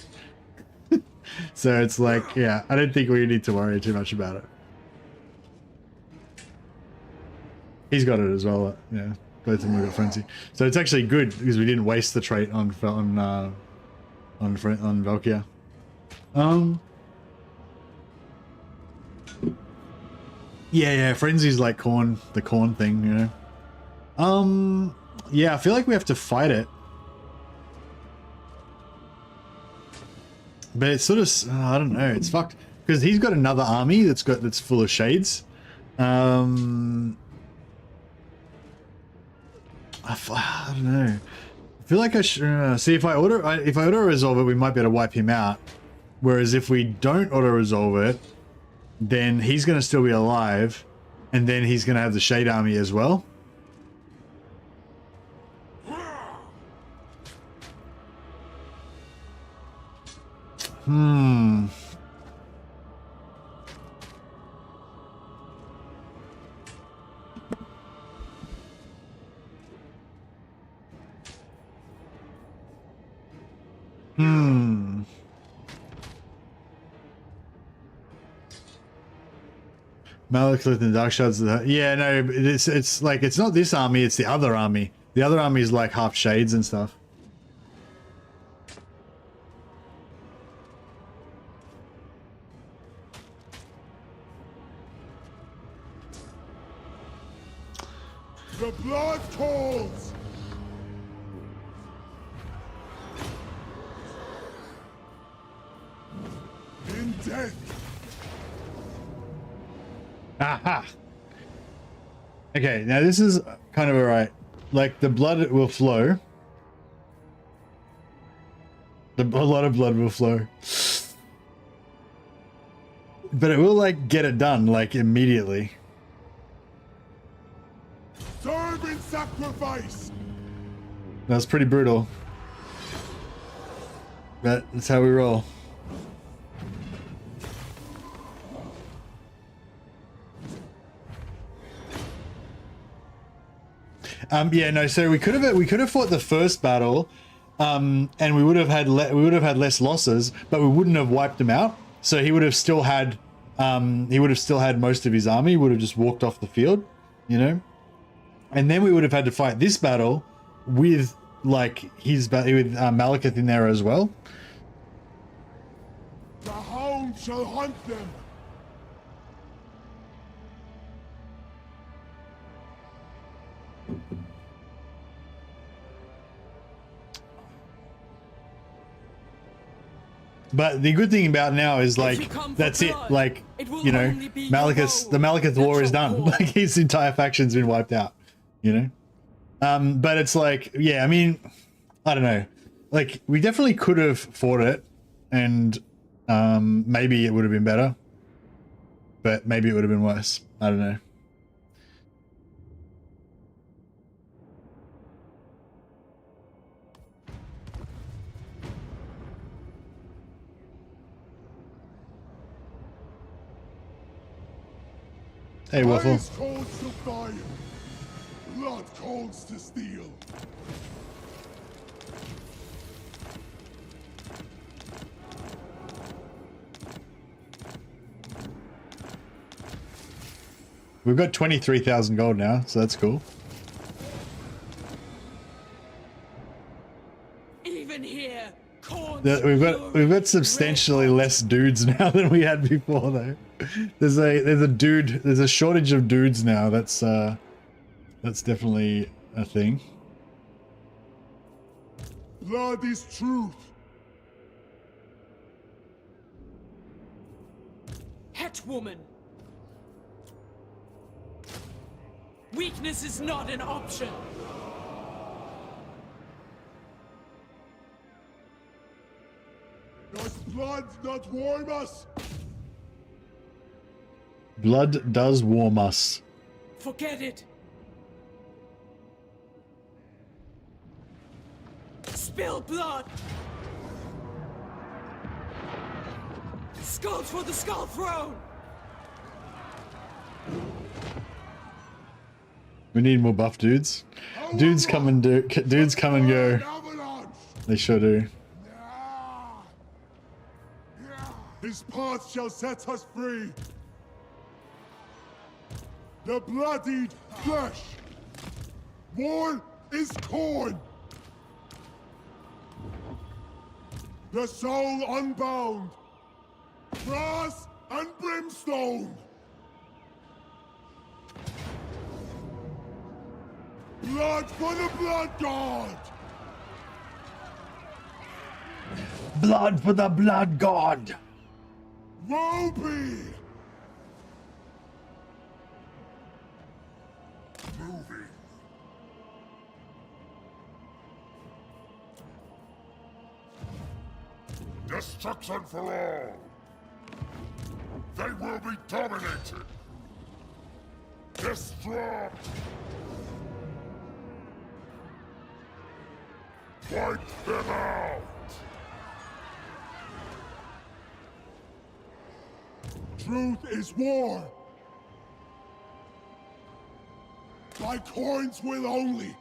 So it's like, yeah, I don't think we need to worry too much about it. He's got it as well, yeah. Both of them have got frenzy. So it's actually good because we didn't waste the trait on Valkia. Yeah, frenzy's like Khorne, the Khorne thing, you know. Yeah, I feel like we have to fight it. But it's sort of, I don't know, it's fucked because he's got another army that's full of shades. I don't know. I feel like I should see if I auto resolve it, we might be able to wipe him out. Whereas if we don't auto resolve it, then he's going to still be alive, and then he's going to have the shade army as well. Malekith and Dark Shards. Yeah, no, it's like it's not this army, it's the other army. The other army is like half shades and stuff. The blood calls. In death. Aha! Okay, now this is kind of alright. Like, the blood will flow. A lot of blood will flow. But it will, like, get it done, like, immediately. Serve in sacrifice! That's pretty brutal. But that's how we roll. Yeah, no. So we could have fought the first battle, and we would have had less losses, but we wouldn't have wiped him out. So he would have still had most of his army. Would have just walked off the field, you know. And then we would have had to fight this battle with like with Malekith in there as well. The hound shall hunt them. But the good thing about now is like that's it. Like, you know, the Malekith war is done. Like his entire faction's been wiped out. You know, but it's like, yeah, I mean, I don't know. Like we definitely could have fought it, and maybe it would have been better. But maybe it would have been worse. I don't know. Hey, Waffle. Ice cold to fire, blood cold to steel. We've got 23,000 gold now, so that's cool. Even here, We've got substantially less dudes now than we had before, though. There's a shortage of dudes now. That's definitely a thing. blood is truth. Hetwoman! Weakness is not an option! Does blood not warm us? Blood does warm us. Forget it! Spill blood! Skulls for the Skull Throne! We need more buff dudes. Dudes come and go. Avalanche! They sure do. His path shall set us free. The bloodied flesh. War is Khorne. The soul unbound. Brass and brimstone. Blood for the blood god. Blood for the blood god. Roby! Moving. Destruction for all! They will be dominated! Destroy! Wipe them out! Truth is war! By Khorne's will only!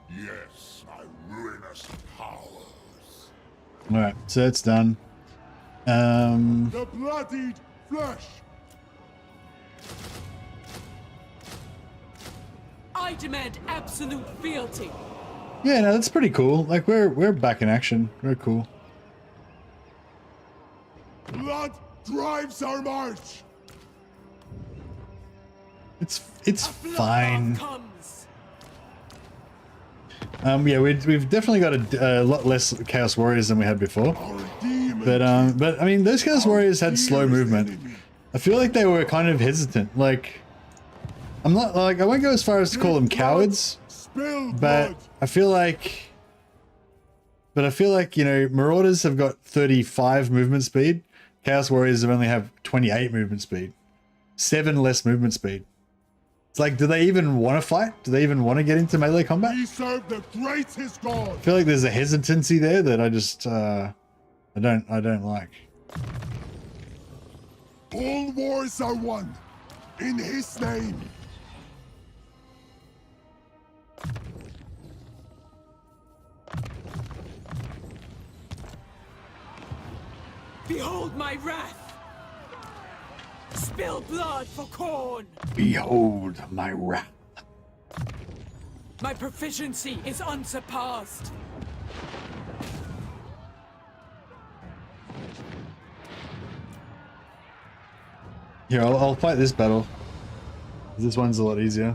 Yes, my ruinous powers! Alright, so it's done. The bloodied flesh! I demand absolute fealty! Yeah, no, that's pretty cool. Like we're back in action. We're cool. Blood drives our march! It's A bloodbath fine. comes. Yeah, we've definitely got a lot less Chaos Warriors than we had before. Our demon But I mean, those Chaos Warriors had slow movement. enemy. I feel like they were kind of hesitant. Like, I'm not like I won't go as far as to call them cowards, Spill but blood! I feel like, you know, Marauders have got 35 movement speed. Chaos Warriors only have 28 movement speed. 7 less movement speed. It's like, do they even want to fight? Do they even want to get into melee combat? We serve the greatest god! I feel like there's a hesitancy there that I just I don't like. All wars are won! In his name! Behold my wrath! Spill blood for Khorne! Behold my wrath. My proficiency is unsurpassed! Here, I'll fight this battle. This one's a lot easier.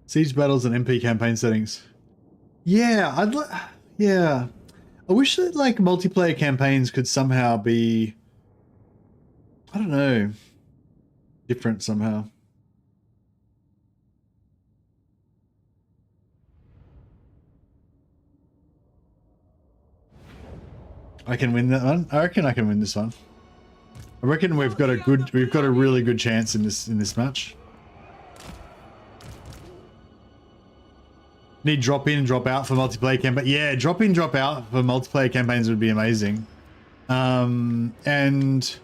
Siege battles and MP campaign settings. Yeah, yeah. I wish that like multiplayer campaigns could somehow be, I don't know, different somehow. I can win that one. I reckon I can win this one. I reckon we've got a really good chance in this match. Need drop in, drop out for multiplayer campaign. Yeah, drop in, drop out for multiplayer campaigns would be amazing. And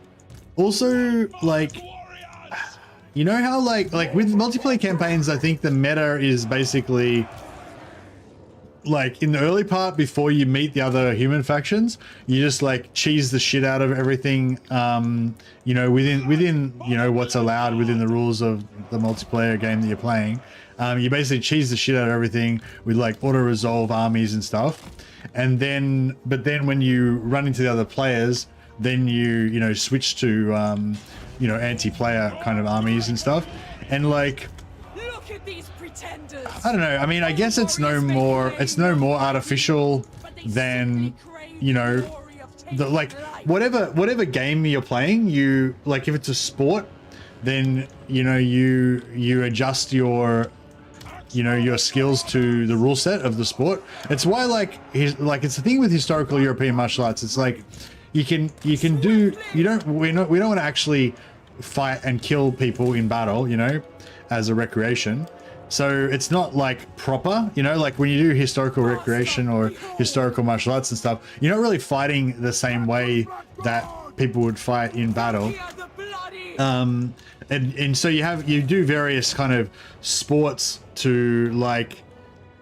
also like, you know how like with multiplayer campaigns, I think the meta is basically like in the early part before you meet the other human factions, you just like cheese the shit out of everything, you know, within you know what's allowed within the rules of the multiplayer game that you're playing, You basically cheese the shit out of everything with like auto resolve armies and stuff, and then when you run into the other players, then you know switch to you know anti-player kind of armies and stuff, and like Look at these pretenders. I don't know. I mean, I guess it's no more artificial than, you know, the like whatever game you're playing. You like if it's a sport, then you know you adjust your your skills to the rule set of the sport. It's why like it's the thing with historical European martial arts. It's like we don't want to actually fight and kill people in battle, you know, as a recreation. So it's not like proper, you know, like when you do historical recreation or historical martial arts and stuff, you're not really fighting the same way that people would fight in battle. And so you do various kind of sports to like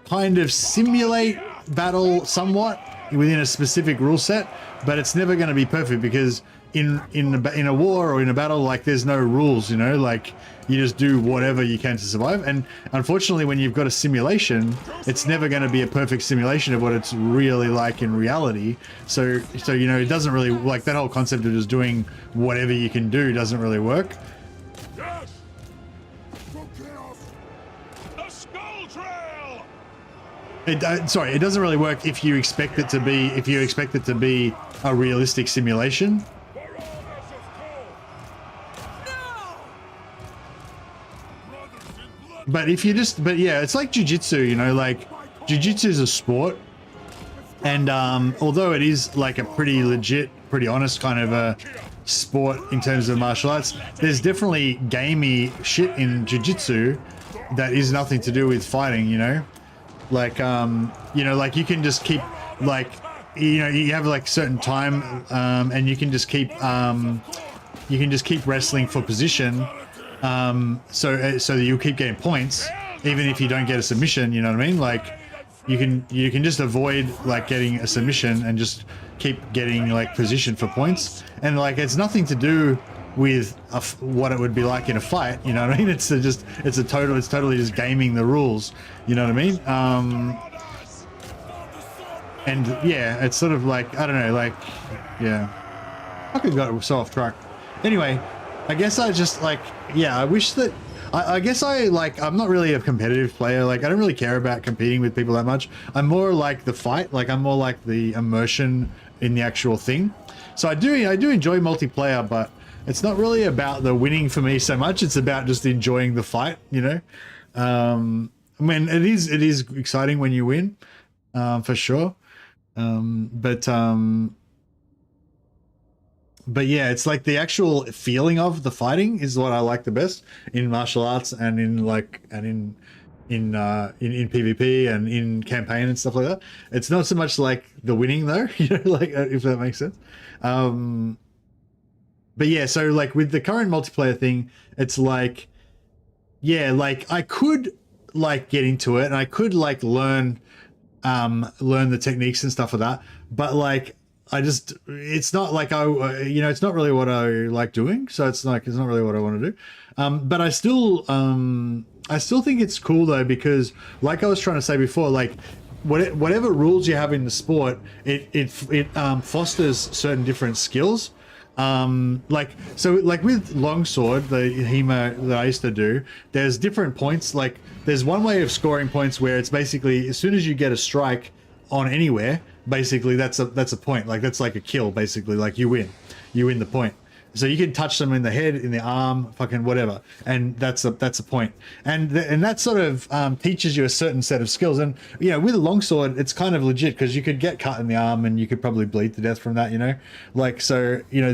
kind of simulate battle somewhat within a specific rule set, but it's never going to be perfect because in a war or in a battle, like there's no rules, you know, like you just do whatever you can to survive. And unfortunately, when you've got a simulation, it's never going to be a perfect simulation of what it's really like in reality. So you know, it doesn't really like that whole concept of just doing whatever you can do doesn't really work. Yes! Go get off the skull trail! Sorry, it doesn't really work if you expect it to be a realistic simulation. But if you but yeah, it's like jiu-jitsu, you know, like jiu-jitsu is a sport, and although it is like a pretty legit, pretty honest kind of a sport in terms of martial arts, there's definitely gamey shit in jiu-jitsu that is nothing to do with fighting, you know, like you know, like you can just keep like, you know, you have like certain time and you can just keep wrestling for position. So that you'll keep getting points even if you don't get a submission, you know what I mean? Like you can just avoid like getting a submission and just keep getting like position for points, and like it's nothing to do with what it would be like in a fight, you know what I mean? It's totally just gaming the rules, you know what I mean? And yeah, it's sort of like, I don't know, like, yeah, I could got so off track. Anyway, I guess I just like, yeah, I wish that I guess I'm not really a competitive player. Like I don't really care about competing with people that much. I'm more like the fight. Like I'm more like the immersion in the actual thing. So I do enjoy multiplayer, but it's not really about the winning for me so much. It's about just enjoying the fight, you know? I mean, it is exciting when you win, for sure. But yeah, it's like the actual feeling of the fighting is what I like the best in martial arts and in PvP and in campaign and stuff like that. It's not so much like the winning though, you know, like if that makes sense. But yeah, so like with the current multiplayer thing, it's like, yeah, like I could like get into it and I could like learn the techniques and stuff of that, but like it's not like it's not really what I like doing, so it's not really what I want to do. But I still think it's cool though, because like I was trying to say before, like whatever rules you have in the sport, it fosters certain different skills. Like with longsword, the HEMA that I used to do, there's different points. Like there's one way of scoring points where it's basically as soon as you get a strike on anywhere, basically that's a point. Like that's like a kill, basically. Like you win the point. So you can touch them in the head, in the arm, fucking whatever, and that's a point. And that sort of teaches you a certain set of skills. And you know, with a longsword, it's kind of legit because you could get cut in the arm and you could probably bleed to death from that. You know, like so. You know,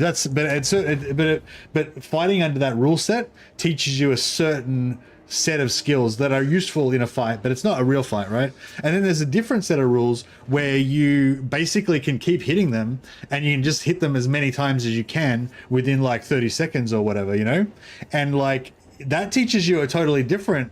but fighting under that rule set teaches you a certain set of skills that are useful in a fight, but it's not a real fight, right? And then there's a different set of rules where you basically can keep hitting them and you can just hit them as many times as you can within like 30 seconds or whatever, you know? And like that teaches you a totally different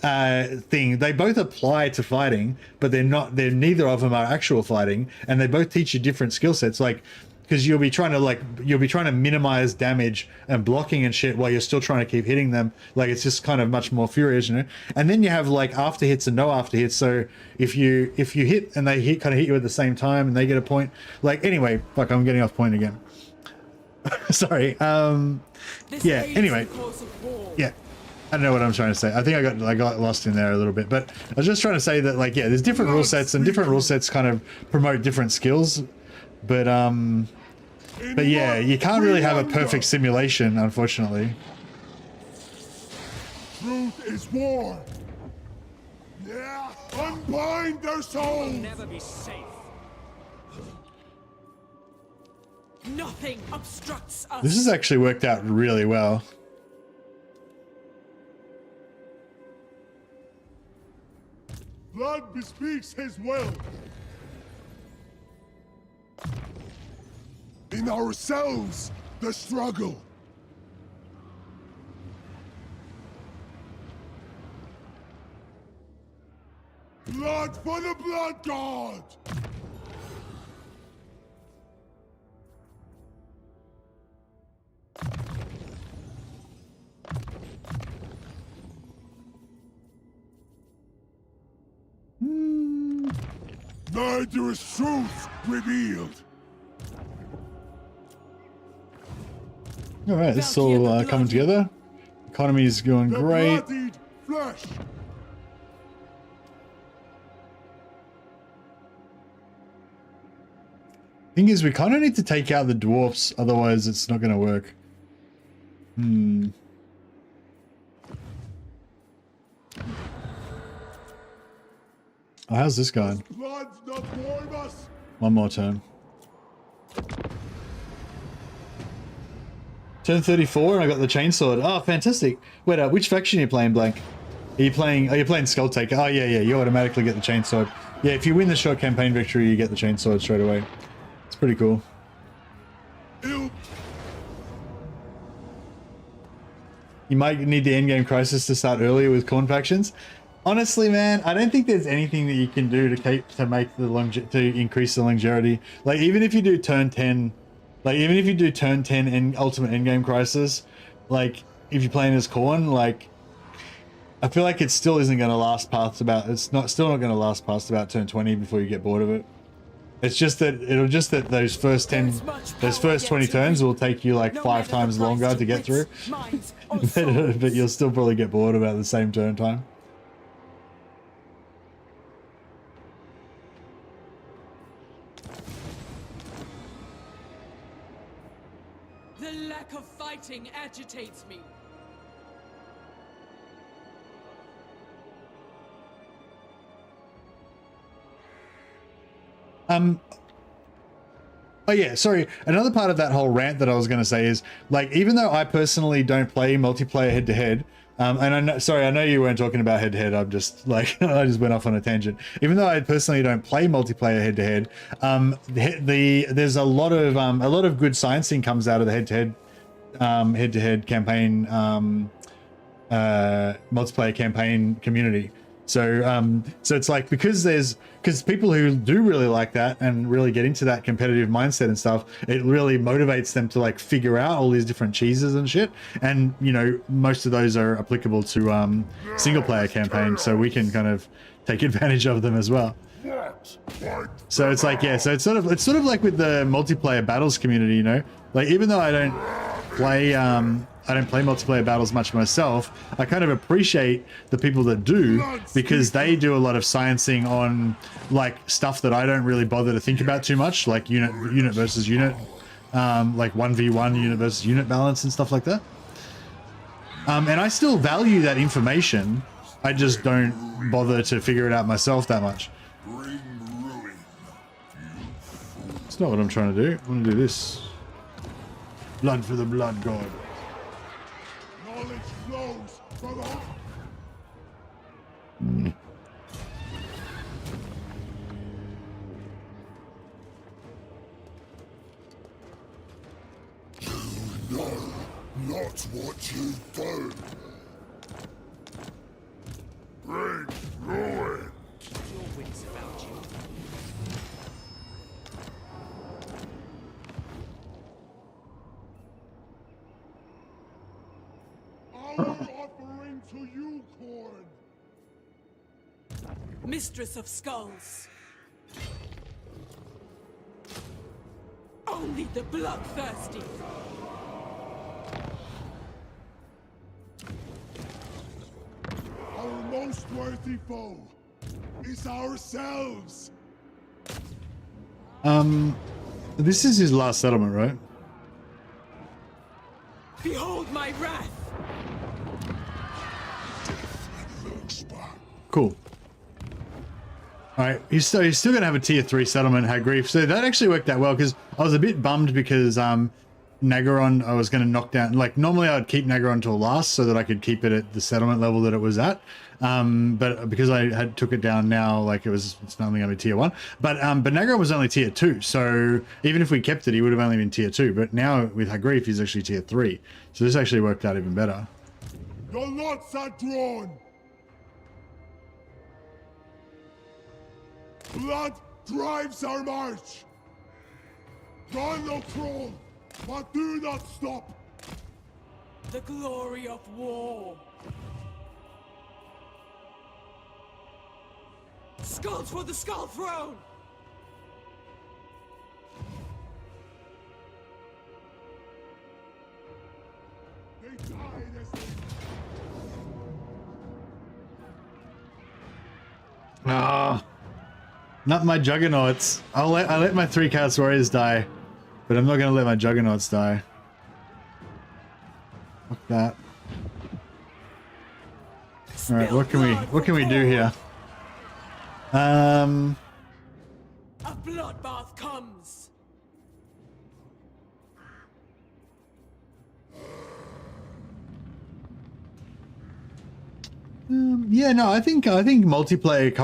thing. They both apply to fighting, but they're neither of them are actual fighting, and they both teach you different skill sets. Like because you'll be trying to minimize damage and blocking and shit while you're still trying to keep hitting them. Like, it's just kind of much more furious, you know. And then you have like after hits and no after hits. So if you hit and they kind of hit you at the same time and they get a point, like, anyway, fuck, I'm getting off point again. Sorry. Yeah, anyway, yeah, I don't know what I'm trying to say. I think I got lost in there a little bit, but I was just trying to say that, like, yeah, there's different rule sets, and different rule sets kind of promote different skills, but yeah, you can't really have a perfect simulation, unfortunately. Truth is war. Yeah, unbind their souls. Never be safe. Nothing obstructs us. This has actually worked out really well. Blood bespeaks his will. In ourselves, the struggle. Blood for the blood god. Murderous truth revealed. All right, this is all coming together. Economy is going The great. bloodied flesh. Thing is, we kind of need to take out the dwarfs, otherwise it's not going to work. Oh, how's this going? Blood's not warm us. One more turn. Turn 34 and I got the chainsword. Oh, fantastic. Wait, which faction are you playing, Blank? Are you playing Skull Taker? Oh, yeah, you automatically get the chainsword. Yeah, if you win the short campaign victory, you get the chainsword straight away. It's pretty cool. Ew. You might need the endgame crisis to start earlier with Khorne factions. Honestly, man, I don't think there's anything that you can do to make the increase the longevity. Like, even if you do turn 10, and ultimate endgame crisis, like, if you're playing as Khorne, like, I feel like it still isn't going to last past about, still not going to last past about turn 20 before you get bored of it. It's just that those first 20 turns will take you like 5 times longer to get through. But you'll still probably get bored about the same turn time. The lack of fighting agitates me. Oh yeah, sorry. Another part of that whole rant that I was going to say is, like, even though I personally don't play multiplayer head-to-head, and I know you weren't talking about head-to-head, I'm just, like, I just went off on a tangent. Even though I personally don't play multiplayer head-to-head, there's a lot of good sciencing comes out of the head-to-head campaign, multiplayer campaign community. So it's like, because people who do really like that and really get into that competitive mindset and stuff, it really motivates them to, like, figure out all these different cheeses and shit. And, you know, most of those are applicable to single player campaigns, so we can kind of take advantage of them as well. So it's like, yeah, so it's sort of like with the multiplayer battles community, you know, like, even though I don't play multiplayer battles much myself, I kind of appreciate the people that do, because they do a lot of sciencing on, like, stuff that I don't really bother to think about too much, like unit versus unit, like 1v1 unit versus unit balance and stuff like that. And I still value that information. I just don't bother to figure it out myself that much. It's not what I'm trying to do. I want to do this. Blood for the blood god. Knowledge flows from the heart. You know not what you've done. Bring ruin. Keep your wits about you. to you, Khorne. Mistress of Skulls. Only the bloodthirsty. Our most worthy foe is ourselves. This is his last settlement, right? Behold my wrath. Cool. Alright, he's still gonna have a tier 3 settlement, had grief. So that actually worked out well, because I was a bit bummed because Nagaron I was gonna knock down. Like normally I would keep Nagaron till last so that I could keep it at the settlement level that it was at. But because I had took it down now, like it's only gonna be tier 1. But Nagaron was only tier 2, so even if we kept it, he would have only been tier 2. But now with Hagrief, he's actually tier 3. So this actually worked out even better. Your lots are drawn. Blood drives our march. Run, O Khorne, but do not stop. The glory of war. Skulls for the Skull Throne! They died as they... Ah, not my Juggernauts. I let my 3 Chaos Warriors die, but I'm not gonna let my Juggernauts die. Fuck that. All right, what can we do here? A bloodbath comes. Yeah, no, I think multiplayer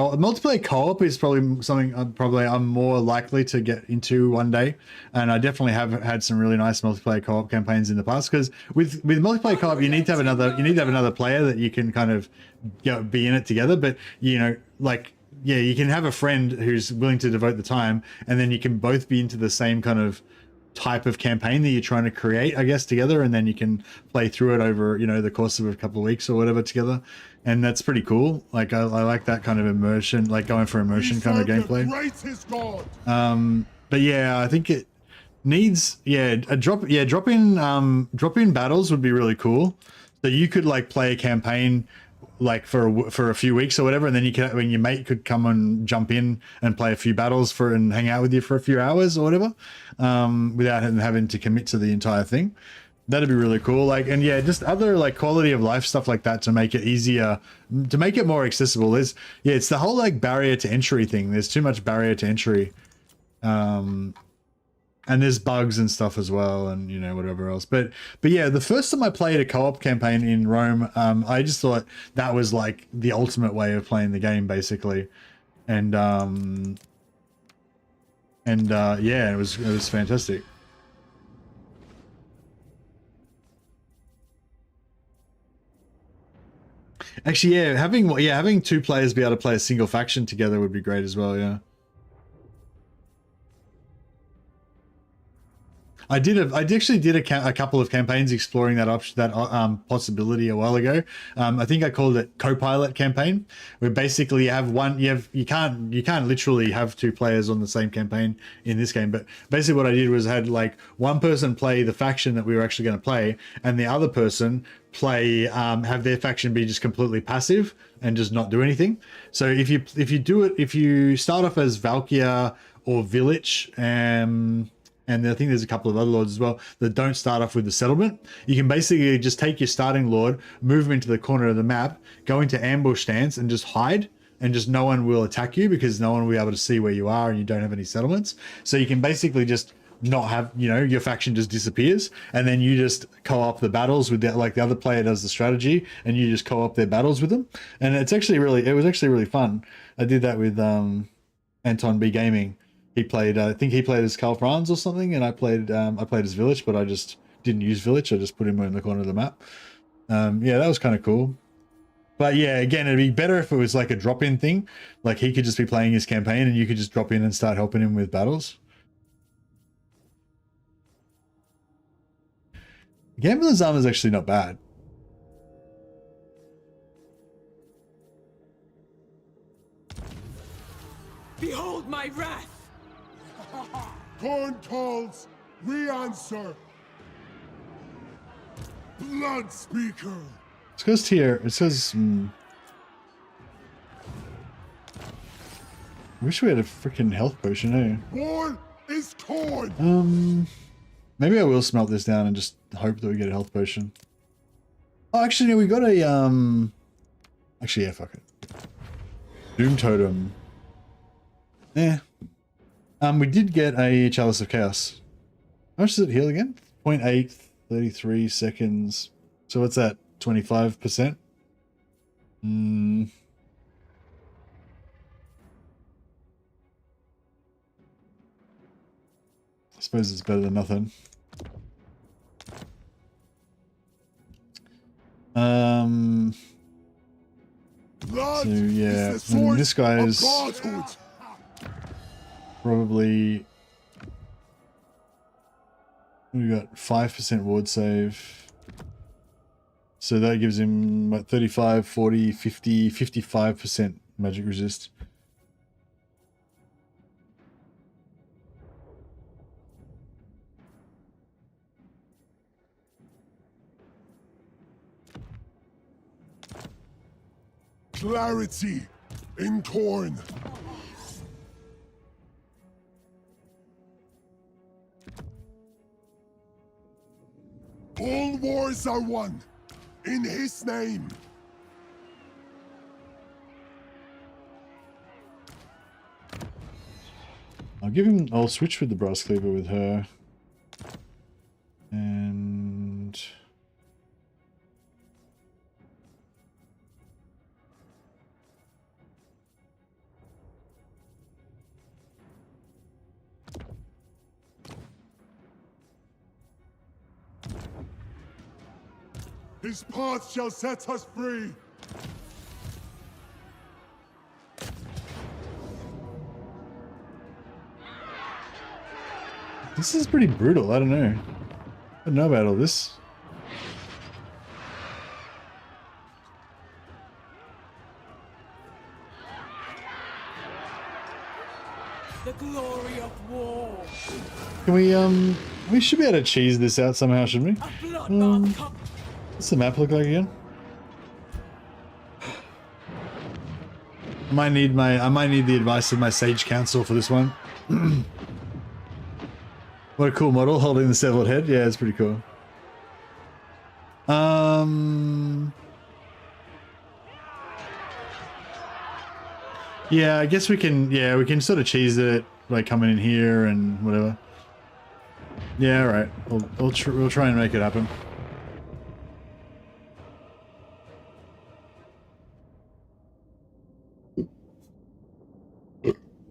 co-op is probably something I'm more likely to get into one day, and I definitely have had some really nice multiplayer co-op campaigns in the past. Because with multiplayer co-op, you need to have another player that you can kind of be in it together. But like yeah, you can have a friend who's willing to devote the time, and then you can both be into the same kind of type of campaign that you're trying to create, I guess, together, and then you can play through it over the course of a couple of weeks or whatever together, and that's pretty cool. Like I like that kind of immersion, like going for immersion kind of gameplay. But yeah, I think it needs drop in battles would be really cool. So you could like play a campaign like for a few weeks or whatever, and then when your mate could come and jump in and play a few battles and hang out with you for a few hours or whatever, without having to commit to the entire thing. That'd be really cool. Like, and yeah, just other like quality of life stuff like that to make it easier, to make it more accessible. It's the whole like barrier to entry thing. There's too much barrier to entry. And there's bugs and stuff as well, and whatever else. But yeah, the first time I played a co-op campaign in Rome, I just thought that was like the ultimate way of playing the game, basically. And yeah, it was fantastic. Actually, yeah, having 2 players be able to play a single faction together would be great as well. Yeah. I actually did a couple of campaigns exploring that possibility a while ago. I think I called it co-pilot campaign, where basically you have you can't literally have 2 players on the same campaign in this game. But basically what I did was I had like one person play the faction that we were actually going to play, and the other person play have their faction be just completely passive and just not do anything. So if you start off as Valkia or Village, and I think there's a couple of other lords as well that don't start off with the settlement. You can basically just take your starting lord, move him into the corner of the map, go into ambush stance and just hide, and just no one will attack you because no one will be able to see where you are and you don't have any settlements. So you can basically just not have, your faction just disappears, and then you just co-op the battles with like the other player does the strategy, and you just co-op their battles with them. And it was actually really fun. I did that with Anton B Gaming. He played, I think he played as Karl Franz or something, and I played as Village, but I just didn't use Village. I just put him in the corner of the map. Yeah, that was kind of cool. But yeah, again, it'd be better if it was like a drop-in thing. Like he could just be playing his campaign and you could just drop in and start helping him with battles. Gambler's Armor is actually not bad. Behold my wrath! Khorne calls, we answer. Blood Speaker. It goes here. It says. I wish we had a freaking health potion, eh? War is torn. Maybe I will smelt this down and just hope that we get a health potion. Oh, actually, no, we got a Actually, yeah, fuck it. Doom Totem. Yeah. We did get a Chalice of Chaos. How much does it heal again? 0.8, 33 seconds. So what's that? 25%? I suppose it's better than nothing. Blood So yeah, is the and source this guy of is godhood. probably. We got 5% ward save. So that gives him what, 35, 40, 50, 55% magic resist. Clarity in Khorne. All wars are won in his name. I'll switch with the brass cleaver with her. And His path shall set us free. this is pretty brutal. I don't know. I don't know about all this. The glory of war! Can we should be able to cheese this out somehow, shouldn't we? A bloodbath cup! What's the map look like again? I might need the advice of my Sage Council for this one. What a cool model, holding the severed head. Yeah, it's pretty cool. Yeah, I guess we can sort of cheese it by coming in here and whatever. Yeah, all right. We'll try and make it happen.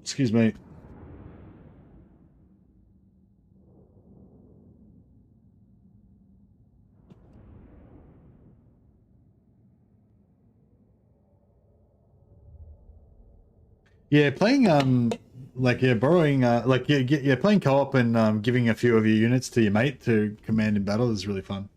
Excuse me. Yeah, playing borrowing playing co-op and giving a few of your units to your mate to command in battle is really fun.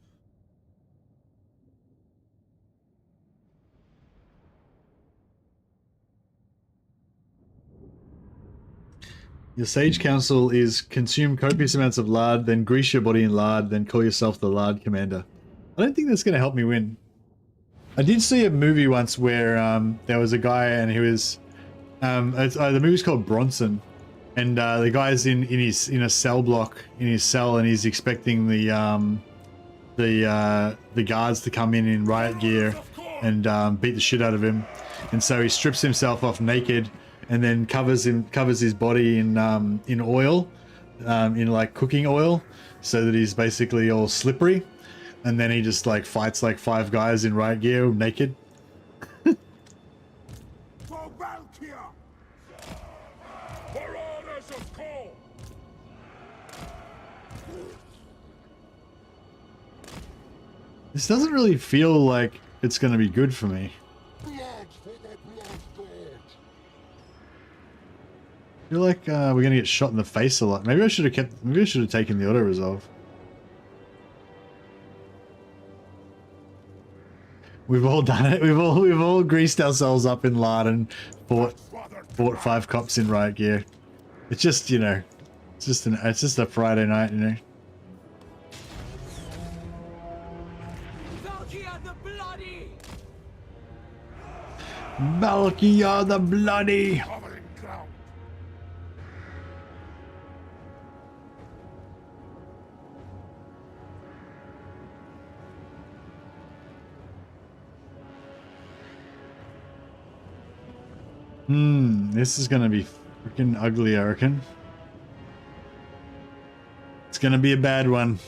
Your Sage Council is consume copious amounts of lard, then grease your body in lard, then call yourself the Lard Commander. I don't think that's going to help me win. I did see a movie once where there was a guy and he was the movie's called Bronson, and the guy's in a cell block in his cell, and he's expecting the guards to come in riot gear and beat the shit out of him, and so he strips himself off naked and then covers his body in oil, in like cooking oil, so that he's basically all slippery, and then he just like fights like 5 guys in riot gear naked. For Valkia! For orders of Khorne! This doesn't really feel like it's going to be good for me. Blood for the blood god! I feel like we're going to get shot in the face a lot. Maybe I should have taken the auto resolve. We've all done it. We've all greased ourselves up in lard and fought 5 cops in riot gear. It's just, you know, it's just a Friday night, you know. Valkia the Bloody! Valkia the Bloody! Covering ground. This is gonna be freaking ugly, I reckon. It's gonna be a bad one.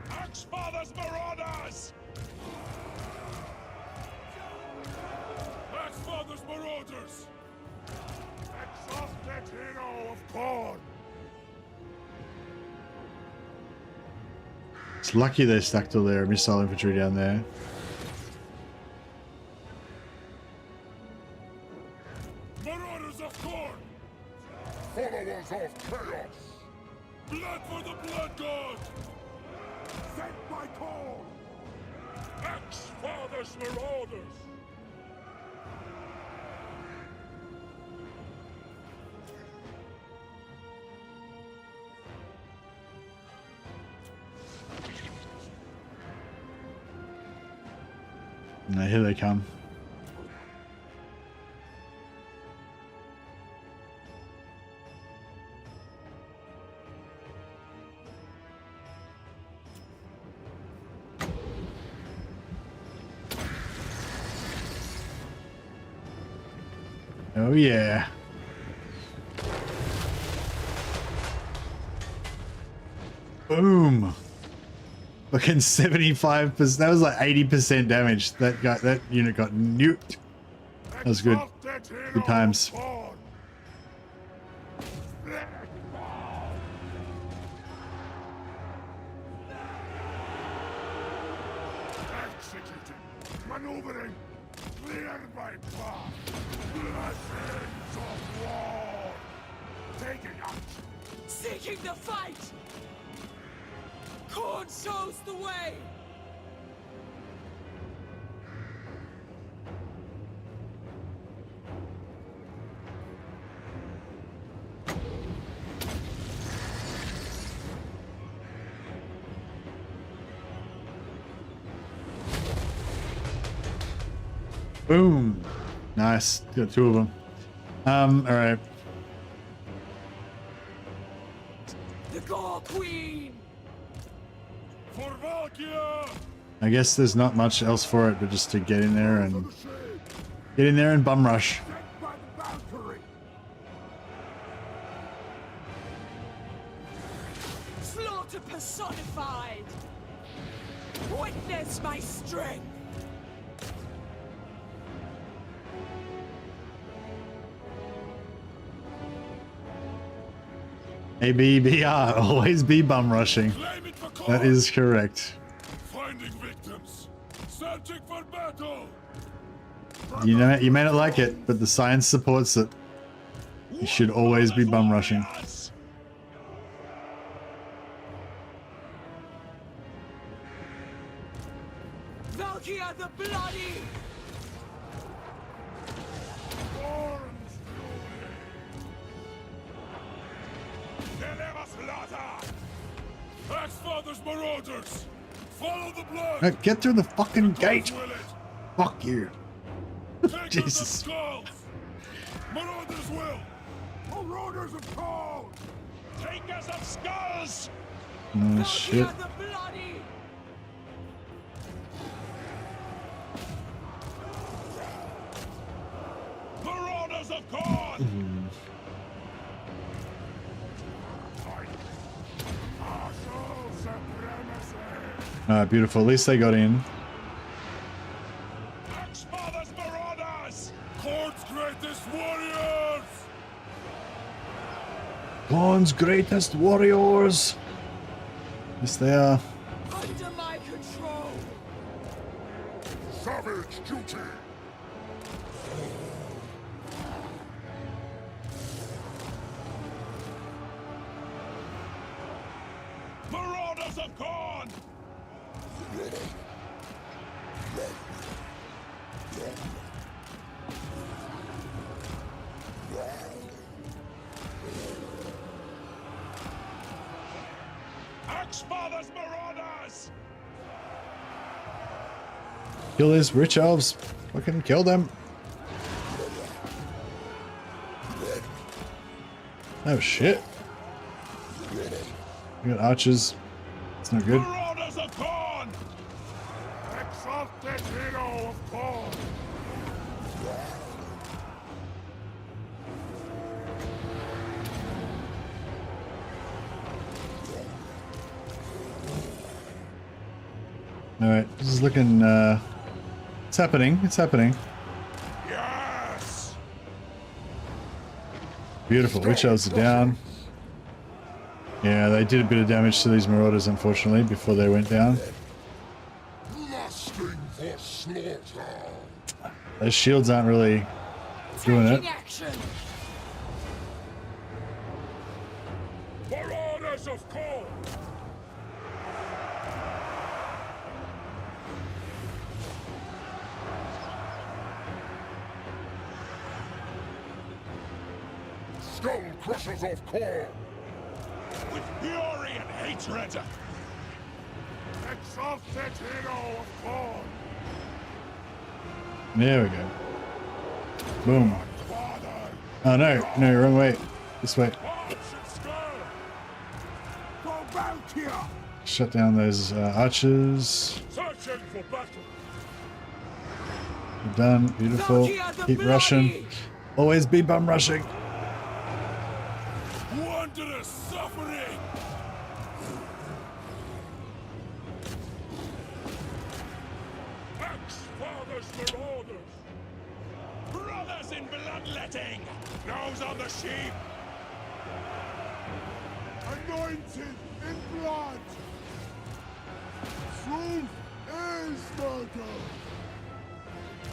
Axfather's Marauders! Axfather's Marauders! Exhausted hero of Khorne! It's lucky they stacked all their missile infantry down there. Marauders of Khorne! Followers of chaos! Blood for the Blood God! Sent by Khorne! Axfather's Marauders! No, here they come. Oh yeah. Boom. Fucking 75%. That was like 80% damage. That unit got nuked. That was good. Good times. Executing, maneuvering, clear my path. Blessings of war. Taking action. Seeking the fight! Khorne shows the way! Boom. Nice. Got 2 of them. All right. The Gore Queen! For Valkia! I guess there's not much else for it but just to get in there and bum rush. Sent by the Valkyrie! Slaughter personified! Witness my strength! ABBR, always be bum rushing. Claim it for Khorne! That is correct. Finding victims! Searching for battle! You know, you may not like it, but the science supports it. You should always be bum rushing. Valkia the Bloody! Khorne's Deliver slaughter! Axfather's Marauders! Follow the blood! Right, get through the fucking gate. Will it? Fuck you. Takers Jesus. of skulls! Marauders will! Marauders of Khorne! Takers of skulls! Oh shit. Valkia the Bloody! Marauders of Khorne! Martial supremacy! Alright, beautiful. At least they got in. Axfather's Marauders! Khorne's greatest warriors! Khorne's greatest warriors. Yes, they are. Under my control! Savage duty! Marauders of Khorne! Axfather's Marauders! Kill these rich elves. Fucking kill them. Oh shit. We got archers. It's not good. Marauders of Khorne! Exalted hero of Khorne! Alright, this is looking it's happening, it's happening. Yes! Beautiful. Witch elves are down. Yeah, they did a bit of damage to these marauders, unfortunately, before they went down. Lusting for slaughter! Those shields aren't really doing it. Taking action. Marauders of Khorne! Skull Crushers of Khorne! With fury and hatred! Exalted hero of Khorne! There we go. Boom. Father! Oh no, no, wrong way. This way. Arch and skull! For Valkia! Shut down those archers. Searching for battle! We're done. Beautiful. Valkia the Keep rushing. Bloody! Always be bum rushing. Wondrous suffering! Ex-fathers marauders! Brothers in bloodletting! Nose on the sheep! Anointed in blood! Truth is murder!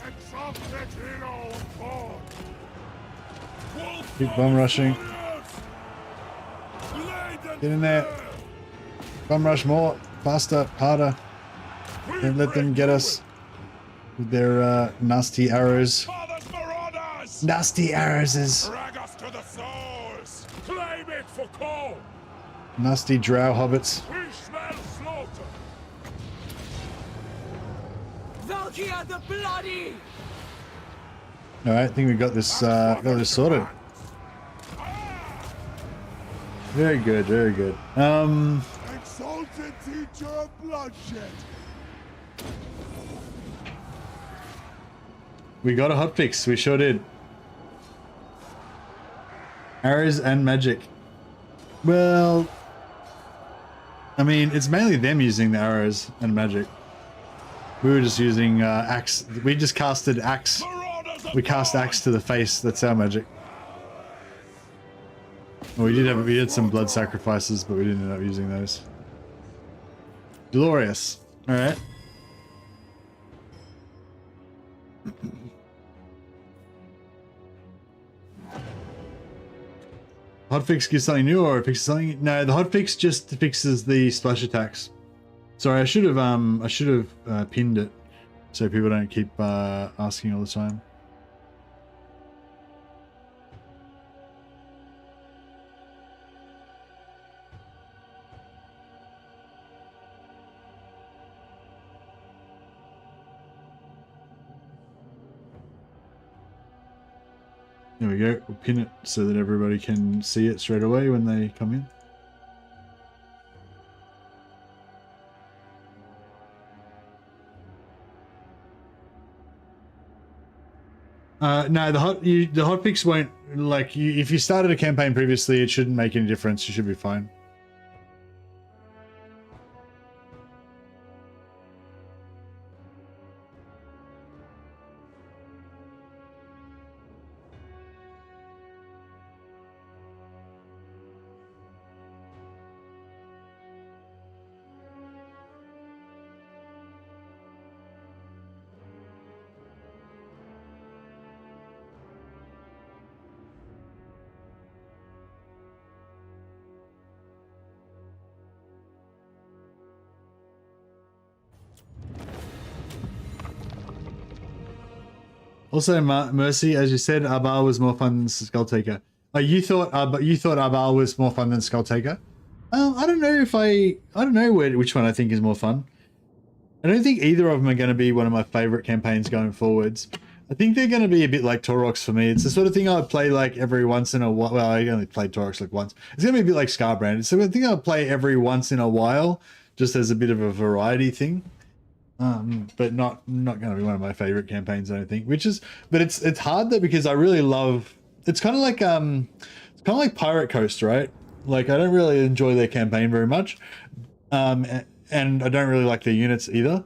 Exalted hero of Khorne! Wolf Keep bum rushing. warriors! Get in there. Bum rush more. Faster. Harder. Don't let them get us with their nasty arrows. Father's marauders! Nasty arrows is Drag us to the source! Claim it for Khorne! nasty drow hobbits. We smell slaughter! Valkia the Bloody! Alright, I think we got this sorted. Very good, very good. Exalted teacher of bloodshed! We got a hotfix, we sure did. Arrows and magic. Well, I mean, it's mainly them using the arrows and magic. We were just using axe. We just casted axe. Marauders of We cast Khorne! axe to the face. That's our magic. Well, we did some blood sacrifices, but we didn't end up using those. Glorious. All right. Hotfix gives something new, or it fixes something? No, the hotfix just fixes the splash attacks. Sorry, I should have pinned it so people don't keep asking all the time. There we go. We'll pin it so that everybody can see it straight away when they come in. No, the hotfix won't, like, if you started a campaign previously, it shouldn't make any difference. You should be fine. Also, Mercy, as you said, Arbal was more fun than Skulltaker. You thought Arbal was more fun than Skulltaker? I don't know if I don't know which one I think is more fun. I don't think either of them are going to be one of my favorite campaigns going forwards. I think they're going to be a bit like Taurox for me. It's the sort of thing I would play like every once in a while. Well, I only played Taurox like once. It's going to be a bit like Scarbrand. It's the thing I'll play every once in a while, just as a bit of a variety thing. But not going to be one of my favorite campaigns, I don't think. But it's hard though, because I really love. It's kind of like Pirate Coast, right? Like I don't really enjoy their campaign very much, and I don't really like their units either.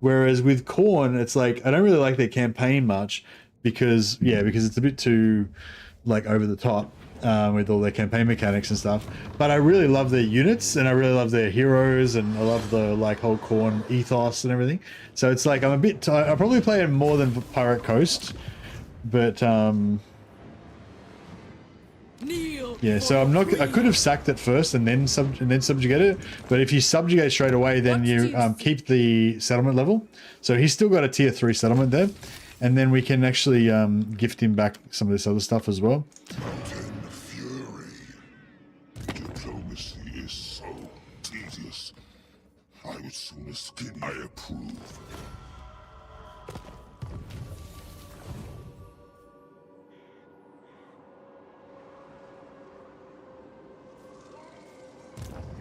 Whereas with Khorne, it's like I don't really like their campaign much because it's a bit too like over the top with all their campaign mechanics and stuff. But I really love their units and I really love their heroes and I love the like whole Khorne ethos and everything. So it's like I'm a bit. I probably play it more than Pirate Coast, but yeah. So I'm not. I could have sacked it first and then subjugate it. But if you subjugate straight away, then you keep the settlement level. So he's still got a tier 3 settlement there, and then we can actually gift him back some of this other stuff as well. Mountain fury. Diplomacy is so tedious. I would sooner skin. I approve.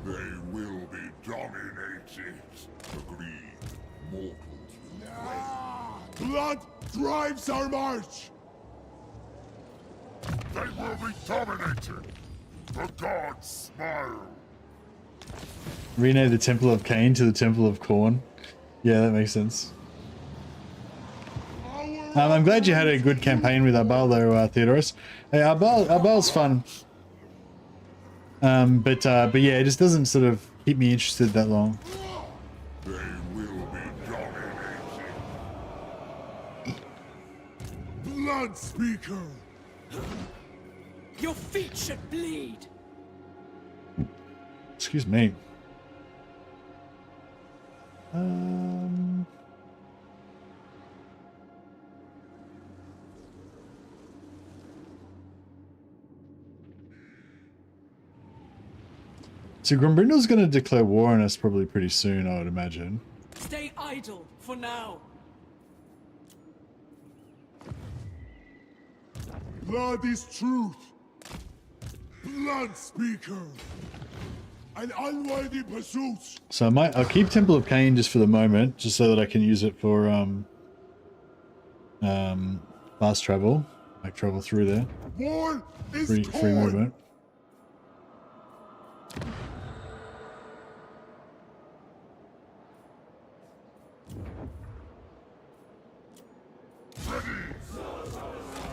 They will be dominated. Agreed. Mortals will blood drives our march. They will be dominated. The gods smile. Rename the Temple of Cain to the Temple of Khorne. Yeah, that makes sense. I'm glad you had a good campaign with Arbal though, Theodorus. Hey, Arbal's fun. But yeah, it just doesn't sort of keep me interested that long. They will be dominated. Blood Speaker! Your feet should bleed. Excuse me. So Grimbrindle's going to declare war on us probably pretty soon, I would imagine. Stay idle for now. Blood is truth. Blood Speaker. An unworthy pursuit. So I'll keep Temple of Cain just for the moment, just so that I can use it for fast travel, like travel through there. War is Free movement.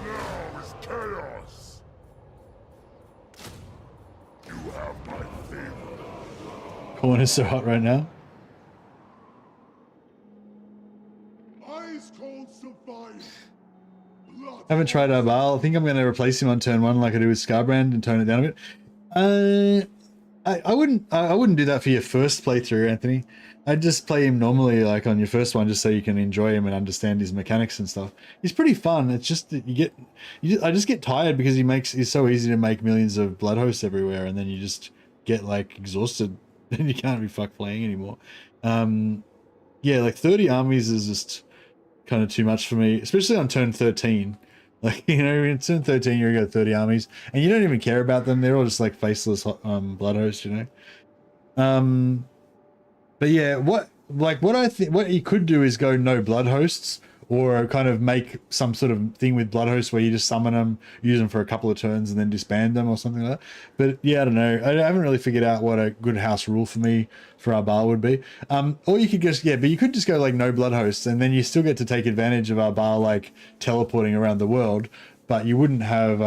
Now is chaos. You have my favor. Khorne is so hot right now. Ice cold fire. Blood. Haven't tried Arbal. I think I'm going to replace him on turn 1 like I do with Scarbrand and tone it down a bit. I wouldn't do that for your first playthrough, Anthony. I'd just play him normally, like on your first one, just so you can enjoy him and understand his mechanics and stuff. He's pretty fun. It's just that I just get tired because he's so easy to make millions of blood hosts everywhere, and then you just get like exhausted and you can't be fucked playing anymore. Yeah, like 30 armies is just kind of too much for me, especially on turn 13. Like, you know, in turn 13 you're gonna go 30 armies and you don't even care about them. They're all just like faceless blood hosts, you know. But yeah, what you could do is go no blood hosts, or kind of make some sort of thing with blood hosts where you just summon them, use them for a couple of turns and then disband them or something like that. But yeah, I don't know. I haven't really figured out what a good house rule for me for Arbal would be. Or you could just, but you could just go like no blood hosts and then you still get to take advantage of Arbal like teleporting around the world, but you wouldn't have,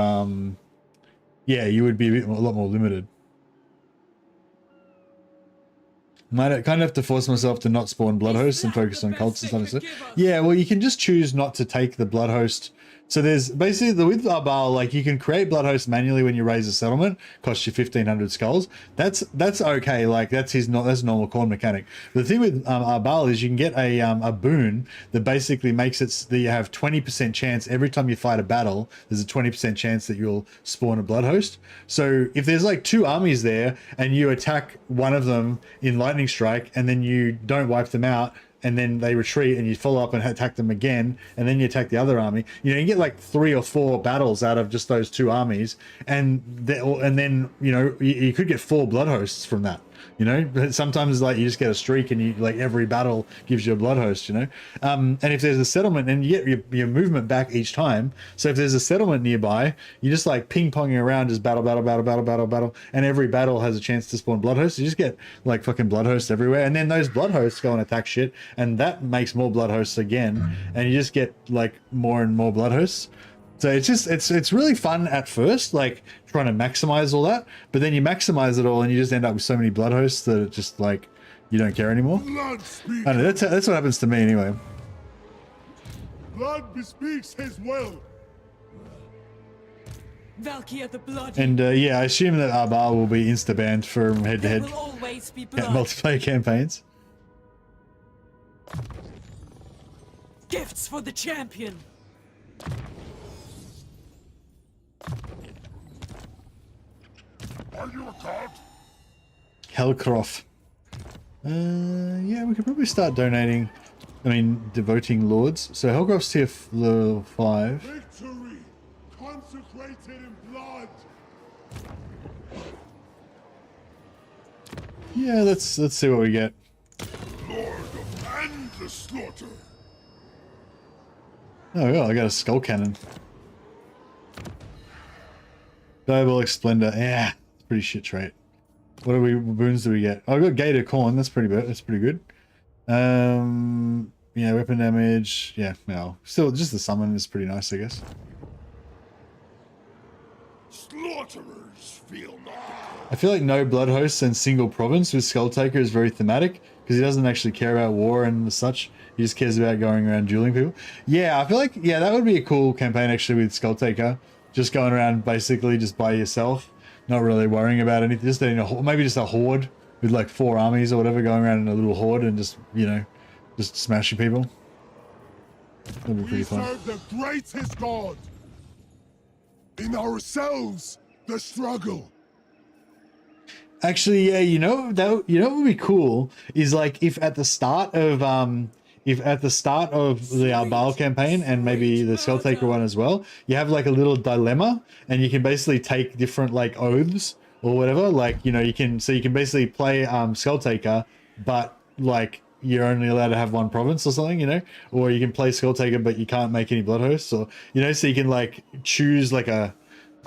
you would be a lot more limited. Might kind of have to force myself to not spawn blood hosts and focus on cults and stuff. Yeah, well, you can just choose not to take the blood host So there's basically with Arbal, like you can create blood hosts manually when you raise a settlement, costs you 1,500 skulls. That's okay. Like that's a normal Khorne mechanic. The thing with Arbal is you can get a boon that basically makes it that you have 20% chance every time you fight a battle. There's a 20% chance that you'll spawn a blood host. So if there's like 2 armies there and you attack one of them in lightning strike and then you don't wipe them out, and then they retreat and you follow up and attack them again, and then you attack the other army, you get like 3 or 4 battles out of just those 2 armies, and then you could get 4 blood hosts from that. But sometimes like you just get a streak and you like every battle gives you a blood host. And if there's a settlement, and you get your movement back each time, so if there's a settlement nearby, you just like ping-ponging around, just battle, and every battle has a chance to spawn blood hosts. You just get like fucking blood hosts everywhere, and then those blood hosts go and attack shit, and that makes more blood hosts again, and you just get like more and more blood hosts. So it's really fun at first, like trying to maximize all that, but then you maximize it all and you just end up with so many blood hosts that it just like you don't care anymore. I don't know, that's what happens to me anyway. Blood bespeaks his will. Valkia the Blood. And yeah, I assume that Arbal will be insta-banned from head-to-head There will always be blood. multiplayer campaigns. Gifts for the champion. Are you a god? Hellcroft. Yeah, we could probably start donating. Devoting lords. So Hellcroft's tier level 5. Victory consecrated in blood. Yeah, let's see what we get. Lord of endless slaughter. Oh yeah, I got a skull cannon. Diabolic Splendor. Yeah, it's pretty shit trait. What boons do we get? Oh, I got Gator Khorne. That's pretty good. That's pretty good. Yeah, weapon damage. Yeah, no. Still, just the summon is pretty nice, I guess. Slaughterers feel not. I feel like no blood hosts and single province with Skulltaker is very thematic because he doesn't actually care about war and such. He just cares about going around dueling people. Yeah, I feel like that would be a cool campaign actually with Skulltaker. Just going around basically just by yourself, not really worrying about anything. Just maybe just a horde with like 4 armies or whatever going around in a little horde and just just smashing people. That'd be pretty We fun. serve the greatest god. In ourselves, the struggle. Actually, yeah, what would be cool is like if at the start of the Arbal campaign and maybe the Skulltaker one as well, you have like a little dilemma and you can basically take different like oaths or whatever. Like, you can basically play Skulltaker, but like you're only allowed to have 1 province or something, or you can play Skulltaker but you can't make any blood hosts, or so you can like choose like a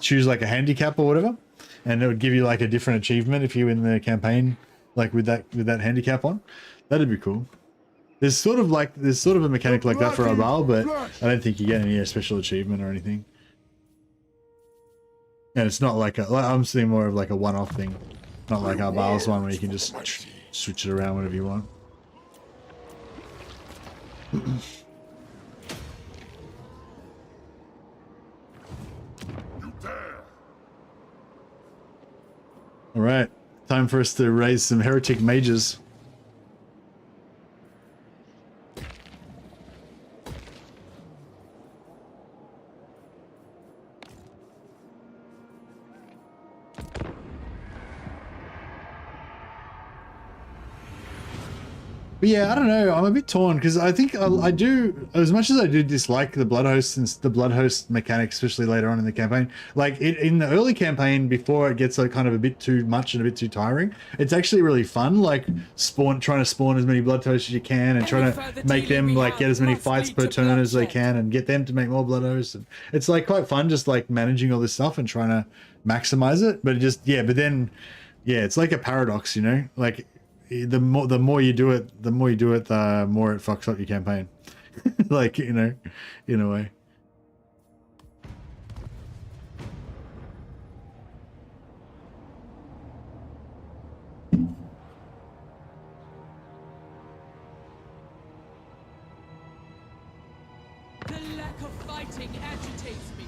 handicap or whatever, and it would give you like a different achievement if you win the campaign like with that handicap on. That'd be cool. There's sort of a mechanic like that for Arbal, but I don't think you get any special achievement or anything. And it's not like I'm seeing more of like a one-off thing, not like Arbal's one where you can just switch it around whenever you want. You dare. All right, time for us to raise some heretic mages. But yeah, I don't know. I'm a bit torn because I think I do, as much as I do dislike the blood host and the blood host mechanic, especially later on in the campaign. Like in the early campaign, before it gets kind of a bit too much and a bit too tiring, it's actually really fun. Like trying to spawn as many blood hosts as you can and trying to make them like get as many fights per turn as they can and get them to make more blood hosts. And it's like quite fun, just like managing all this stuff and trying to maximize it. But but then it's like a paradox, like. The more you do it, the more it fucks up your campaign. Like, in a way. The lack of fighting agitates me.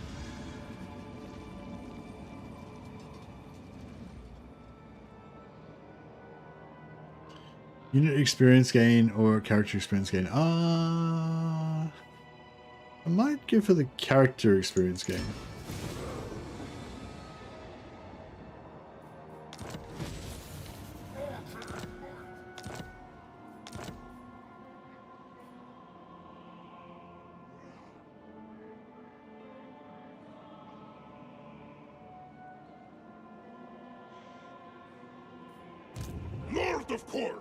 Unit experience gain or character experience gain? I might go for the character experience gain. Lord of Khorne!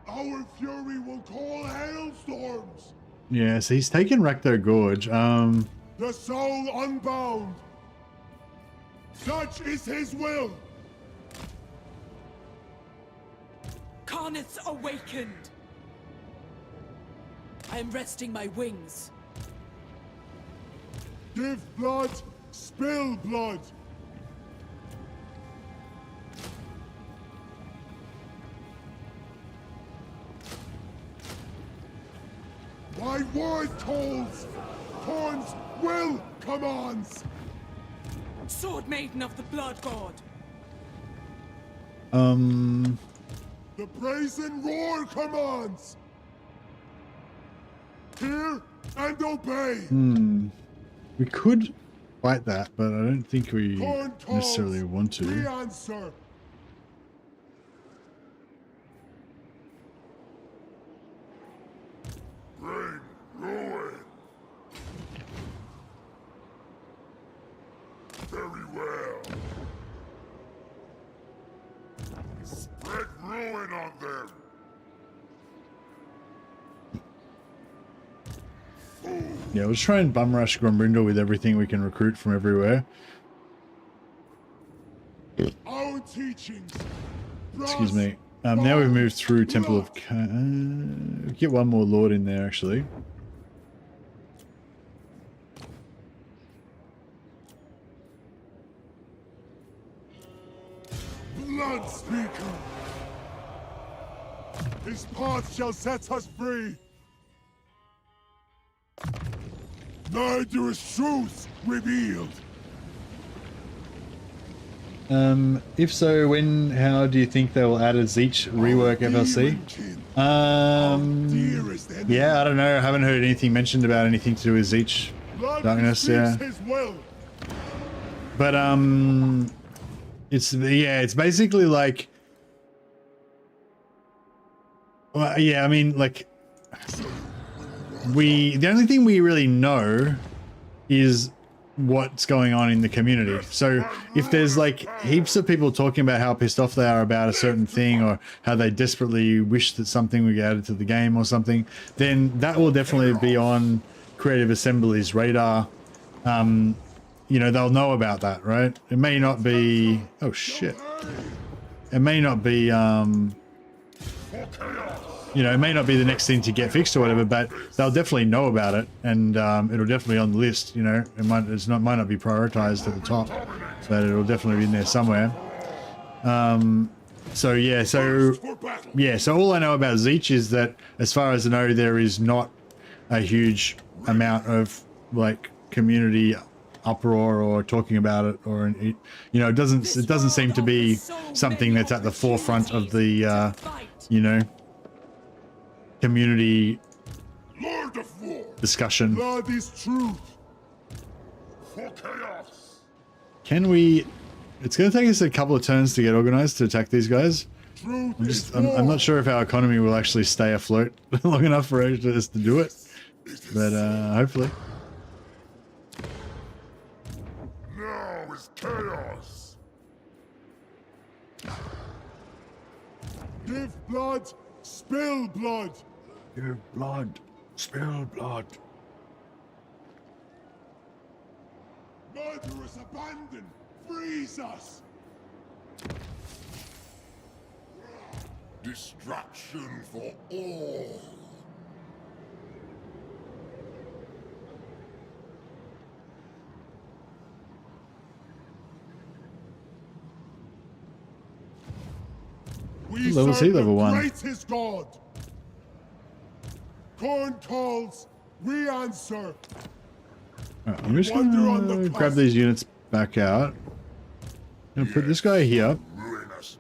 Our fury will call hailstorms! Yeah, so he's taken Rakdo Gorge. The soul unbound! Such is his will! Khaneth's awakened. I am resting my wings. Give blood, spill blood! My word tolls! Khorne's will commands! Sword Maiden of the Blood God. The brazen roar commands! Hear and obey! We could fight that, but I don't think we Khorne calls, necessarily want we to. answer! Bring ruin! Very well. Spread ruin on them! Yeah, we'll try and bum rush Grombrindal with everything we can recruit from everywhere. Our teachings! Excuse me. Now we've moved through Temple of... get one more Lord in there, actually. Blood Speaker! His path shall set us free! Murderous truths revealed! If so, how do you think they will add a Zeech rework FLC? Yeah, I don't know. I haven't heard anything mentioned about anything to do with Zeech Darkness, yeah. His will. But it's basically like, well, yeah, I mean, like, the only thing we really know is what's going on in the community. So if there's like heaps of people talking about how pissed off they are about a certain thing, or how they desperately wish that something would get added to the game or something, then that will definitely be on Creative Assembly's radar. You know, they'll know about that, right? It may not be, oh shit, it may not be you know, it may not be the next thing to get fixed or whatever, but they'll definitely know about it, and it'll definitely be on the list. You know, it might not be prioritized at the top, but it'll definitely be in there somewhere. So all I know about Zeech is that, as far as I know, there is not a huge amount of like community uproar or talking about it, or you know, it doesn't seem to be something that's at the forefront of the you know, community Lord of War. discussion. Blood is truth. For chaos. Can we? It's going to take us a couple of turns to get organized to attack these guys. I'm not sure if our economy will actually stay afloat long enough for us to do it, but hopefully. Now is chaos. Give blood, spill blood. Give blood, spill blood. Murderous abandon, freeze us. Destruction for all. We Level serve C, level the 1. greatest God. Khorne calls, we answer. Alright, I'm just gonna grab these units back out. I'm gonna put this guy here. Ruin us.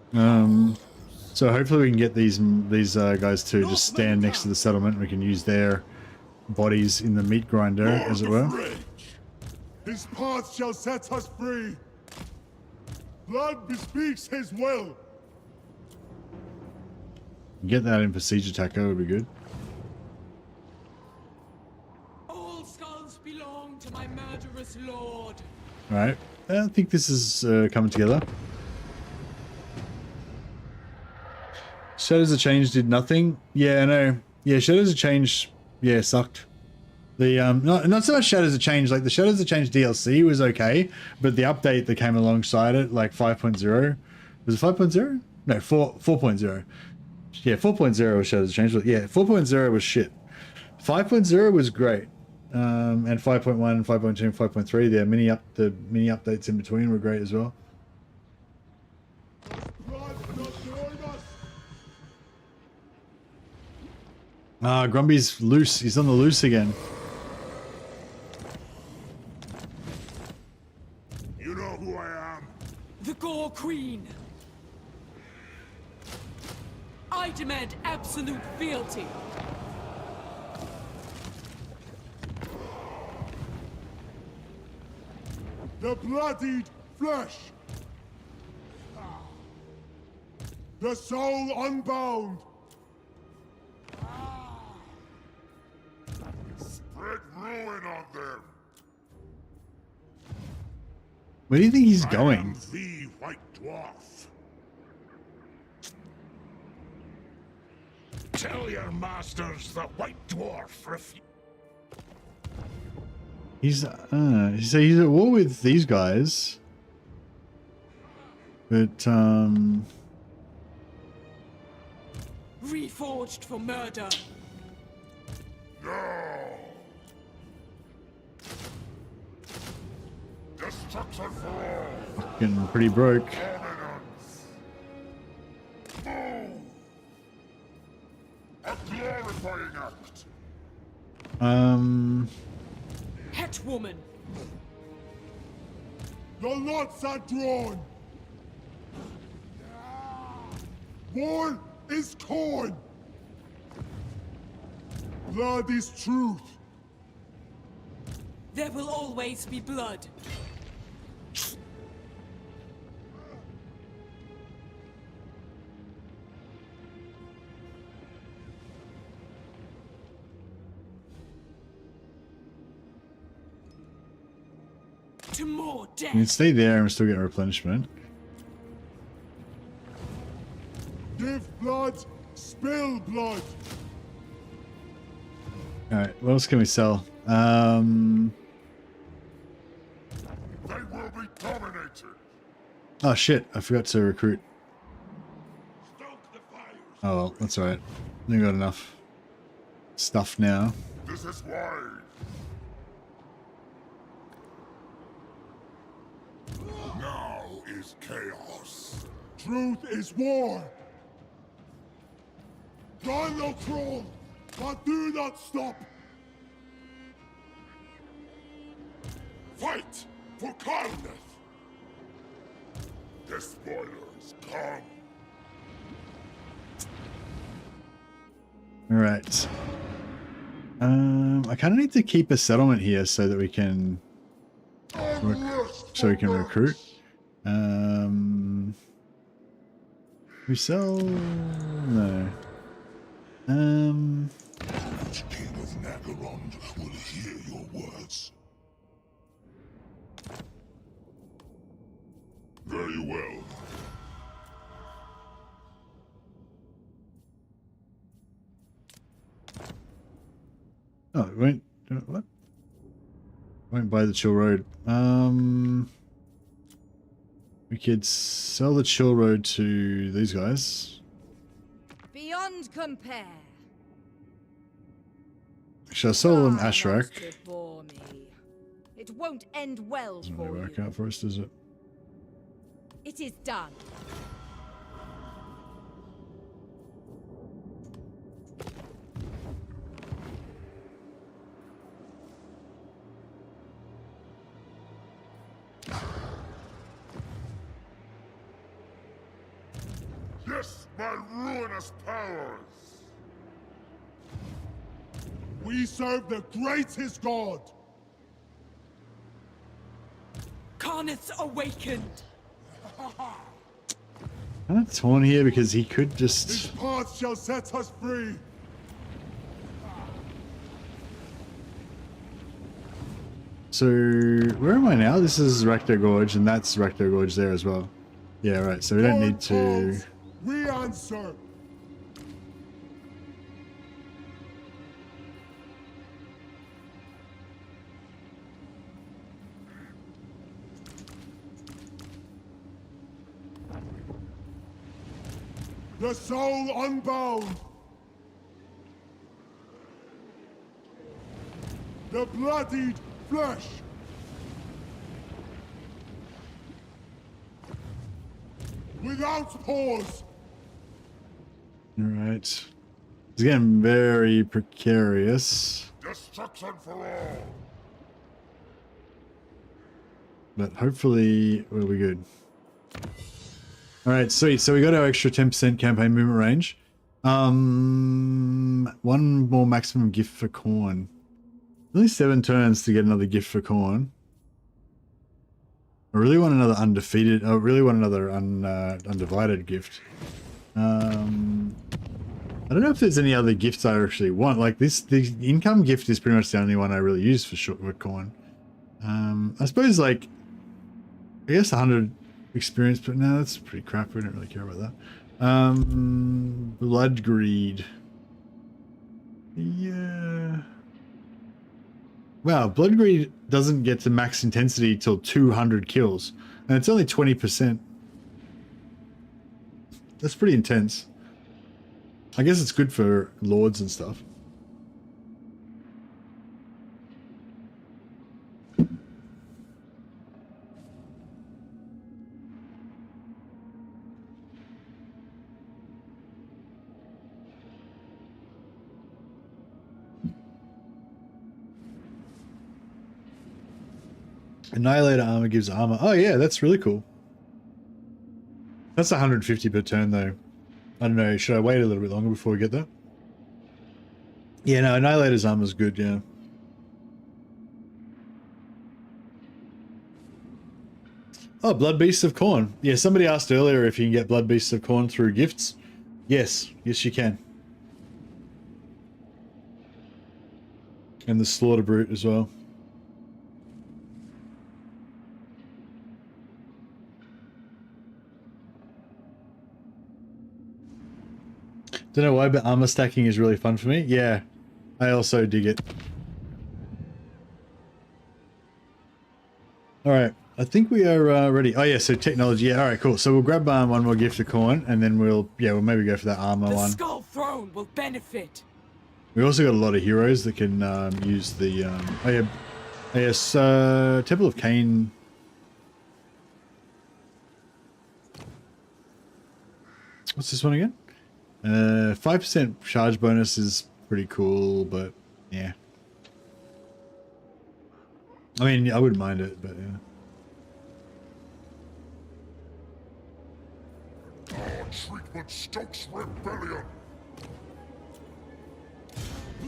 So hopefully we can get these guys to just stand next to the settlement. We can use their bodies in the meat grinder, as it were. Rage. His path shall set us free. Blood bespeaks his will. Get that in for siege attacker would be good. All skulls belong to my murderous lord. Alright, I think this is coming together. Shadows of Change did nothing. Yeah, I know. Yeah, Shadows of Change, yeah, sucked. The not so much Shadows of Change, like the Shadows of Change DLC was okay, but the update that came alongside it, like 5.0, was it 5.0? No, 4.0. Yeah, 4.0 was Shadows of Change, but yeah, 4.0 was shit. 5.0 was great. And 5.1, 5.2, and 5.3, the mini updates in between were great as well. Blood not join us. Ah, Grumpy's loose. He's on the loose again. You know who I am. The Gore Queen. I demand absolute fealty. The bloodied flesh. The soul unbound. Spread ruin on them. Where do you think he's I am going? the White Dwarf. Tell your masters the White Dwarf refuses. He's so he's at war with these guys, but Reforged for murder. No. Destruction for all. getting pretty broke. Move. A glorifying act. Hetwoman. The lots are drawn. War is Khorne. Blood is truth. There will always be blood. To more You death. can stay there and still get replenishment. Give blood, spill blood. Alright, what else can we sell? They will be dominated. Oh shit, I forgot to recruit. Stoke the fires. Oh well, that's alright. I got enough stuff now. This is why. Now is chaos. Truth is war. God no crawl, but do not stop. Fight for kindness. The spoilers come. Alright. I kinda need to keep a settlement here so that we can recruit. We sell no. King of Nagarond will hear your words. Very well. Oh, it won't what? Won't buy the chill road. We could sell the chill road to these guys. Beyond compare. Shall I sell them Ah, Ashrak? once before me. It won't end well Doesn't for really work you. out for us, does it? It is done. witness my ruinous powers! We serve the greatest god! Khaneth's awakened! I'm not torn here because he could His just... path shall set us free! So, where am I now? This is Rakta Gorge, and that's Rakta Gorge there as well. Yeah, right, so we don't need to... Calls, we answer! The soul unbound! The bloodied flesh! Without pause! Alright. It's getting very precarious. Destruction for all! But hopefully we'll be good. Alright, sweet. So we got our extra 10% campaign movement range. One more maximum gift for Khorne. Only 7 turns to get another gift for Khorne. I really want another undefeated... I really want another undivided gift. I don't know if there's any other gifts I actually want. Like this, the income gift is pretty much the only one I really use for Khorne. I suppose like... I guess 100 experience, but no, that's pretty crap. We don't really care about that. Blood greed. Yeah. Wow, blood greed doesn't get to max intensity till 200 kills, and it's only 20%. That's pretty intense. I guess it's good for lords and stuff. Annihilator armor gives armor. Oh yeah, that's really cool. That's 150 per turn though. I don't know, should I wait a little bit longer before we get there? Yeah, no, Annihilator's armor's good, yeah. Oh, Blood Beasts of Khorne. Yeah, somebody asked earlier if you can get Blood Beasts of Khorne through gifts. Yes, yes you can. And the Slaughter Brute as well. Don't know why, but armor stacking is really fun for me. Yeah, I also dig it. Alright, I think we are ready. Oh yeah, so technology. Yeah, alright, cool. So we'll grab one more gift of Khorne, and then we'll maybe go for that armor The one. Skull Throne will benefit. We also got a lot of heroes that can use the... Temple of Cain. What's this one again? 5% charge bonus is pretty cool, but yeah. I mean, I wouldn't mind it, but yeah. Our treatment stokes rebellion!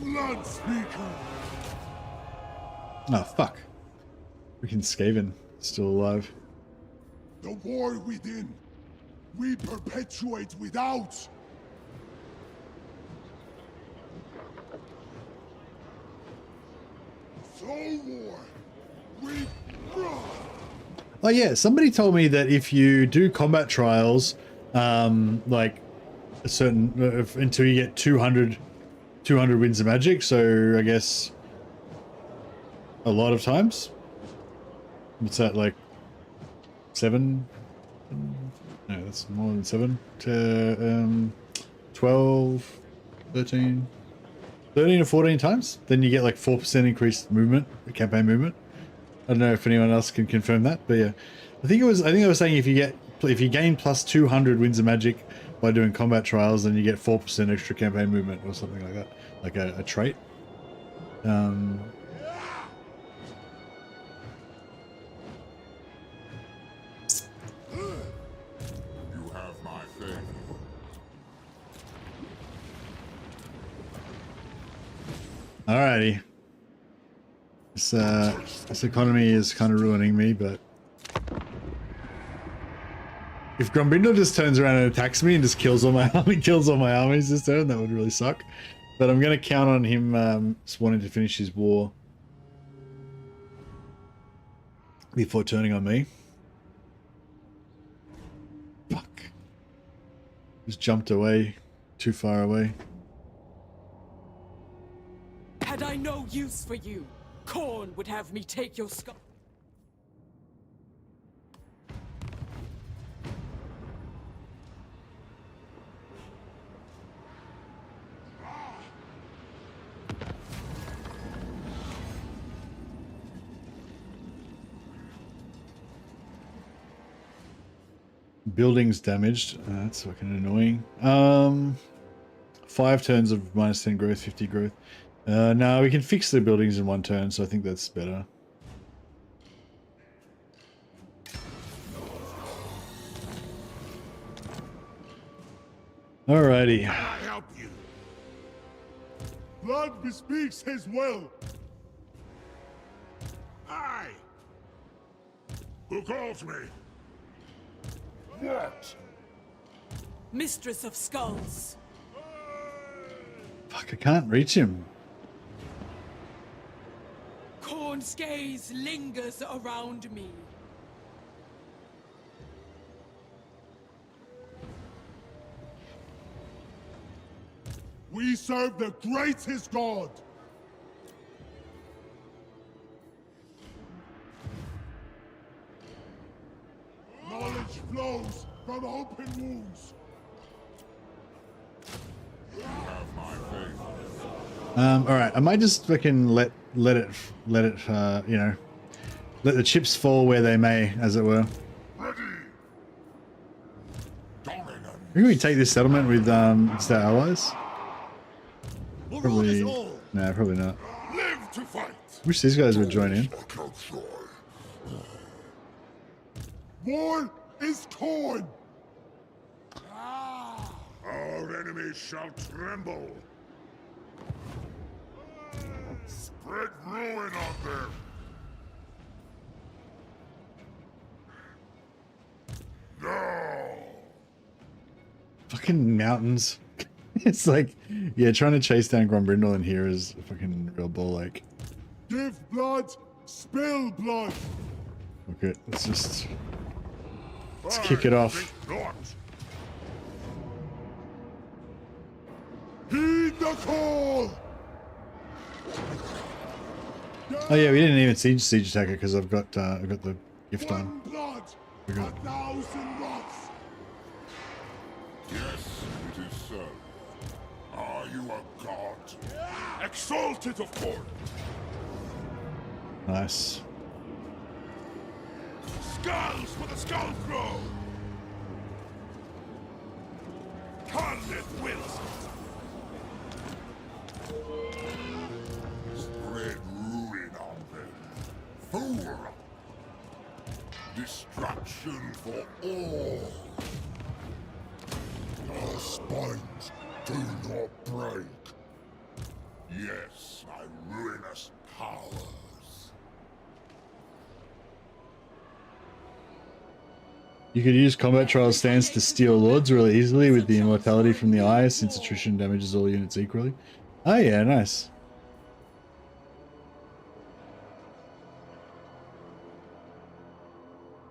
Blood Speaker! Oh, fuck. Freaking Skaven. Still alive. The war within, we perpetuate without! Soul War, we run! Oh yeah, somebody told me that if you do combat trials, like a certain until you get 200 winds of magic, so I guess a lot of times. What's that, like 7? No, that's more than 7. 12, 13 or 14 times, then you get like 4% increased movement, campaign movement. I don't know if anyone else can confirm that, but yeah, I think I was saying if you gain plus 200 winds of magic by doing combat trials, then you get 4% extra campaign movement or something like that, like a trait. You have my favor. Alrighty. This economy is kind of ruining me, but if Grombrindle just turns around and attacks me and just kills all my armies this turn, that would really suck. But I'm gonna count on him just wanting to finish his war before turning on me. Fuck. Just jumped away, too far away. Had I no use for you, Khorne would have me take your skull. Buildings damaged. That's fucking annoying. 5 turns of -10 growth, 50 growth. No, we can fix the buildings in 1 turn, so I think that's better. Alrighty. I help you. Blood bespeaks his will. Aye. Who calls me? What? Mistress of Skulls. Fuck, I can't reach him. Khorne's gaze lingers around me. We serve the greatest god. Knowledge flows from open wounds. You have my faith. Alright, I might just fucking let it, you know, let the chips fall where they may, as it were. Ready. Dominant. Can we take this settlement with just our allies? Probably, no, probably not. Live to fight. Wish these guys would join in. War is Khorne. Our enemies shall tremble. Spread ruin on them. No. Fucking mountains. It's like, yeah, trying to chase down Grombrindle in here is a fucking real ball ache. Give blood, spill blood. Okay, let's kick it off. Heed the call. Oh yeah, we didn't even siege attacker because I've got the gift One on. blood, We got- 1,000 rocks. Yes, it is so. Are you a god? Exalted of Khorne. Nice. Skulls for the skull throw. Carneth wills. Spread ruin on them. Fool. Destruction for all. Our spines do not break. Yes, my ruinous powers. You could use combat trial stance to steal lords really easily with the immortality from the eye, since attrition damages all units equally. Oh yeah, nice.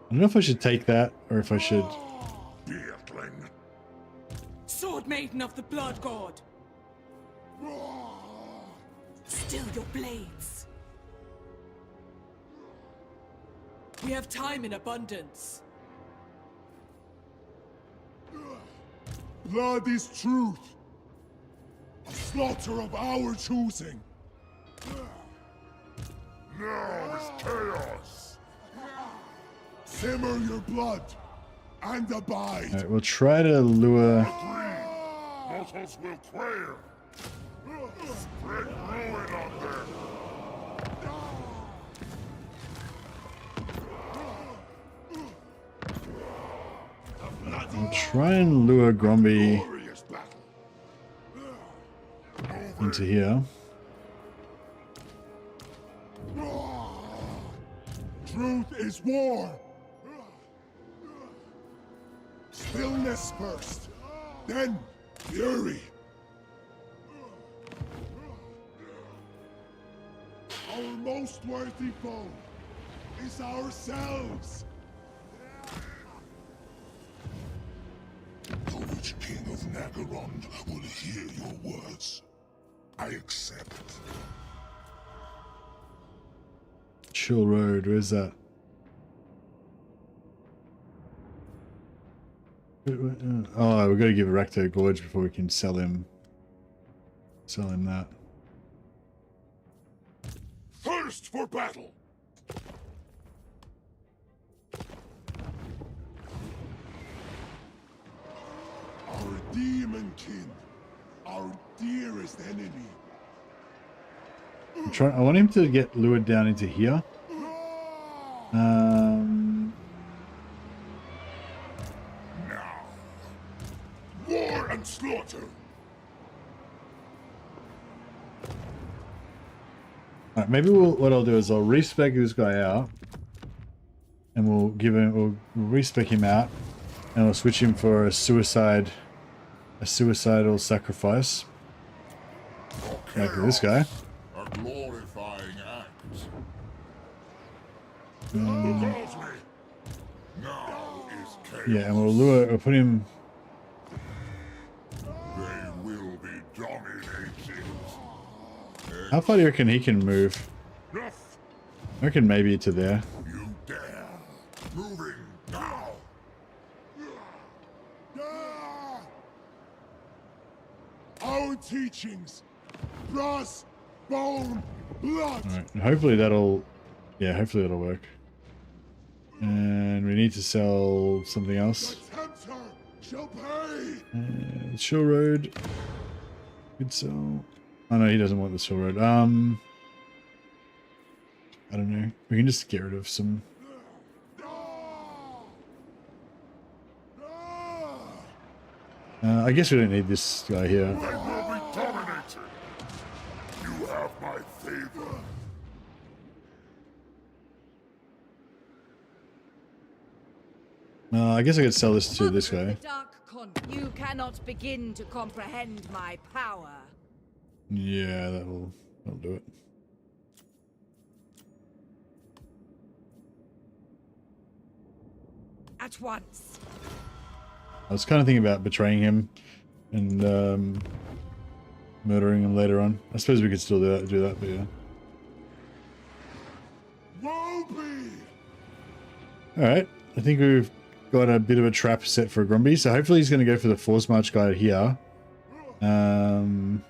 I don't know if I should take that or if I should. Beardling. Sword Maiden of the Blood God. Still your blades. We have time in abundance. Blood is truth. A slaughter of our choosing. Now is chaos. Simmer your blood and abide. Alright, we'll try to lure. Mortals will quail. Spread ruin on them. I'll try and lure Gromby Glorious battle. into here. is war. Stillness first, then fury. Our most worthy foe is ourselves. The Witch King of Nagarond will hear your words. I accept. Chill Road, where's that? Oh, we've got to give Rakto Gorge before we can sell him. Sell him that. First for battle. Our demon kin, our dearest enemy. I want him to get lured down into here. Now, war and slaughter. Alright, maybe what I'll do is I'll respec this guy out, and we'll respec him out, and we'll switch him for a suicidal sacrifice. Like this guy. A glorifying act. Now is chaos. Yeah, and we'll put him. They will be dominated. How far do you reckon he can move? Enough. I reckon maybe to there. You dare. Moving now. Our teachings. Brass, bone, blood. Alright, hopefully that'll work. And we need to sell something else. The tempter shall pay. Shill Road. Good sell. Oh no, he doesn't want the Shill Road. I don't know. We can just get rid of some. I guess we don't need this guy here. They will be dominated. You have my favor. I guess I could sell this to this guy. You cannot begin to comprehend my power. Yeah, that'll do it. At once. I was kind of thinking about betraying him and murdering him later on. I suppose we could still do that, but yeah. Woe be! Alright, I think we've got a bit of a trap set for Grumby, so hopefully he's going to go for the Force March guy here. And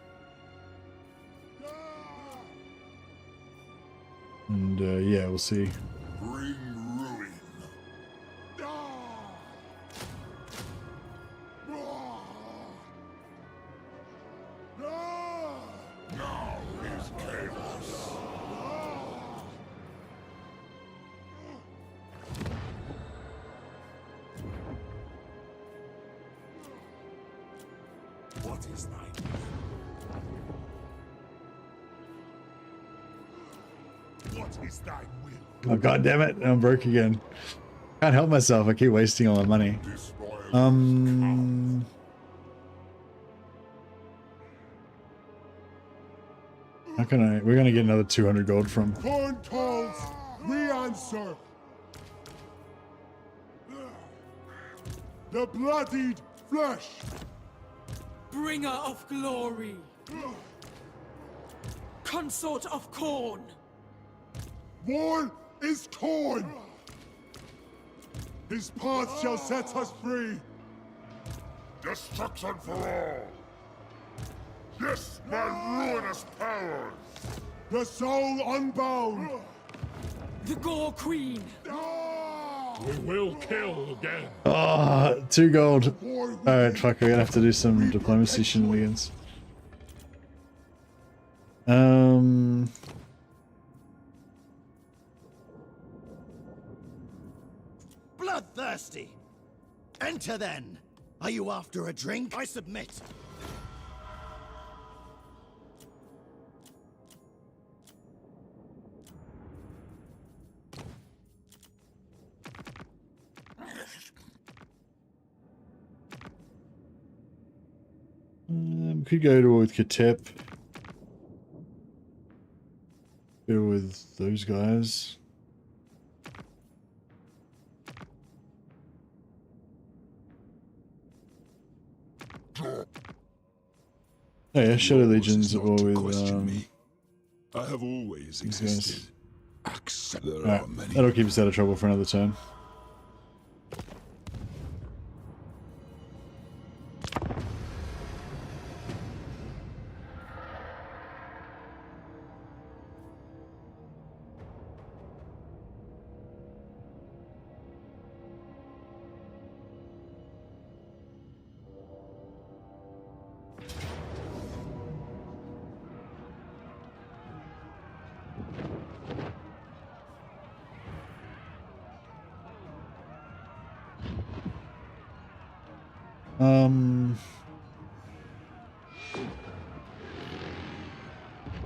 yeah, we'll see. Bring ruin. Now is chaos. What is thy will? What is thy will? Oh god damn it, I'm broke again. Can't help myself, I keep wasting all my money. How can I? We're gonna get another 200 gold from. Khorne calls, we answer. The bloodied flesh. Bringer of glory. Consort of Khorne. War is Khorne. His path shall set us free. Destruction for all. Yes, my ruinous powers. The soul unbound. The Gore Queen. We will kill again. Oh, 2 gold. Alright, fuck, we're gonna have to do some diplomacy shenanigans. Bloodthirsty. Enter then. Are you after a drink? I submit. We could go to war with Katep. Go with those guys. Oh yeah, Shadow Legion's at war with I have always these existed. There are Alright, many. that'll keep us out of trouble for another turn.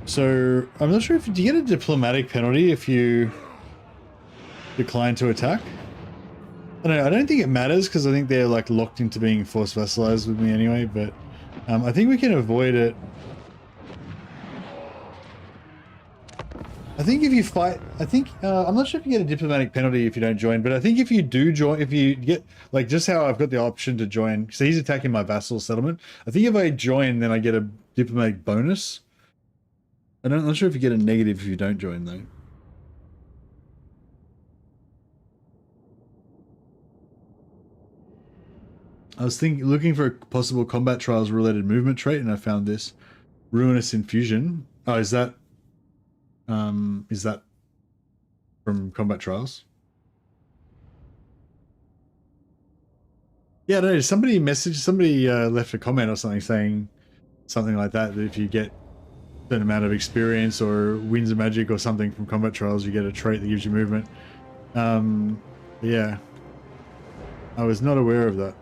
So I'm not sure if do you get a diplomatic penalty if you decline to attack. I don't think it matters because I think they're like locked into being force vassalized with me anyway. But I think we can avoid it. I think if you fight, I think I'm not sure if you get a diplomatic penalty if you don't join, but I think if you do join, if you get like just how I've got the option to join, so he's attacking my vassal settlement. I think if I join, then I get a diplomatic bonus. I'm not sure if you get a negative if you don't join though. I was looking for a possible combat trials related movement trait, and I found this ruinous infusion. Oh, is that from combat trials? Yeah, I don't know. Somebody left a comment or something saying something like that if you get a certain amount of experience or winds of magic or something from combat trials, you get a trait that gives you movement. Yeah, I was not aware of that.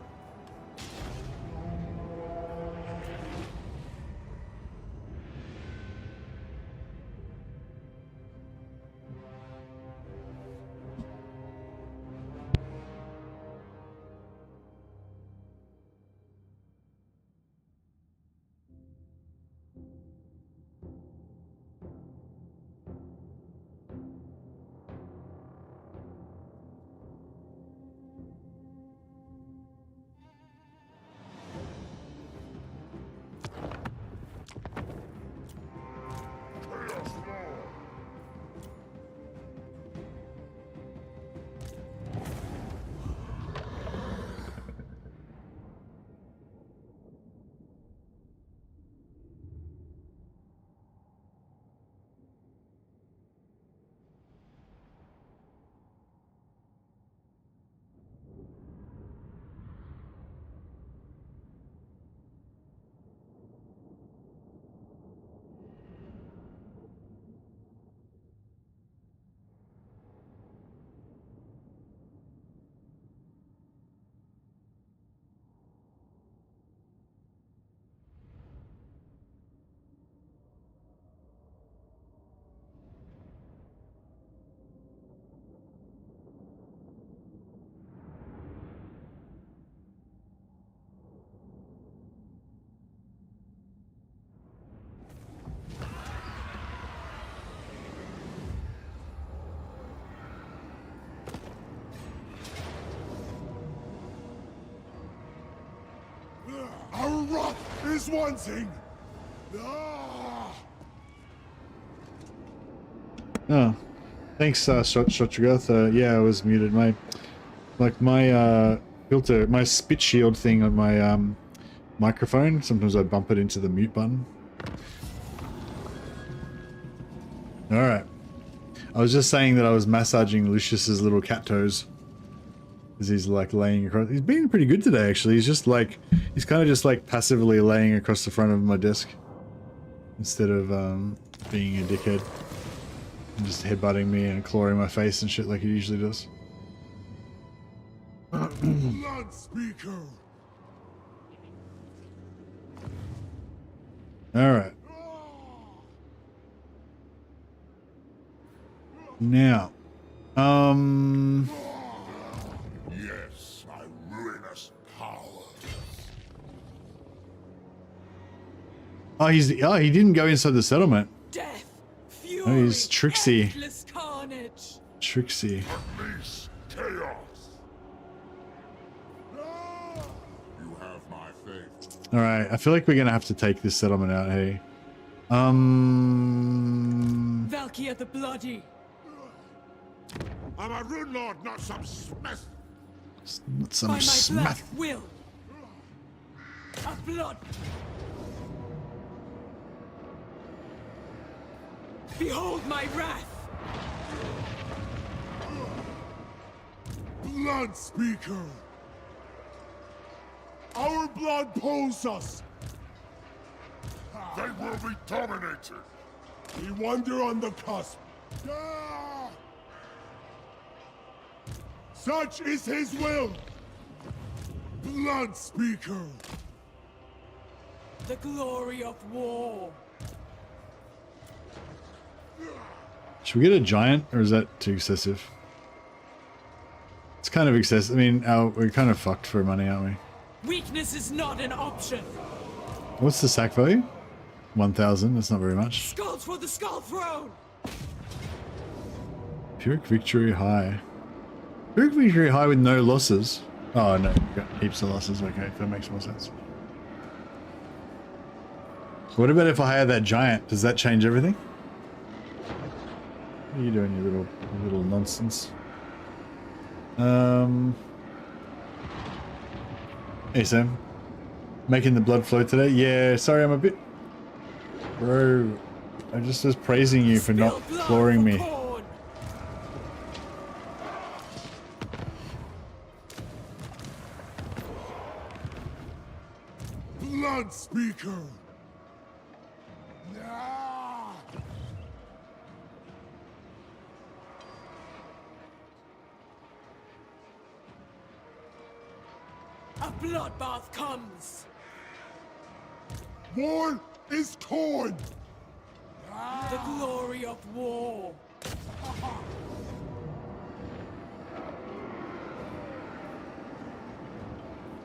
Our wrath is wanting. Ah! Oh, thanks, Shotrigoth. Yeah, I was muted. My filter, my spit shield thing on my microphone. Sometimes I bump it into the mute button. All right. I was just saying that I was massaging Lucius's little cat toes. As he's like laying across. He's been pretty good today, actually. He's just like, he's kind of just like passively laying across the front of my desk instead of being a dickhead and just headbutting me and clawing my face and shit like he usually does. Blood speaker. All right. Now, Yes, my ruinous power. Oh, he didn't go inside the settlement. Death, fury, Oh, he's tricksy. endless carnage. Trixie. Unleash chaos. You have my faith. All right, I feel like we're gonna have to take this settlement out. Hey, Valkia the Bloody. I'm a rune lord, not some smith. some By my black smith. will. A blood. Behold my wrath. Blood speaker. Our blood pulls us. They will be dominated. We wander on the cusp. Ah! Such is his will. Blood speaker. The glory of war. Should we get a giant, or is that too excessive? It's kind of excessive. I mean, we're kind of fucked for money, aren't we? Weakness is not an option. What's the sack value? 1,000. That's not very much. Skulls for the Skull Throne. Pyrrhic victory high. Pyrrhic victory high with no losses. Oh no, we've got heaps of losses. Okay, that makes more sense. What about if I hire that giant? Does that change everything? What are you doing, you little nonsense? Hey Sam, making the blood flow today? Yeah, sorry, I'm a bit. Bro, I just was praising you for not Spill blood flooring for me. Khorne. Blood speaker. Ah! A bloodbath comes. War is Khorne. The glory of war.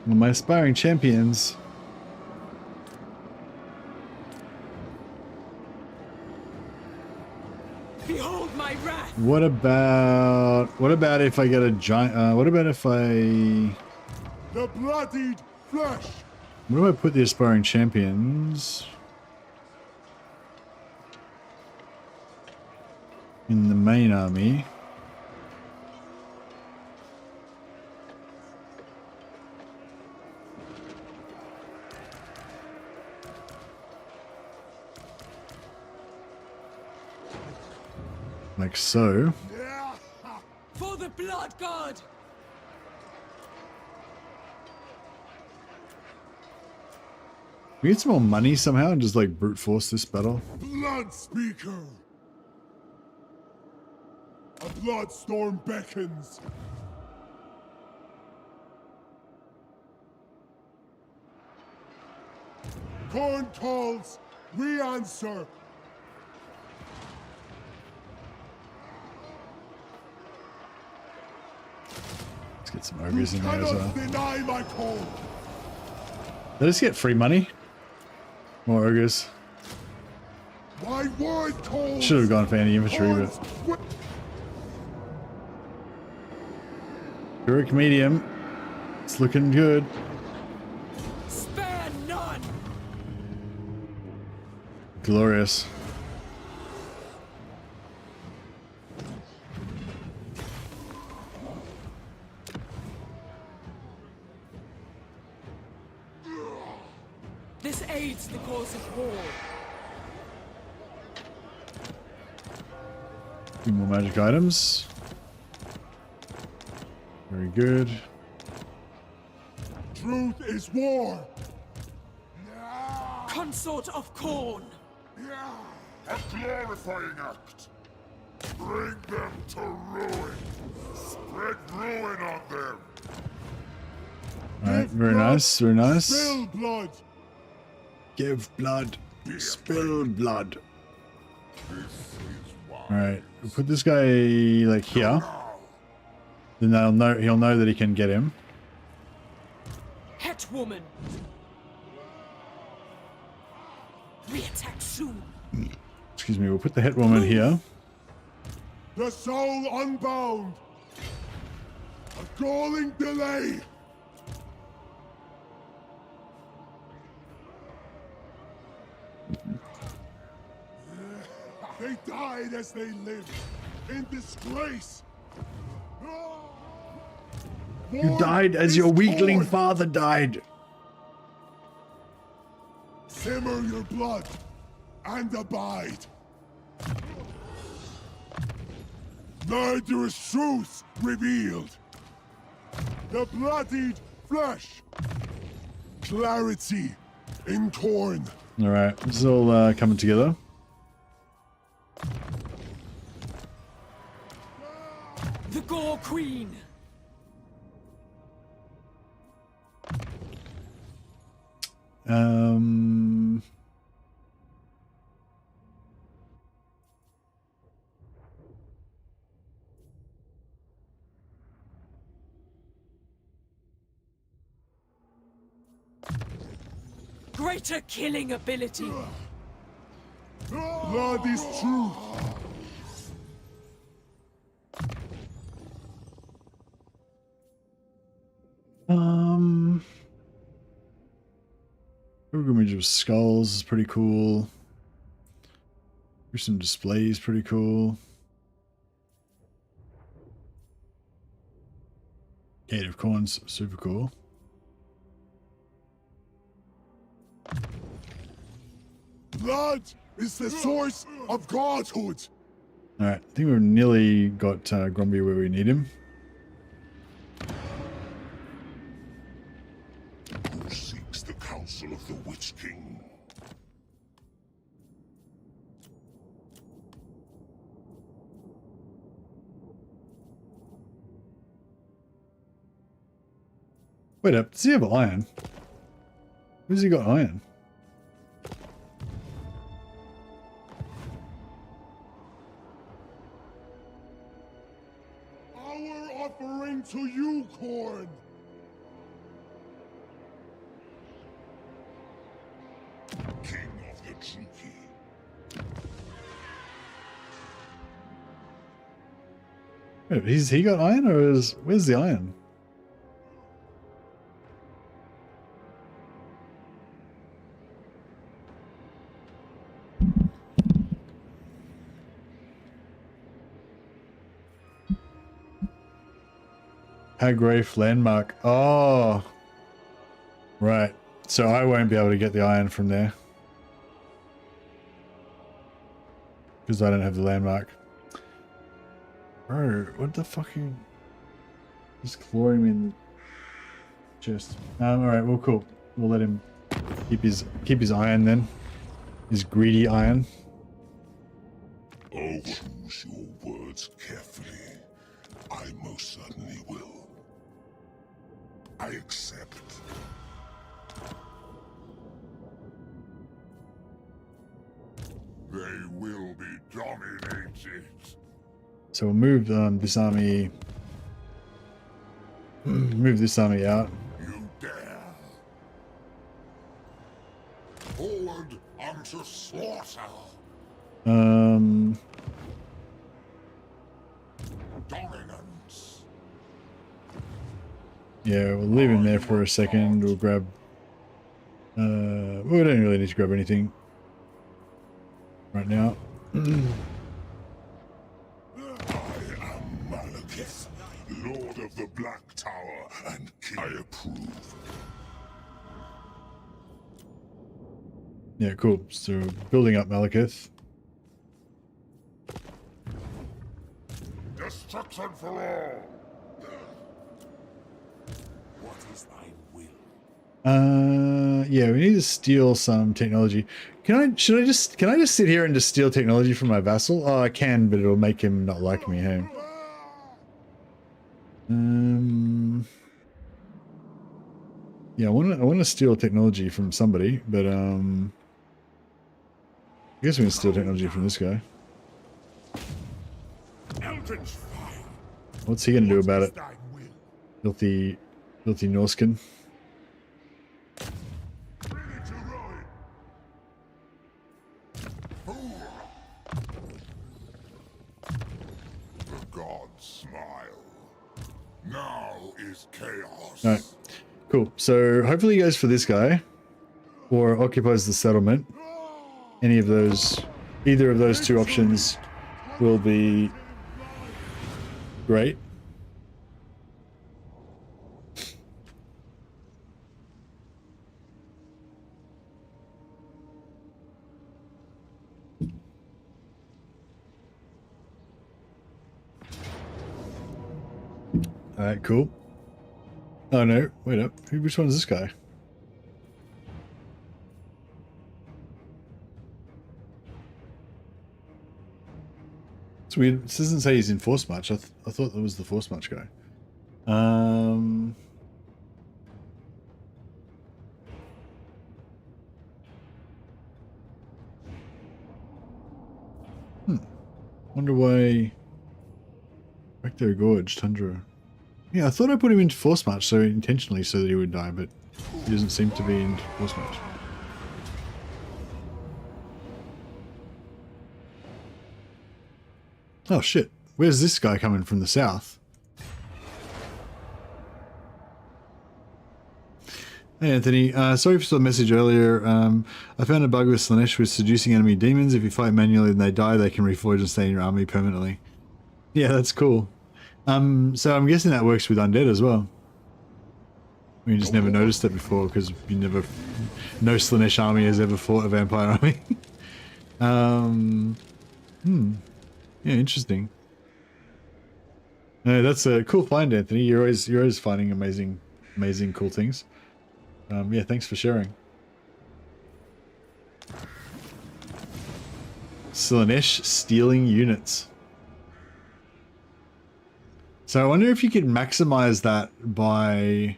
Well, my aspiring champions. Behold my wrath. What about if I get a giant? What about if I? The bloodied flesh. Where do I put the aspiring champions? In the main army. Like so. For the blood god. We get some more money somehow and just like brute force this battle. Blood speaker. A blood storm beckons. Khorne calls. We answer. Let's get some You ogres in there as cannot well. deny my call. Let us get free money. More ogres. My word calls. Should have gone for anti-infantry, but Khorne's heroic medium. It's looking good. Spare none. Glorious. This aids the cause of war. Few more magic items. Very good. truth is war. Consort of Khorne. A glorifying act. Bring them to ruin. Spread ruin on them. Alright, very nice, very nice. Spill blood. Give blood. Spill blood. This is why. Alright, we'll put this guy like here. Then he'll know that he can get him. Het woman. We attack soon. Excuse me, we'll put the head woman here. The soul unbound. A galling delay. They died as they lived, in disgrace. You died as your weakling father died. Simmer your blood and abide. Murderous truth revealed. The bloodied flesh. Clarity in Khorne. All right, this is all coming together. The Gore Queen. Greater killing ability. Blood is truth. Pilgrimage of Skulls is pretty cool. Gruesome Display is pretty cool. Gate of Khorne's super cool. Blood is the source of godhood. Alright, I think we've nearly got Gromby where we need him. Who seeks the counsel of the Witch King? Wait up, does he have iron? Where's he got iron? Our offering to you, Khorne. King of the Truki. Wait, he got iron or is where's the iron? Hagrafe landmark. Oh, right. So I won't be able to get the iron from there because I don't have the landmark. Bro, what the fucking? Just clawing me in the chest. All right. Well, cool. We'll let him keep his iron then. His greedy iron. Oh, choose your words carefully. I most certainly will. I accept. They will be dominated. So we'll move this army. Move this army out. You dare. Forward unto slaughter. Dominance. Yeah, we'll leave him there for a second. We'll grab. We don't really need to grab anything right now. I am Malekith, Lord of the Black Tower, and King. I approve. Yeah, cool. So building up Malekith. Destruction for all. What is thy will? Yeah, we need to steal some technology. Can I just sit here and just steal technology from my vassal? Oh, I can, but it'll make him not like me, hey? Yeah, I want to steal technology from somebody, but I guess we can steal technology from this guy. What's he gonna do about it? Filthy Norskin. is chaos. All right, cool. So hopefully he goes for this guy, or occupies the settlement. Any of those, either of those two options will be great. All right, cool. Oh no, wait up. Which one is this guy? It's weird. This doesn't say he's in Force March. I thought that was the Force March guy. Wonder why. Recto Gorge, Tundra. Yeah, I thought I put him into Force March so intentionally so that he would die, but he doesn't seem to be in Force March. Oh shit, where's this guy coming from the south? Hey Anthony, sorry for the message earlier. I found a bug with Slaanesh with seducing enemy demons. If you fight manually and they die, they can reforge and stay in your army permanently. Yeah, that's cool. So I'm guessing that works with undead as well. You just never noticed it before because you never... No Slaanesh army has ever fought a vampire army. Yeah, interesting. No, that's a cool find, Anthony. You're always finding amazing cool things. Yeah, thanks for sharing. Slaanesh stealing units. So I wonder if you could maximize that by...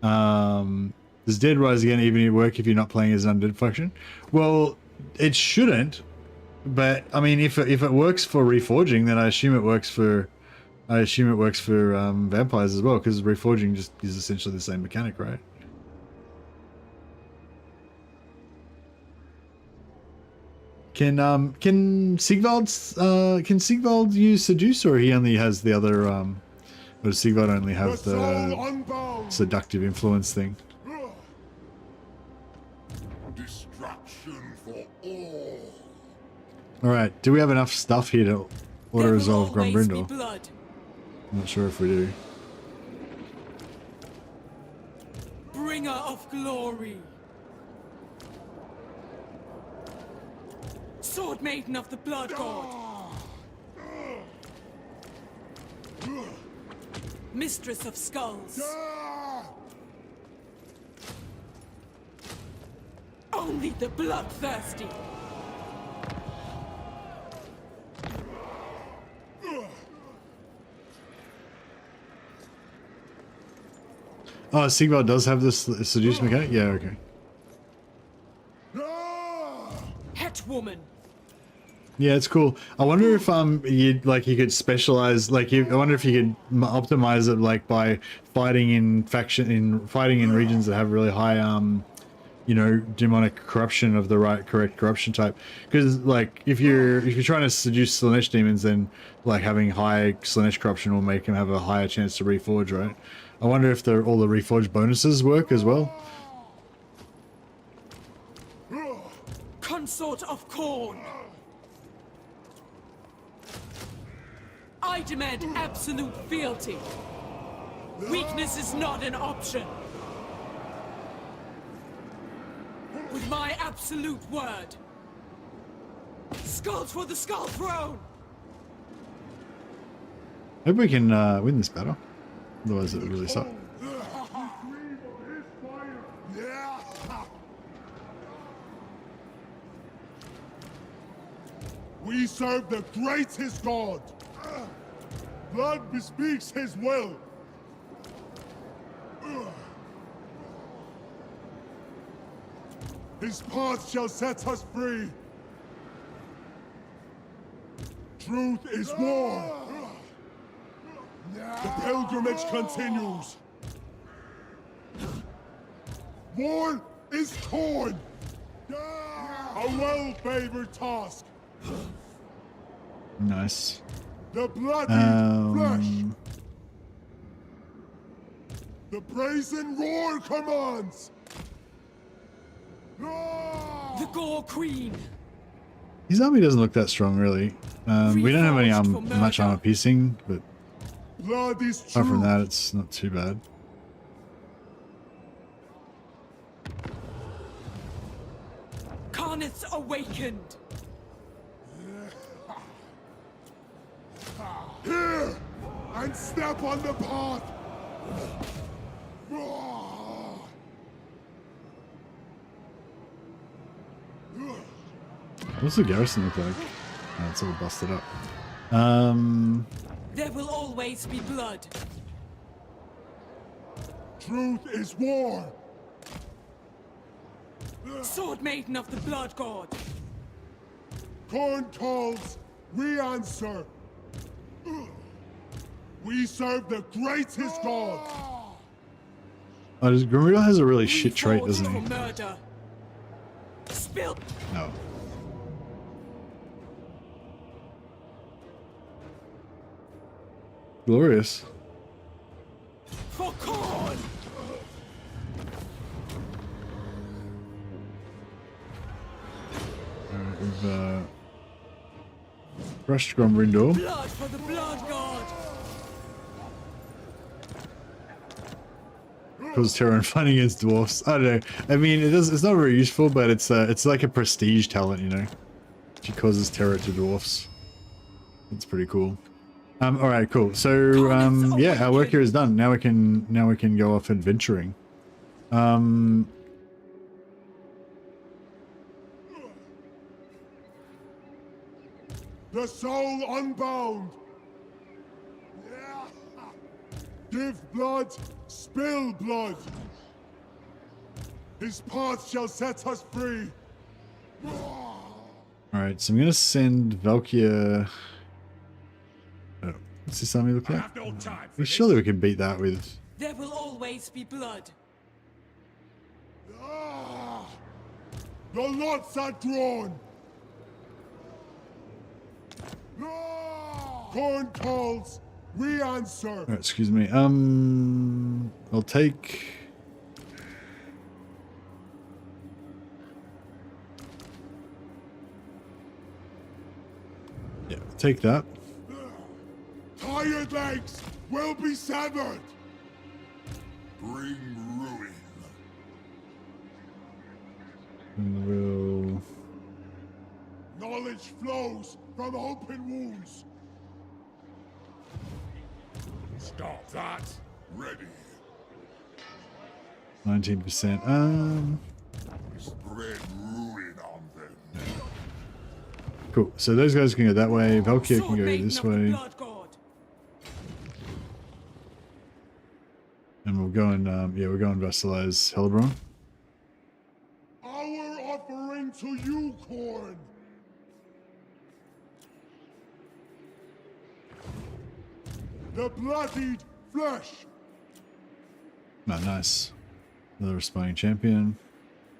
does Dead Rise Again even work if you're not playing as an undead faction? Well, it shouldn't. But I mean, if it works for reforging, then I assume it works for vampires as well, because reforging just is essentially the same mechanic, right? Can Sigvald use seduce, or he only has the other or does Sigvald only have the seductive influence thing? Destruction for all. Alright, do we have enough stuff here to auto-resolve There will always be Grombrindle? blood. I'm not sure if we do. Bringer of glory. Sword Maiden of the Blood God. Mistress of Skulls. Only the bloodthirsty. Oh, Sigvald does have this seduce mechanic? Yeah, okay. Het woman. Yeah, it's cool. I wonder if you could specialize, I wonder if you could optimize it like by fighting in regions that have really high you know, demonic corruption of the correct corruption type. Because like if you're trying to seduce Slaanesh demons, then like having high Slaanesh corruption will make them have a higher chance to reforge, right? I wonder if all the reforge bonuses work as well. Consort of Khorne. I demand absolute fealty. Weakness is not an option. With my absolute word. Skulls for the Skull Throne! Hope we can win this battle. Otherwise it would really suck. We serve the greatest God. Blood bespeaks his will. His path shall set us free. Truth is war. The pilgrimage continues. War is Khorne. A well-favored task. Nice. The bloody flesh. The brazen roar commands! The Gore Queen! His army doesn't look that strong, really. We don't have any much armor piercing, but Blood is apart from true. that, it's not too bad. Karnith's awakened! Here! And step on the path! What's the garrison look like? Oh, it's all busted up. There will always be blood. Truth is war! Sword Maiden of the Blood God! Khorne calls, we answer! We serve the greatest god! Oh, Grimriel has a really shit trait, Reforged doesn't for he? murder. Spill. No. Glorious. For Khorne! Alright, we've crushed Grombrindor. Blood for the Blood God! Causes terror and fighting against dwarfs. I don't know. I mean, it's not very useful, but it's like a prestige talent, you know. She causes terror to dwarfs. That's pretty cool. All right, cool. So yeah, our work here is done. Now we can go off adventuring. The soul unbound! Give blood, spill blood! His path shall set us free! Alright, so I'm gonna send Valkia. Oh, what's this army look like? Surely we can beat that with. There will always be blood. The lots are drawn! Khorne calls, we answer! Alright, excuse me. I'll take. Yeah, I'll take that. Tired legs will be severed! Bring ruin. And we'll. Knowledge flows from open wounds. Stop that. Ready. 19%. Spread ruin on them. Cool. So those guys can go that way. Valkia Sword can go Maiden this of the way. Blood God! And we'll go and, yeah, we'll go and vassalize Hellebron. Our offering to you, Khorne. The bloodied flesh. Oh, nice. Another responding champion.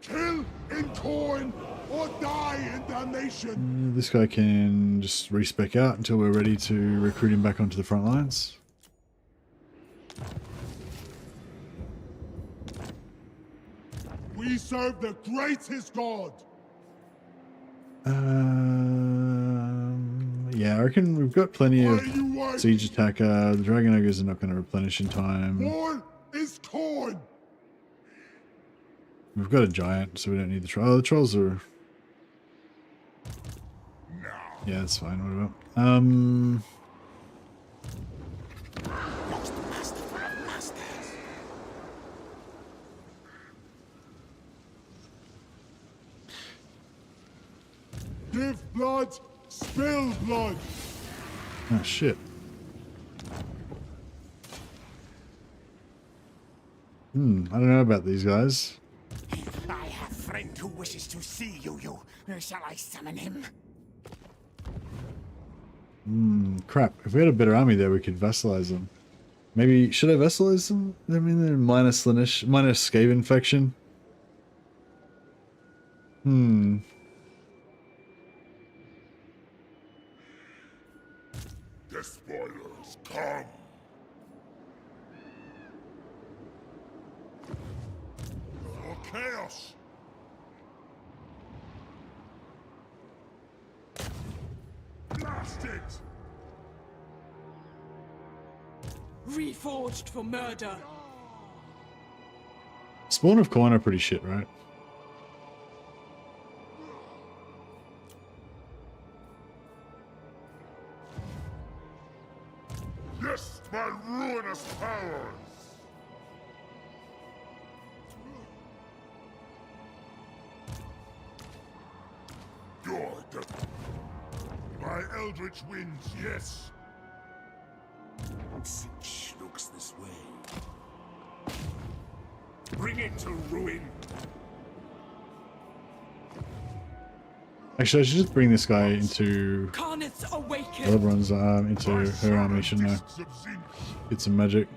Kill in Khorne or die in damnation. This guy can just respec out until we're ready to recruit him back onto the front lines. We serve the greatest god. Yeah, I reckon we've got plenty of Are you right? siege attacker. The dragon ogres are not going to replenish in time. War is Khorne. We've got a giant, so we don't need the troll. Oh, the trolls are. Yeah, that's fine. What about? Give blood, spill blood. Oh shit. I don't know about these guys. I have a friend who wishes to see you. Shall I summon him? Crap. If we had a better army there, we could vassalize them. Maybe should I vassalize them? I mean, they're minus Slaanesh, minus Scave infection. The spoilers come. chaos. Blast it! Reforged for murder. Spawn of Khorne are pretty shit, right? Yes, my ruinous powers! Good. My eldritch winds, yes. Sinch looks this way. Bring it to ruin. Actually, I should just bring this guy into Carnets awaken. Elebron's into her army, shouldn't I? Get some magic.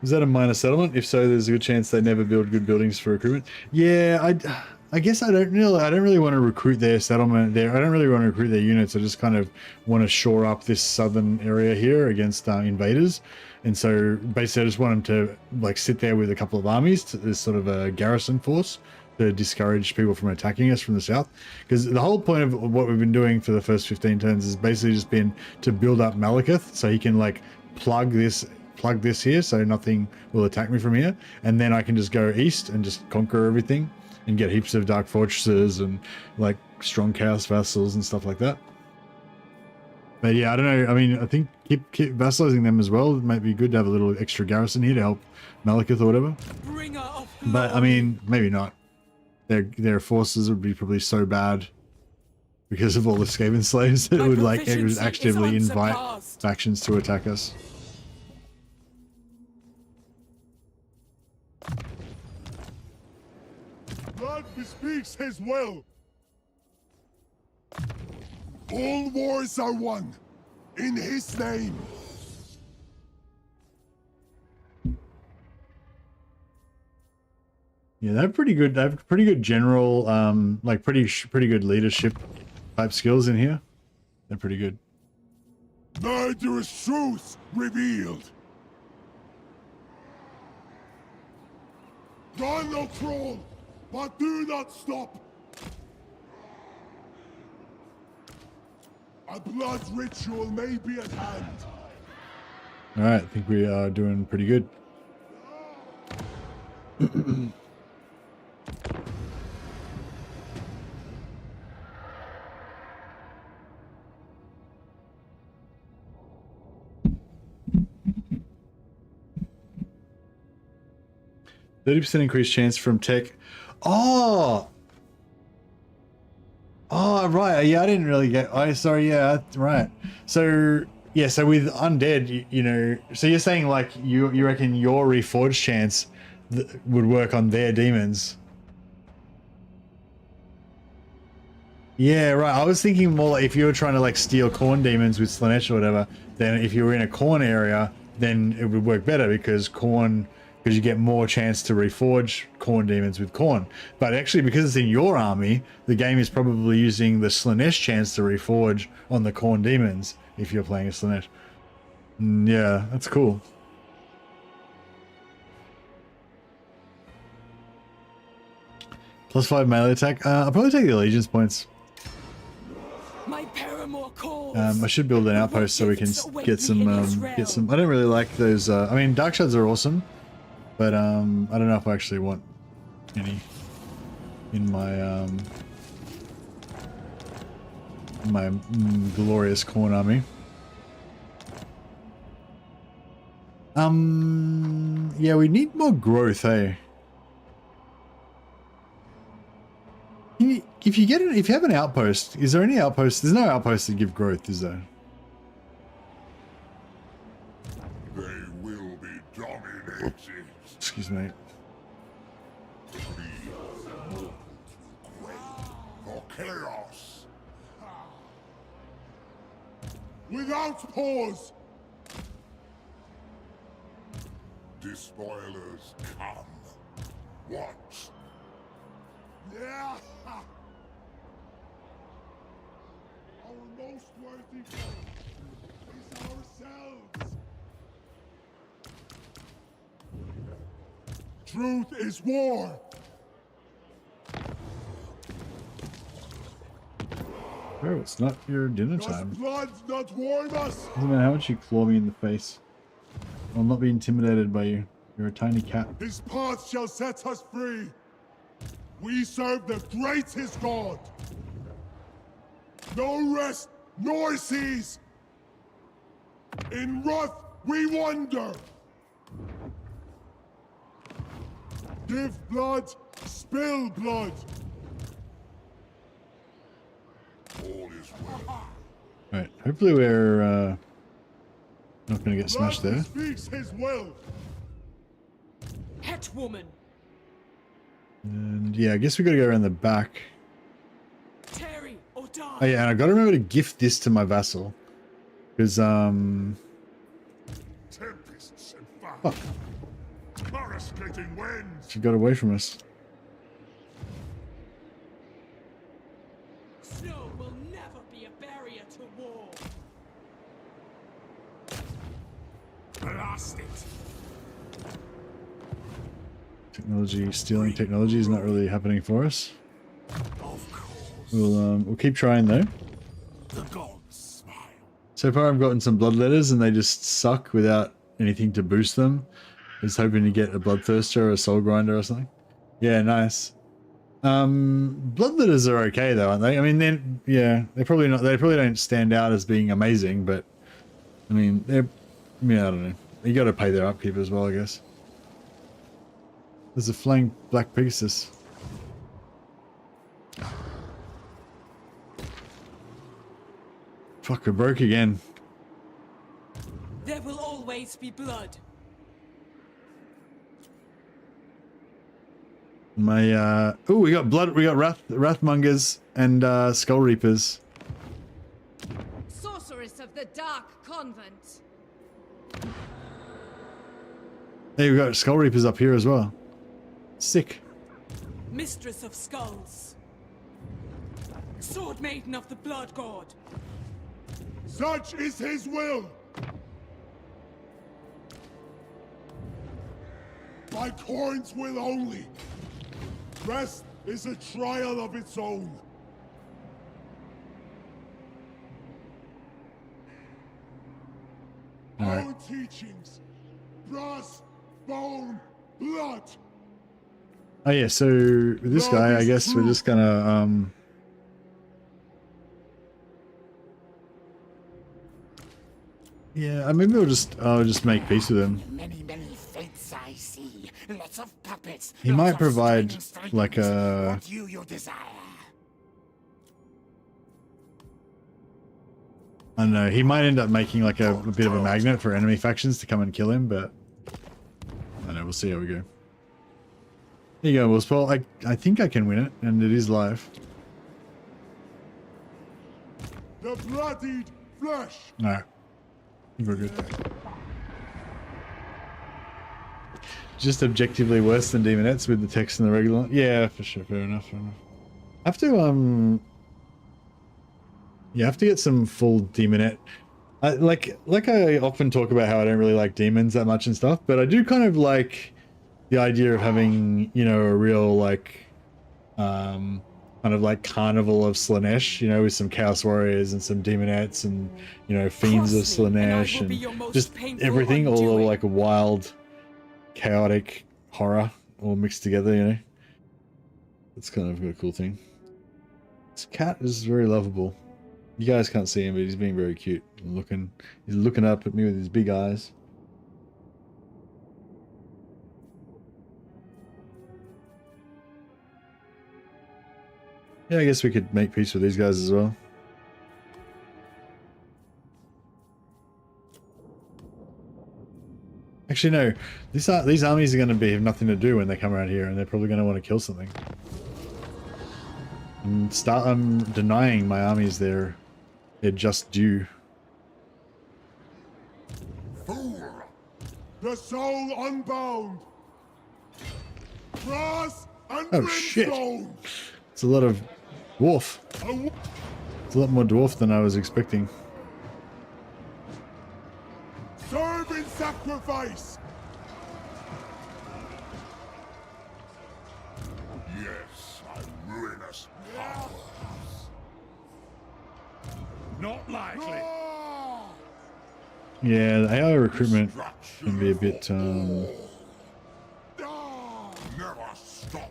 Is that a minor settlement? If so, there's a good chance they never build good buildings for recruitment. Yeah, I guess I don't really want to recruit their settlement there. I don't really want to recruit their units. I just kind of want to shore up this southern area here against invaders. And so basically I just want them to like sit there with a couple of armies as sort of a garrison force to discourage people from attacking us from the south. Because the whole point of what we've been doing for the first 15 turns has basically just been to build up Malekith so he can like plug this here so nothing will attack me from here, and then I can just go east and just conquer everything and get heaps of dark fortresses and like strong chaos vassals and stuff like that. But yeah, I don't know. I mean, I think keep vassalizing them as well. It might be good to have a little extra garrison here to help Malekith or whatever. But I mean, maybe not. Their forces would be probably so bad because of all the Skaven slaves that it would like actively invite factions to attack us. God bespeaks his will. All wars are won in his name. Yeah, they're pretty good. They have pretty good general, like pretty good leadership type skills in here. They're pretty good. Murderous truth revealed. Run, O Khorne, but do not stop. A blood ritual may be at hand. All right, I think we are doing pretty good. 30% increased chance from tech. Oh, right. Yeah, I didn't really get. Sorry. Yeah, right. So yeah, so with undead, you know, so you're saying like you reckon your reforged chance would work on their demons? Yeah, right. I was thinking more like if you were trying to like steal Khorne demons with Slaanesh or whatever, then if you were in a Khorne area, then it would work better because you get more chance to reforge Khorne demons with Khorne. But actually, because it's in your army, the game is probably using the Slaanesh chance to reforge on the Khorne demons if you're playing a Slaanesh. Yeah, that's cool. +5 melee attack. I'll probably take the allegiance points. My paramour calls. I should build an outpost so we can get some. I don't really like those. I mean, dark shards are awesome, but I don't know if I actually want any in my glorious Khorne army. Yeah, we need more growth, hey. If you have an outpost, is there any outpost? There's no outposts that give growth, is there? They will be dominated. Excuse me. For chaos. Without pause. Despoilers come. Watch. Yeah. Our most worthy foe is ourselves. truth is war. Oh, it's not your dinner Does time. blood not warm us? Doesn't matter how much you claw me in the face. I'll not be intimidated by you. You're a tiny cat. His path shall set us free. We serve the greatest God. No rest nor cease. In wrath we wander. Give blood, spill blood. All is well. Alright, hopefully we're not going to get smashed Blood there. speaks his will. Het woman. And yeah, I guess we got to go around the back. Tarry or die. Oh yeah, and I got to remember to gift this to my vassal. Because, Tempests and fire. fuck, Coruscating winds. she got away from us. Snow will never be a barrier to war. Blast it. Technology, stealing technology is not really happening for us. Of course. We'll keep trying though. The gods smile. So far I've gotten some bloodletters and they just suck without anything to boost them. I was hoping to get a bloodthirster or a soul grinder or something. Yeah, nice. Bloodletters are okay though, aren't they? I mean, they probably don't stand out as being amazing, but I mean, I don't know. You got to pay their upkeep as well, I guess. There's a flying black Pegasus. Fuck, we're broke again. There will always be blood. My oh, we got blood. We got wrathmongers and skull reapers. Sorceress of the Dark Convent. Hey, we got skull reapers up here as well. Sick. Mistress of Skulls. Sword Maiden of the Blood God. Such is his will. By Khorne's will only. Rest is a trial of its own. Alright. Our teachings. Brass, bone, blood. Oh yeah, so with this guy, I guess we're just gonna yeah, maybe I'll just make peace with him. Many, many fates I see. Lots of puppets. He lots might of provide, strange like, things. a- What you desire. I don't know, he might end up making like a bit of a magnet for enemy factions to come and kill him, but I don't know, we'll see how we go. Here you go, Willspell. I think I can win it, and it is live. The bloodied flesh. No. We're good. Just objectively worse than Demonettes with the text and the regular. Yeah, for sure. Fair enough. Fair enough. I have to you have to get some full Demonette. Like I often talk about how I don't really like demons that much and stuff, but I do kind of like the idea of having, you know, a real like kind of like carnival of Slanesh, you know, with some Chaos Warriors and some Demonettes and, you know, Fiends of Cross me, and I Slanesh will be and your most just painful everything, all of undoing. like a wild, chaotic horror all mixed together, you know. It's kind of a cool thing. This cat is very lovable. You guys can't see him, but he's being very cute. He's looking up at me with his big eyes. Yeah, I guess we could make peace with these guys as well. Actually, no. These armies are going to have nothing to do when they come around here, and they're probably going to want to kill something. And I'm denying my armies their just due. Fool. The soul unbound. Brass and Oh, shit. brimstone. It's a lot of dwarf. A It's a lot more dwarf than I was expecting. serve in sacrifice. Yes, my ruinous powers. Not likely. Yeah, the AI recruitment can be a bit Never stop.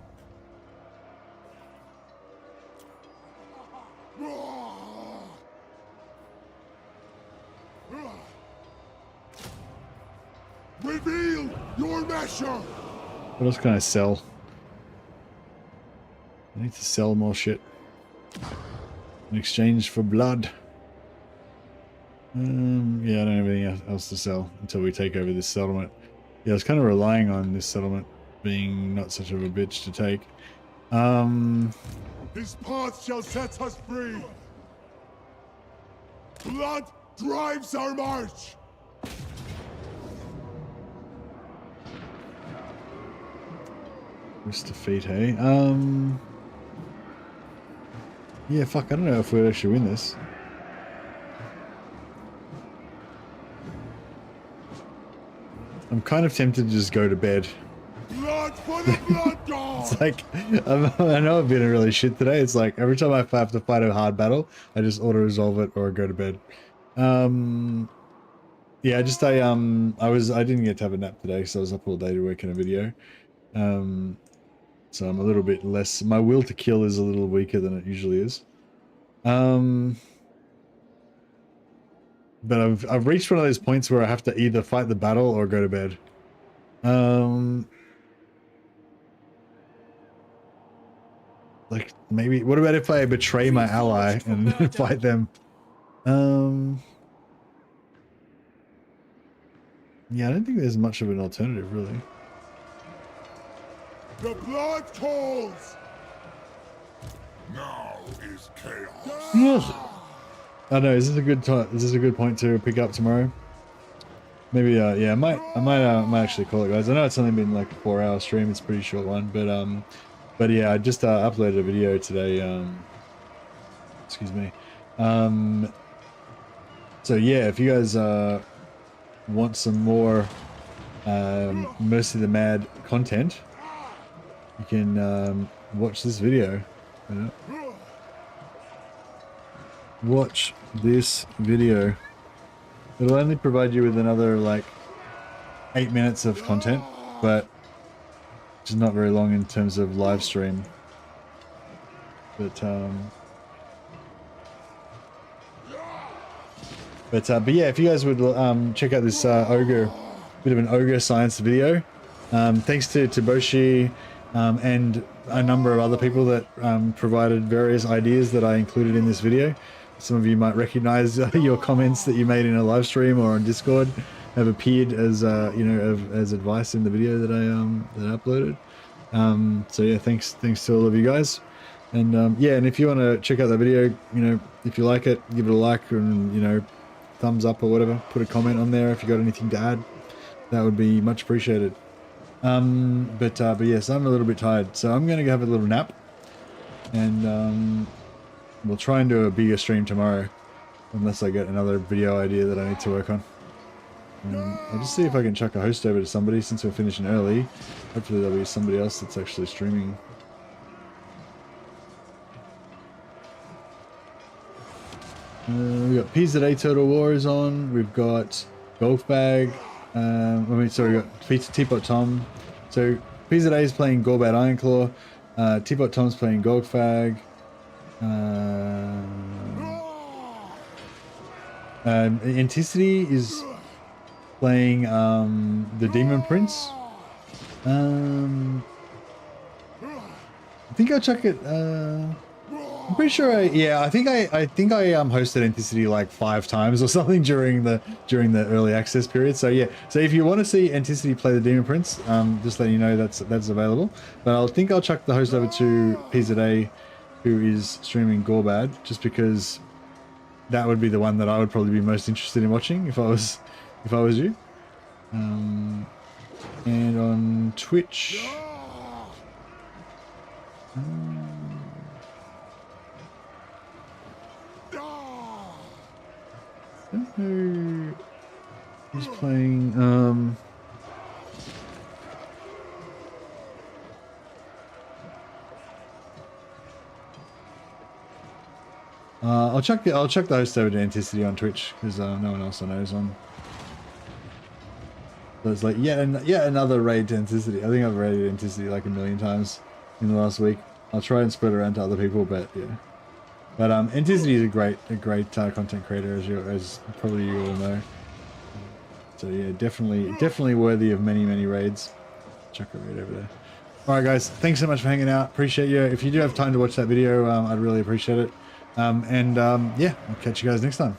Reveal your measure. What else can I sell? I need to sell more shit in exchange for blood. Yeah, I don't have anything else to sell until we take over this settlement. Yeah, I was kind of relying on this settlement being not such of a bitch to take. His path shall set us free. Blood drives our march. Risk defeat, hey? Yeah, fuck, I don't know if we'll actually win this. I'm kind of tempted to just go to bed. Blood for the blood god. It's like, I know I've been a really shit today. It's like, every time I have to fight a hard battle, I just auto-resolve it or go to bed. Yeah, I didn't get to have a nap today, so I was up all day to work on a video. So I'm a little bit less, my will to kill is a little weaker than it usually is. But I've reached one of those points where I have to either fight the battle or go to bed. Like maybe, what about if I betray my ally and fight them? Yeah, I don't think there's much of an alternative really. The blood calls. Now is chaos. Ugh. I know. Is this a good time? Is this a good point to pick up tomorrow? Maybe. Yeah. I might actually call it, guys. I know it's only been like a 4-hour stream. It's a pretty short one, but yeah, I just uploaded a video today. Excuse me. So yeah, if you guys want some more Mercy the Mad content, you can watch this video. Watch this video. It'll only provide you with another like 8 minutes of content, but which is not very long in terms of live stream. But yeah, if you guys would check out this ogre, bit of an ogre science video. Thanks to Boshi and a number of other people that provided various ideas that I included in this video. Some of you might recognize your comments that you made in a live stream or on Discord have appeared as as advice in the video that I uploaded. So yeah, thanks to all of you guys. And yeah, and if you want to check out that video, if you like it, give it a like and thumbs up or whatever. Put a comment on there if you got anything to add. That would be much appreciated. But yes, I'm a little bit tired, so I'm gonna go have a little nap, and we'll try and do a bigger stream tomorrow, unless I get another video idea that I need to work on. I'll just see if I can chuck a host over to somebody since we're finishing early. Hopefully there'll be somebody else that's actually streaming. We've got Pizza Day Total War is on. We've got Golf Bag. We got Teapot Tom. So Pizza Day is playing Gorbad Ironclaw. Teapot Tom's playing Golfag. Anticity is playing the Demon Prince. I think I'll chuck it. I'm pretty sure I think I hosted Anticity like 5 times or something during the early access period. So yeah, so if you want to see Anticity play the Demon Prince, just letting you know that's available. But I think I'll chuck the host over to Pizza Day, who is streaming Gorbad, just because that would be the one that I would probably be most interested in watching if I was you. And on Twitch. I don't know. He's playing. I'll chuck the host over to Anticity on Twitch because no one else I know is on. So it's like yet another raid to Anticity. I think I've raided Anticity like 1,000,000 times in the last week. I'll try and spread around to other people, but yeah. But Anticity is a great content creator, as probably you all know. So yeah, definitely worthy of many raids. Chuck a raid over there. All right, guys, thanks so much for hanging out. Appreciate you. If you do have time to watch that video, I'd really appreciate it. Yeah, I'll catch you guys next time.